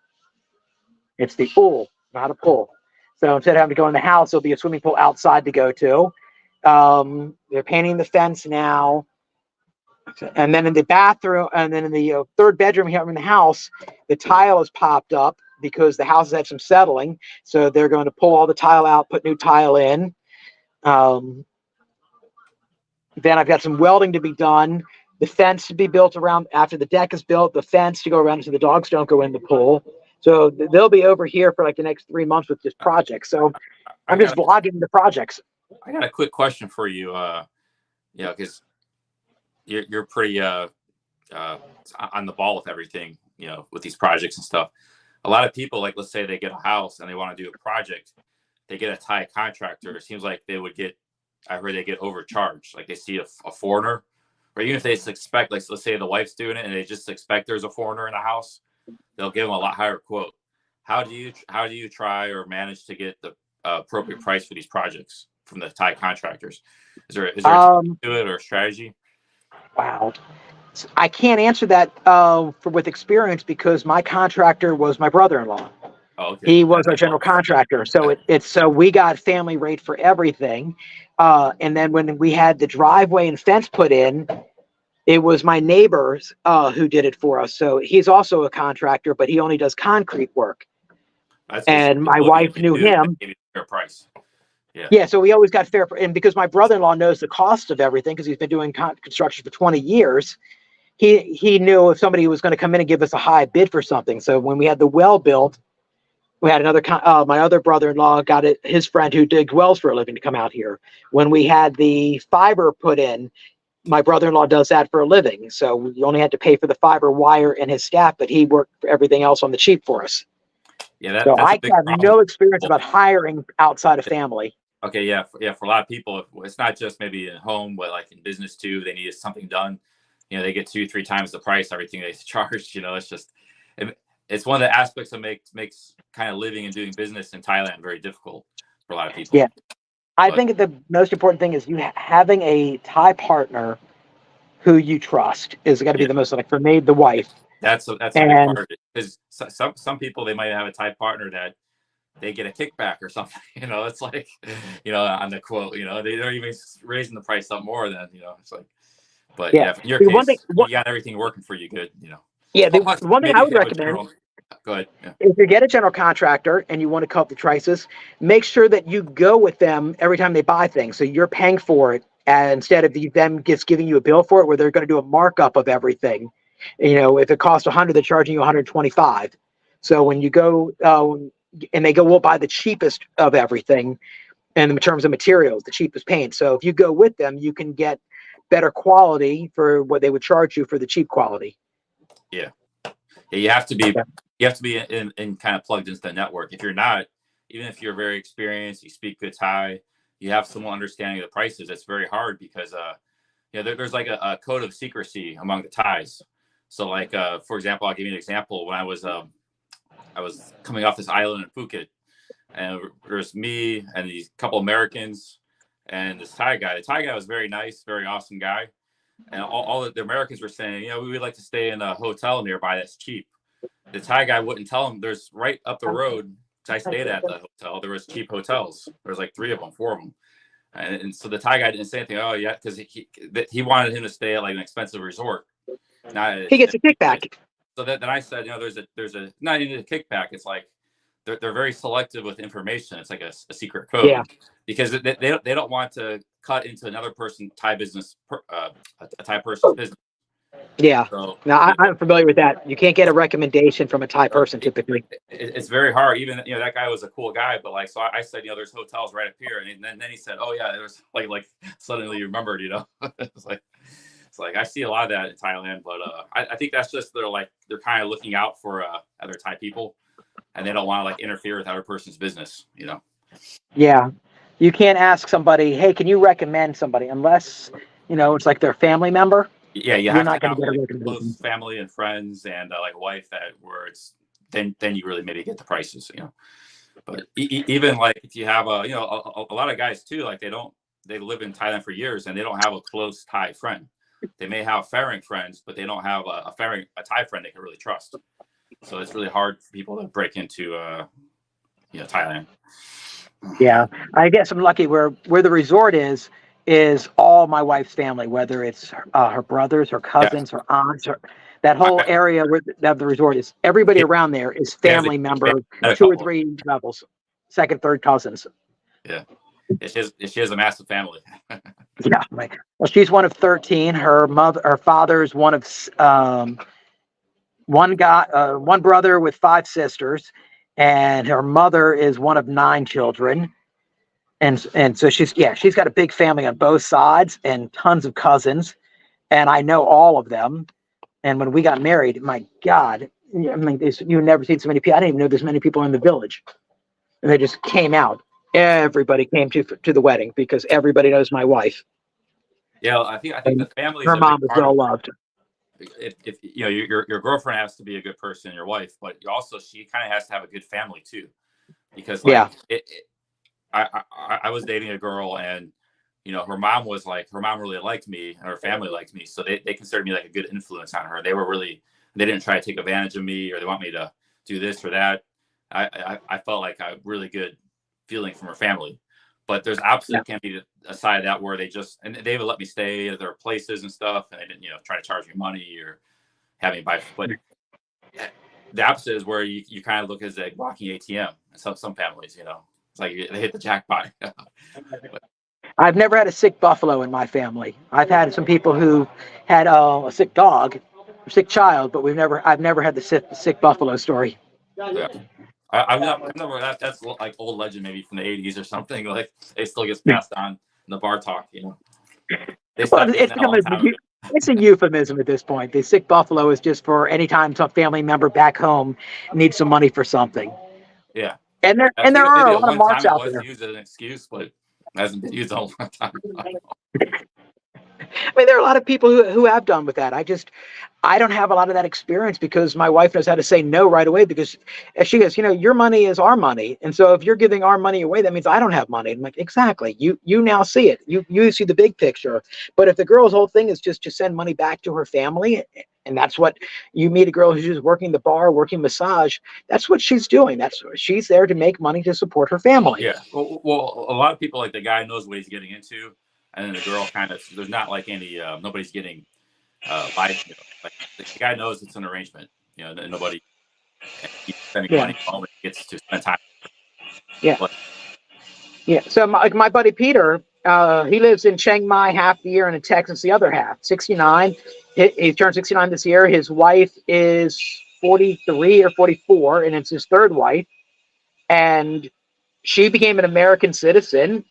[SPEAKER 1] It's the pool, not a pool. So instead of having to go in the house, there'll be a swimming pool outside to go to. They're painting the fence now. And then in the bathroom, and then in the third bedroom here in the house, the tile has popped up because the house has had some settling. So they're going to pull all the tile out, put new tile in. Then I've got some welding to be done. The fence to be built around after the deck is built, the fence to go around so the dogs don't go in the pool. So they'll be over here for like the next 3 months with this project. So I'm just vlogging the projects.
[SPEAKER 2] I got a quick question for you. Because you're pretty on the ball with everything, with these projects and stuff. A lot of people, like, let's say they get a house and they want to do a project, they get a Thai contractor. It seems like I heard they get overcharged. Like they see a foreigner, or even if they expect, like, let's say the wife's doing it and they just expect there's a foreigner in the house, they'll give them a lot higher quote. How do you try or manage to get the appropriate price for these projects from the Thai contractors? Is there a to it or a strategy?
[SPEAKER 1] Wow. I can't answer that with experience because my contractor was my brother-in-law.
[SPEAKER 2] Oh, okay.
[SPEAKER 1] He was our general contractor. So so we got family rate for everything. And then when we had the driveway and fence put in, it was my neighbors who did it for us. So he's also a contractor, but he only does concrete work. And my wife knew him.
[SPEAKER 2] Fair price.
[SPEAKER 1] Yeah, so we always got fair. And because my brother-in-law knows the cost of everything, because he's been doing construction for 20 years, he knew if somebody was going to come in and give us a high bid for something. So when we had the well built, we had my other brother-in-law got his friend who digs wells for a living to come out here. When we had the fiber put in, my brother-in-law does that for a living. So we only had to pay for the fiber wire and his staff, but he worked for everything else on the cheap for us.
[SPEAKER 2] Yeah,
[SPEAKER 1] so I have no experience about hiring outside of family.
[SPEAKER 2] Okay, yeah. For a lot of people, it's not just maybe at home, but like in business too, they need something done. They get 2-3 times the price, everything they charge. It's just, it's one of the aspects that makes kind of living and doing business in Thailand very difficult for a lot of people.
[SPEAKER 1] Yeah, I think the most important thing is having a Thai partner who you trust is got to be the most, like for me, the wife.
[SPEAKER 2] That's a big part of it, because some people, they might have a Thai partner that they get a kickback or something. It's like, on the quote, they're even raising the price up more than, it's like, but in your case, you got everything working for you good,
[SPEAKER 1] Yeah, the one thing I would recommend,
[SPEAKER 2] go ahead. Yeah.
[SPEAKER 1] If you get a general contractor and you want to cut the prices, make sure that you go with them every time they buy things. So you're paying for it, and instead of them just giving you a bill for it, where they're going to do a markup of everything. If it costs 100, they're charging you 125. So when you go and they go, we'll buy the cheapest of everything, and in terms of materials, the cheapest paint. So if you go with them, you can get better quality for what they would charge you for the cheap quality.
[SPEAKER 2] Yeah, you have to be in kind of plugged into the network. If you're not, even if you're very experienced, you speak good Thai, you have some understanding of the prices, it's very hard because there's like a code of secrecy among the Thais. So like for example, I'll give you an example. When I was coming off this island in Phuket, and there was me and these couple Americans and this Thai guy. The Thai guy was very nice, very awesome guy. And all the Americans were saying, we would like to stay in a hotel nearby that's cheap. The Thai guy wouldn't tell him there's right up the road. I stayed at the hotel. There was cheap hotels. There was like 3 of them, 4 of them. And so the Thai guy didn't say anything. Oh yeah, because he wanted him to stay at like an expensive resort.
[SPEAKER 1] He gets a kickback.
[SPEAKER 2] So then I said, there's a not even a kickback. It's like they're very selective with information. It's like a secret code, because they don't want to cut into another person's Thai business, a Thai person's business.
[SPEAKER 1] Yeah. So, now I'm familiar with that. You can't get a recommendation from a Thai person typically.
[SPEAKER 2] It's very hard. Even that guy was a cool guy, but like, so I said, there's hotels right up here, and then he said, oh yeah, there's like suddenly you remembered, it's like I see a lot of that in Thailand, but I think that's just they're kind of looking out for other Thai people, and they don't want to like interfere with other person's business,
[SPEAKER 1] Yeah, you can't ask somebody, hey, can you recommend somebody, unless it's like their family member.
[SPEAKER 2] Yeah, you're not going to get like close family and friends and like wife that where it's then you really maybe get the prices, But even like if you have a, a lot of guys too, like they live in Thailand for years and they don't have a close Thai friend. They may have foreign friends, but they don't have a Thai friend they can really trust. So it's really hard for people to break into, Thailand.
[SPEAKER 1] Yeah, I guess I'm lucky where the resort is all my wife's family, whether it's her brothers, her
[SPEAKER 2] Yeah.
[SPEAKER 1] cousins, her aunts, that whole area where the resort is. Everybody around there is
[SPEAKER 2] She has
[SPEAKER 1] family member,
[SPEAKER 2] a
[SPEAKER 1] two or
[SPEAKER 2] couple.
[SPEAKER 1] three levels, second, third cousins.
[SPEAKER 2] Yeah. She has a massive family.
[SPEAKER 1] Yeah, right. Well, she's one of 13. Her father's one of one brother with 5 sisters, and her mother is one of 9 children. And so she's got a big family on both sides and tons of cousins, and I know all of them. And when we got married, my God, I mean, you've never seen so many people. I didn't even know there's many people in the village, and they just came out. Everybody came to the wedding because everybody knows my wife.
[SPEAKER 2] Yeah, I think
[SPEAKER 1] And
[SPEAKER 2] the family is
[SPEAKER 1] her
[SPEAKER 2] a big
[SPEAKER 1] mom was
[SPEAKER 2] part of
[SPEAKER 1] well
[SPEAKER 2] it.
[SPEAKER 1] loved.
[SPEAKER 2] If your girlfriend has to be a good person, your wife, but she kind of has to have a good family too, because
[SPEAKER 1] Yeah,
[SPEAKER 2] I was dating a girl and her mom really liked me and her family liked me, so they considered me like a good influence on her. They didn't try to take advantage of me or they want me to do this or that. I felt like a really good feeling from her family, but there's
[SPEAKER 1] yeah,
[SPEAKER 2] absolutely can't be a side of that where they would let me stay at their places and stuff, and they didn't try to charge me money or have me buy. But the opposite is where you kind of look as a walking ATM. Some families, it's like they hit the jackpot. But,
[SPEAKER 1] I've never had a sick buffalo in my family. I've had some people who had a sick dog, a sick child, but I've never had the sick buffalo story.
[SPEAKER 2] yeah. I've never that's like old legend maybe from the 80s or something. Like it still gets passed on in the bar talk. They
[SPEAKER 1] Well,
[SPEAKER 2] stopped doing that a long time ago.
[SPEAKER 1] it's a euphemism at this point. The sick buffalo is just for any time some family member back home needs some money for something.
[SPEAKER 2] Yeah, I
[SPEAKER 1] And there
[SPEAKER 2] think
[SPEAKER 1] are
[SPEAKER 2] maybe
[SPEAKER 1] a
[SPEAKER 2] at
[SPEAKER 1] lot of
[SPEAKER 2] one time
[SPEAKER 1] marks
[SPEAKER 2] it
[SPEAKER 1] out
[SPEAKER 2] was
[SPEAKER 1] there.
[SPEAKER 2] used as an excuse, but it hasn't been used in a long time.
[SPEAKER 1] I mean, there are a lot of people who have done with that. I don't have a lot of that experience because my wife knows how to say no right away because as she goes, your money is our money. And so if you're giving our money away, that means I don't have money. I'm like, exactly. You now see it. You see the big picture. But if the girl's whole thing is just to send money back to her family, and that's what you meet a girl who's just working the bar, working massage, that's what she's doing. She's there to make money to support her family.
[SPEAKER 2] Yeah. Well, a lot of people like the guy knows what he's getting into, and then the girl kind of there's not like any nobody's getting by like the guy knows it's an arrangement. Nobody keeps spending
[SPEAKER 1] Yeah.
[SPEAKER 2] money at home and gets to spend time.
[SPEAKER 1] Yeah.
[SPEAKER 2] But
[SPEAKER 1] Yeah. So my buddy Peter, he lives in Chiang Mai half the year and in Texas the other half. 69. He turned 69 this year. His wife is 43 or 44, and it's his third wife. And she became an American citizen,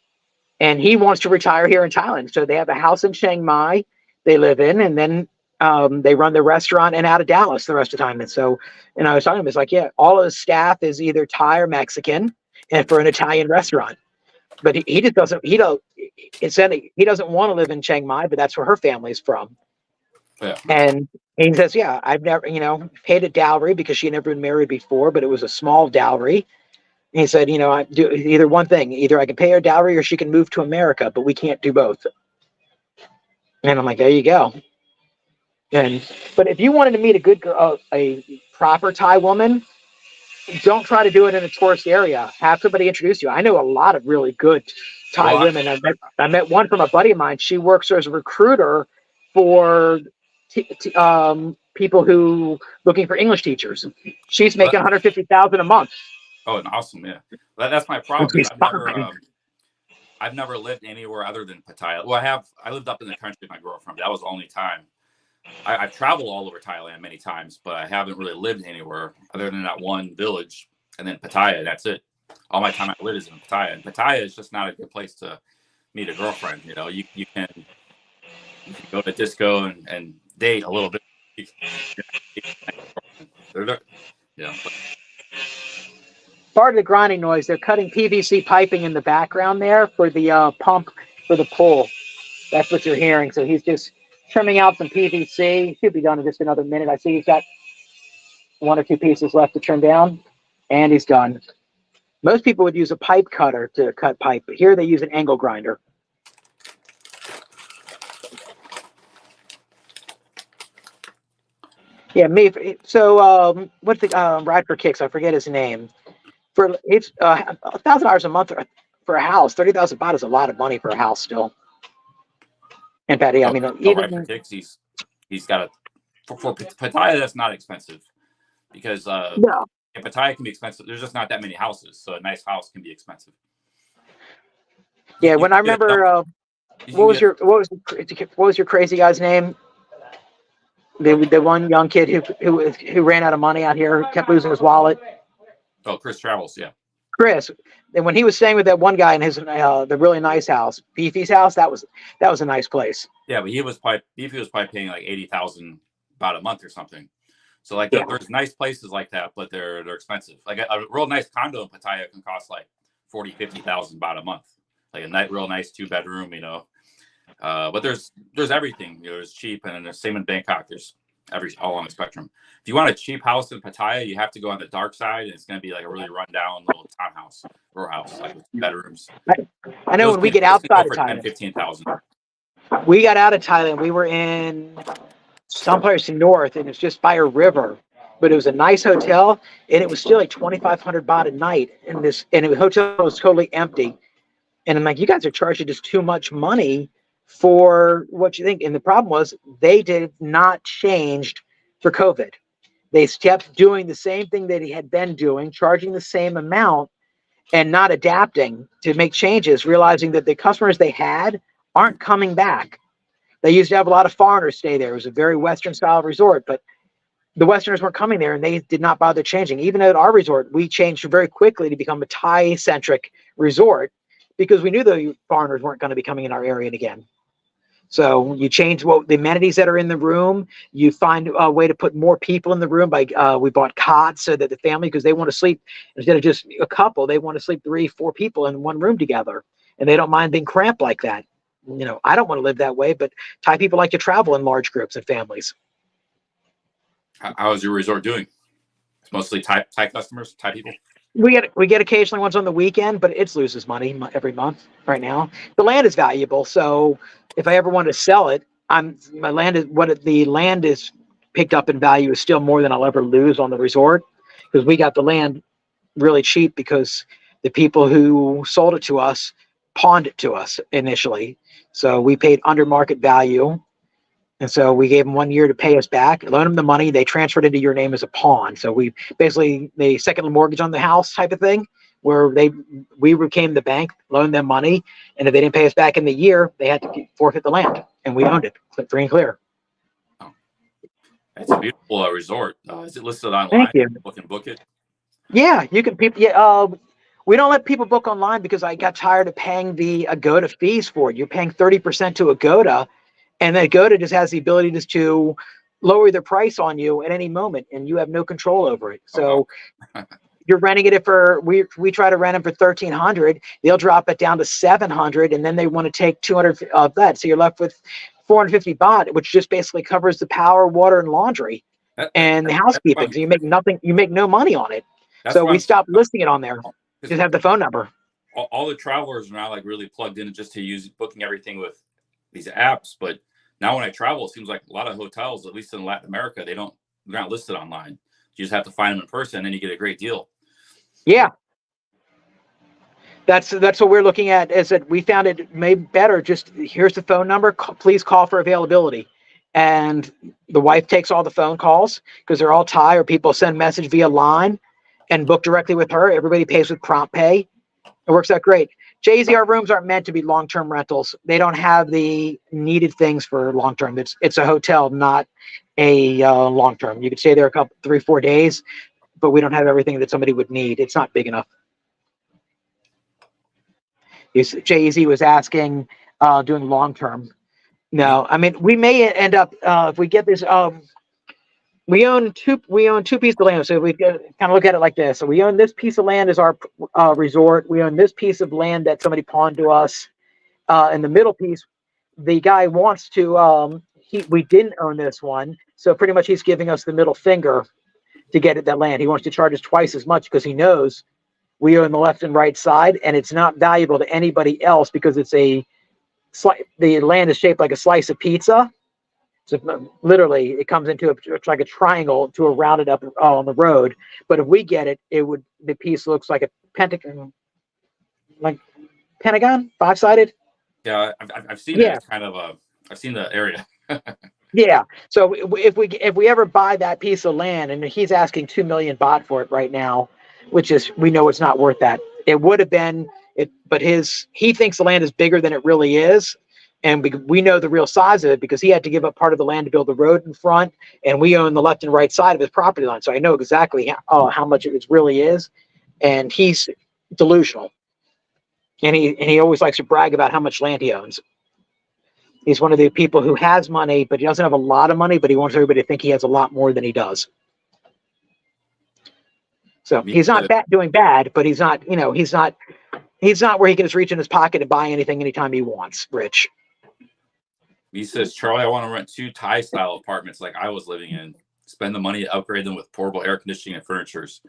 [SPEAKER 1] and he wants to retire here in Thailand. So they have a house in Chiang Mai they live in, and then they run the restaurant and out of Dallas the rest of the time. And so, I was talking to him, it's like, yeah, all of his staff is either Thai or Mexican, and for an Italian restaurant. But he just doesn't. He doesn't want to live in Chiang Mai, but that's where her family's from.
[SPEAKER 2] yeah,
[SPEAKER 1] And he says, yeah, I've never, paid a dowry because she had never been married before, but it was a small dowry. And he said, I do either one thing. Either I can pay her dowry or she can move to America, but we can't do both. And I'm like, there you go. But if you wanted to meet a good girl, a proper Thai woman, don't try to do it in a tourist area. Have somebody introduce you. I know a lot of really good Thai
[SPEAKER 2] well,
[SPEAKER 1] women. I met one from a buddy of mine. She works as a recruiter for people who looking for English teachers. She's making 150,000 a month.
[SPEAKER 2] oh, and awesome, yeah. That's my problem.
[SPEAKER 1] She's
[SPEAKER 2] I've never lived anywhere other than Pattaya. Well, I lived up in the country with my girlfriend. But that was the only time. I've traveled all over Thailand many times, but I haven't really lived anywhere other than that one village and then Pattaya. That's it. All my time I lived is in Pattaya, and Pattaya is just not a good place to meet a girlfriend. You can go to disco and date a little bit. Yeah.
[SPEAKER 1] part of the grinding noise. They're cutting PVC piping in the background there for the pump for the pool. That's what you're hearing. So he's just trimming out some PVC. Should be done in just another minute. I see he's got 1 or 2 pieces left to trim down, and he's done. Most people would use a pipe cutter to cut pipe, but here they use an angle grinder. Yeah, what's the Radford Kicks? I forget his name. For it's $1,000 a month for a house. 30,000 baht is a lot of money for a house still. And Patty, I mean,
[SPEAKER 2] right for kicks, he's got for Pattaya. That's not expensive because
[SPEAKER 1] no.
[SPEAKER 2] Pattaya can be expensive. There's just not that many houses, so a nice house can be expensive.
[SPEAKER 1] Yeah, when I remember, what was your crazy guy's name? The one young kid who ran out of money out here, kept losing his wallet.
[SPEAKER 2] Oh, Chris Travels, yeah.
[SPEAKER 1] Chris, and when he was staying with that one guy in his the really nice house, Beefy's house, that was a nice place.
[SPEAKER 2] Yeah, but Beefy was probably paying like 80,000 about a month or something. So like there's nice places like that, but they're expensive. Like a real nice condo in Pattaya can cost like 40,000-50,000 baht a month. Like a real nice 2-bedroom, But there's everything. There's cheap, and then there's same in Bangkok. There's all on the spectrum. If you want a cheap house in Pattaya, you have to go on the dark side, and it's going to be like a really rundown little townhouse, row house, like with bedrooms.
[SPEAKER 1] I know when we get outside of Thailand,
[SPEAKER 2] 15,000.
[SPEAKER 1] We got out of Thailand. We were in someplace north, and it's just by a river. But it was a nice hotel, and it was still like 2,500 baht a night. And the hotel was totally empty. And I'm like, you guys are charging just too much money for what you think. And the problem was they did not change for COVID. They kept doing the same thing that he had been doing, charging the same amount and not adapting to make changes, realizing that the customers they had aren't coming back. They used to have a lot of foreigners stay there. It was a very Western style resort, but the Westerners weren't coming there and they did not bother changing. Even at our resort, we changed very quickly to become a Thai-centric resort because we knew the foreigners weren't going to be coming in our area again. So you change the amenities that are in the room. You find a way to put more people in the room. We bought cots so that the family, because they want to sleep instead of just a couple, they want to sleep 3-4 people in one room together, and they don't mind being cramped like that. I don't want to live that way, but Thai people like to travel in large groups and families.
[SPEAKER 2] How is your resort doing? It's mostly Thai customers, Thai people.
[SPEAKER 1] We get occasionally ones on the weekend, but it loses money every month right now. The land is valuable, so if I ever want to sell it, the land is picked up in value is still more than I'll ever lose on the resort, because we got the land really cheap because the people who sold it to us pawned it to us initially. So we paid under market value. And so we gave them 1 year to pay us back, loan them the money. They transferred into your name as a pawn. So we basically, the second mortgage on the house type of thing, where we became the bank, loaned them money. And if they didn't pay us back in the year, they had to forfeit the land. And we owned it, free and clear.
[SPEAKER 2] Oh, it's a beautiful resort. Is it listed online?
[SPEAKER 1] Thank you.
[SPEAKER 2] People can book it?
[SPEAKER 1] Yeah, you can. We don't let people book online because I got tired of paying the Agoda fees for it. You're paying 30% to Agoda. And then Agoda just has the ability just to lower the price on you at any moment, and you have no control over it. So you're renting it we try to rent them for 1,300. They'll drop it down to 700, and then they want to take 200 of that. So you're left with 450 baht, which just basically covers the power, water, and laundry, and the housekeeping. So you make nothing. You make no money on it. So we stopped listing it on there. Just have the phone number.
[SPEAKER 2] All the travelers are now like really plugged in just to use booking everything with these apps, but now when I travel, it seems like a lot of hotels, at least in Latin America, they're not listed online. You just have to find them in person, and then you get a great deal.
[SPEAKER 1] Yeah, that's what we're looking at. Is that we found it maybe better. Just here's the phone number. Please call for availability, and the wife takes all the phone calls because they're all Thai, or people send message via line and book directly with her. Everybody pays with prompt pay. It works out great. JZR rooms aren't meant to be long-term rentals. They don't have the needed things for long-term. It's a hotel, not a long-term. You could stay there 3-4 days, but we don't have everything that somebody would need. It's not big enough. JZ was asking doing long-term. No, I mean, we may end up if we get this. We own two pieces of land, so we kind of look at it like this. So we own this piece of land as our resort. We own this piece of land that somebody pawned to us. And the middle piece, the guy wants to. We didn't own this one, so pretty much he's giving us the middle finger to get at that land. He wants to charge us twice as much because he knows We own the left and right side, and it's not valuable to anybody else because it's the land is shaped like a slice of pizza. So literally, it comes into it's like a triangle to a rounded up on the road. But if we get it, the piece looks like a pentagon, like pentagon, 5-sided.
[SPEAKER 2] Yeah, I've seen it.
[SPEAKER 1] Yeah,
[SPEAKER 2] It's kind of I've seen the area.
[SPEAKER 1] yeah. So if we ever buy that piece of land, and he's asking 2 million baht for it right now, which is, we know it's not worth that. It would have been it, but he thinks the land is bigger than it really is, and we know the real size of it because he had to give up part of the land to build the road in front, and we own the left and right side of his property line. So I know exactly how much it really is, and he's delusional, and he always likes to brag about how much land he owns. He's one of the people who has money, but he doesn't have a lot of money, but he wants everybody to think he has a lot more than he does. So he's not doing bad, but he's not where he can just reach in his pocket and buy anything anytime he wants, Rich.
[SPEAKER 2] He says, Charlie, I want to rent 2 Thai style apartments like I was living in. Spend the money to upgrade them with portable air conditioning and furnitures.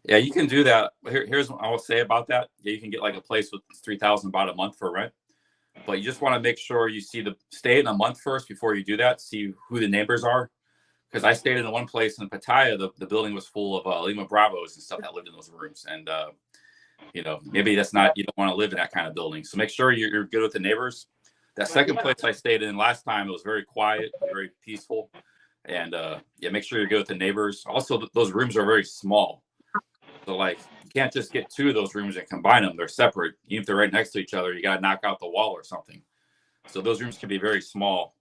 [SPEAKER 2] Yeah, you can do that. Here's what I will say about that. Yeah, you can get like a place with 3,000 baht a month for rent. But you just want to make sure you stay in a month first before you do that. See who the neighbors are. Because I stayed in the one place in Pattaya, the building was full of Lima Bravos and stuff that lived in those rooms. And, maybe you don't want to live in that kind of building. So make sure you're good with the neighbors. That second place I stayed in last time, it was very quiet, very peaceful. And, make sure you're good with the neighbors. Also, those rooms are very small. So, like, you can't just get 2 of those rooms and combine them. They're separate. Even if they're right next to each other, you got to knock out the wall or something. So those rooms can be very small.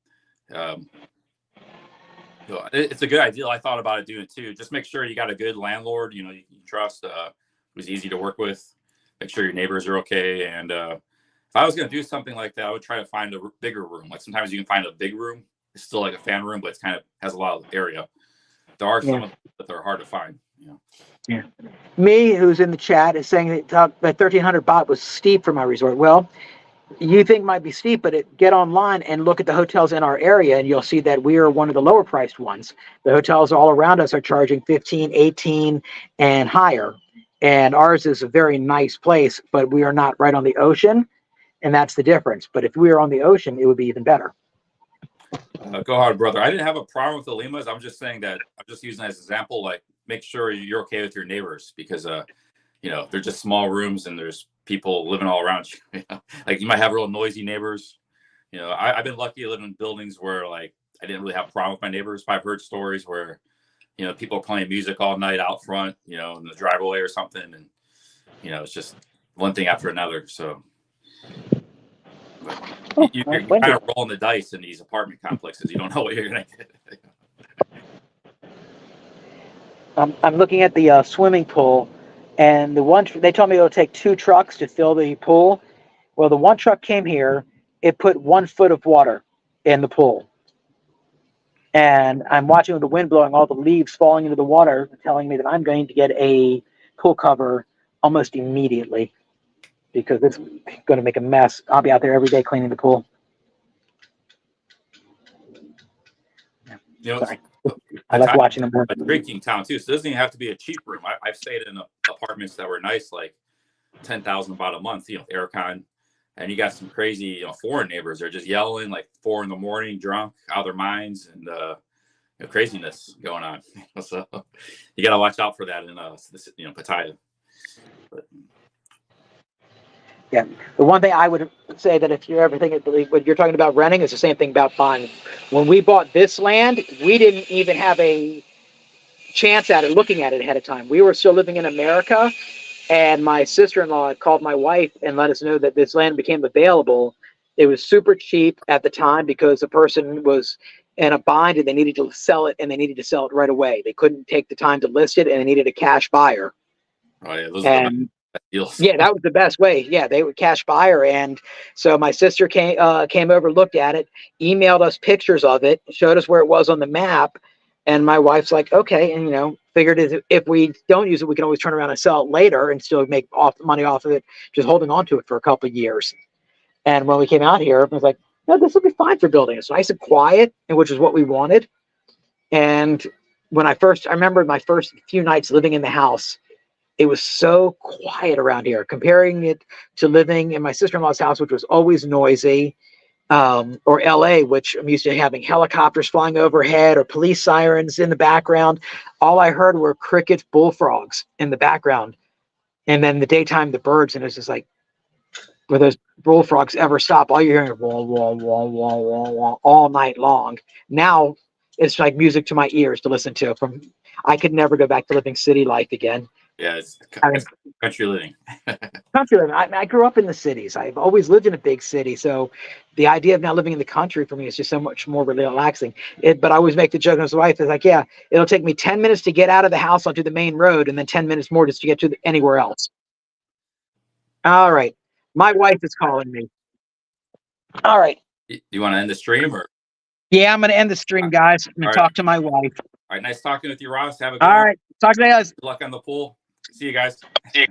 [SPEAKER 2] It's a good idea. I thought about it doing it too. Just make sure you got a good landlord, you can trust, who's easy to work with. Make sure your neighbors are okay. And if I was going to do something like that, I would try to find a bigger room. Like sometimes you can find a big room. It's still like a fan room, but it's kind of has a lot of area. There are some of them that are hard to find.
[SPEAKER 1] Yeah. Me, who's in the chat, is saying that 1,300 baht was steep for my resort. Well, you think might be steep, but get online and look at the hotels in our area, and you'll see that we are one of the lower priced ones. The hotels all around us are charging 15, 18, and higher. And ours is a very nice place, but we are not right on the ocean, and that's the difference. But if we were on the ocean, it would be even better.
[SPEAKER 2] Go hard, brother. I didn't have a problem with the Limas. I'm just saying that I'm just using it as an example. Like, make sure you're okay with your neighbors because, they're just small rooms and there's people living all around you. Like you might have real noisy neighbors. I've been lucky to live in buildings where like I didn't really have a problem with my neighbors. But I've heard stories where, people are playing music all night out front, in the driveway or something. And, it's just one thing after another. So you're kind of rolling the dice in these apartment complexes. You don't know what you're going to get.
[SPEAKER 1] I'm looking at the swimming pool, and they told me it'll take 2 trucks to fill the pool. Well, the one truck came here, it put 1 foot of water in the pool. And I'm watching with the wind blowing all the leaves falling into the water, telling me that I'm going to get a pool cover almost immediately because it's going to make a mess. I'll be out there every day cleaning the pool. Sorry. I like watching them work.
[SPEAKER 2] A drinking town too, so it doesn't even have to be a cheap room. I've stayed in apartments that were nice, like 10,000 baht a month, aircon, and you got some crazy, foreign neighbors. They're just yelling like 4 a.m, drunk, out of their minds, and craziness going on. So you got to watch out for that in Pattaya. But,
[SPEAKER 1] yeah, the one thing I would say that if you're ever thinking, what you're talking about renting is the same thing about buying. When we bought this land, we didn't even have a chance at it, looking at it ahead of time. We were still living in America, and my sister-in-law called my wife and let us know that this land became available. It was super cheap at the time because the person was in a bind and they needed to sell it, and they needed to sell it right away. They couldn't take the time to list it, and they needed a cash buyer.
[SPEAKER 2] Oh yeah, those are the deals.
[SPEAKER 1] Yeah, that was the best way. Yeah, they were cash buyer, and so my sister came over, looked at it, emailed us pictures of it, showed us where it was on the map, and my wife's like, okay, and figured if we don't use it, we can always turn around and sell it later and still make money off of it, just holding on to it for a couple of years. And when we came out here, I was like, no, this will be fine for building. It's nice and quiet, and which is what we wanted. And when I remember my first few nights living in the house, It was so quiet around here, comparing it to living in my sister-in-law's house, which was always noisy, or LA, which I'm used to having helicopters flying overhead or police sirens in the background. All I heard were crickets, bullfrogs in the background. And then the daytime, the birds, and it's just like, where those bullfrogs ever stop, all you're hearing is wah, wah, wah, wah, wah, wah, all night long. Now it's like music to my ears to listen to. I could never go back to living city life again.
[SPEAKER 2] Yeah, it's
[SPEAKER 1] I mean,
[SPEAKER 2] country living.
[SPEAKER 1] country living. I grew up in the cities. I've always lived in a big city, so the idea of now living in the country for me is just so much more relaxing. But I always make the joke with my wife, is like, yeah, it'll take me 10 minutes to get out of the house onto the main road, and then 10 minutes more just to get to anywhere else. All right. My wife is calling me. All right.
[SPEAKER 2] You want to end the stream or?
[SPEAKER 1] Yeah, I'm going to end the stream, guys. I'm going to talk to my wife.
[SPEAKER 2] All right. Nice talking with you, Ross. Have a good
[SPEAKER 1] All
[SPEAKER 2] one.
[SPEAKER 1] right. Talk to you guys.
[SPEAKER 2] Good luck on the pool. See you guys.
[SPEAKER 1] See you.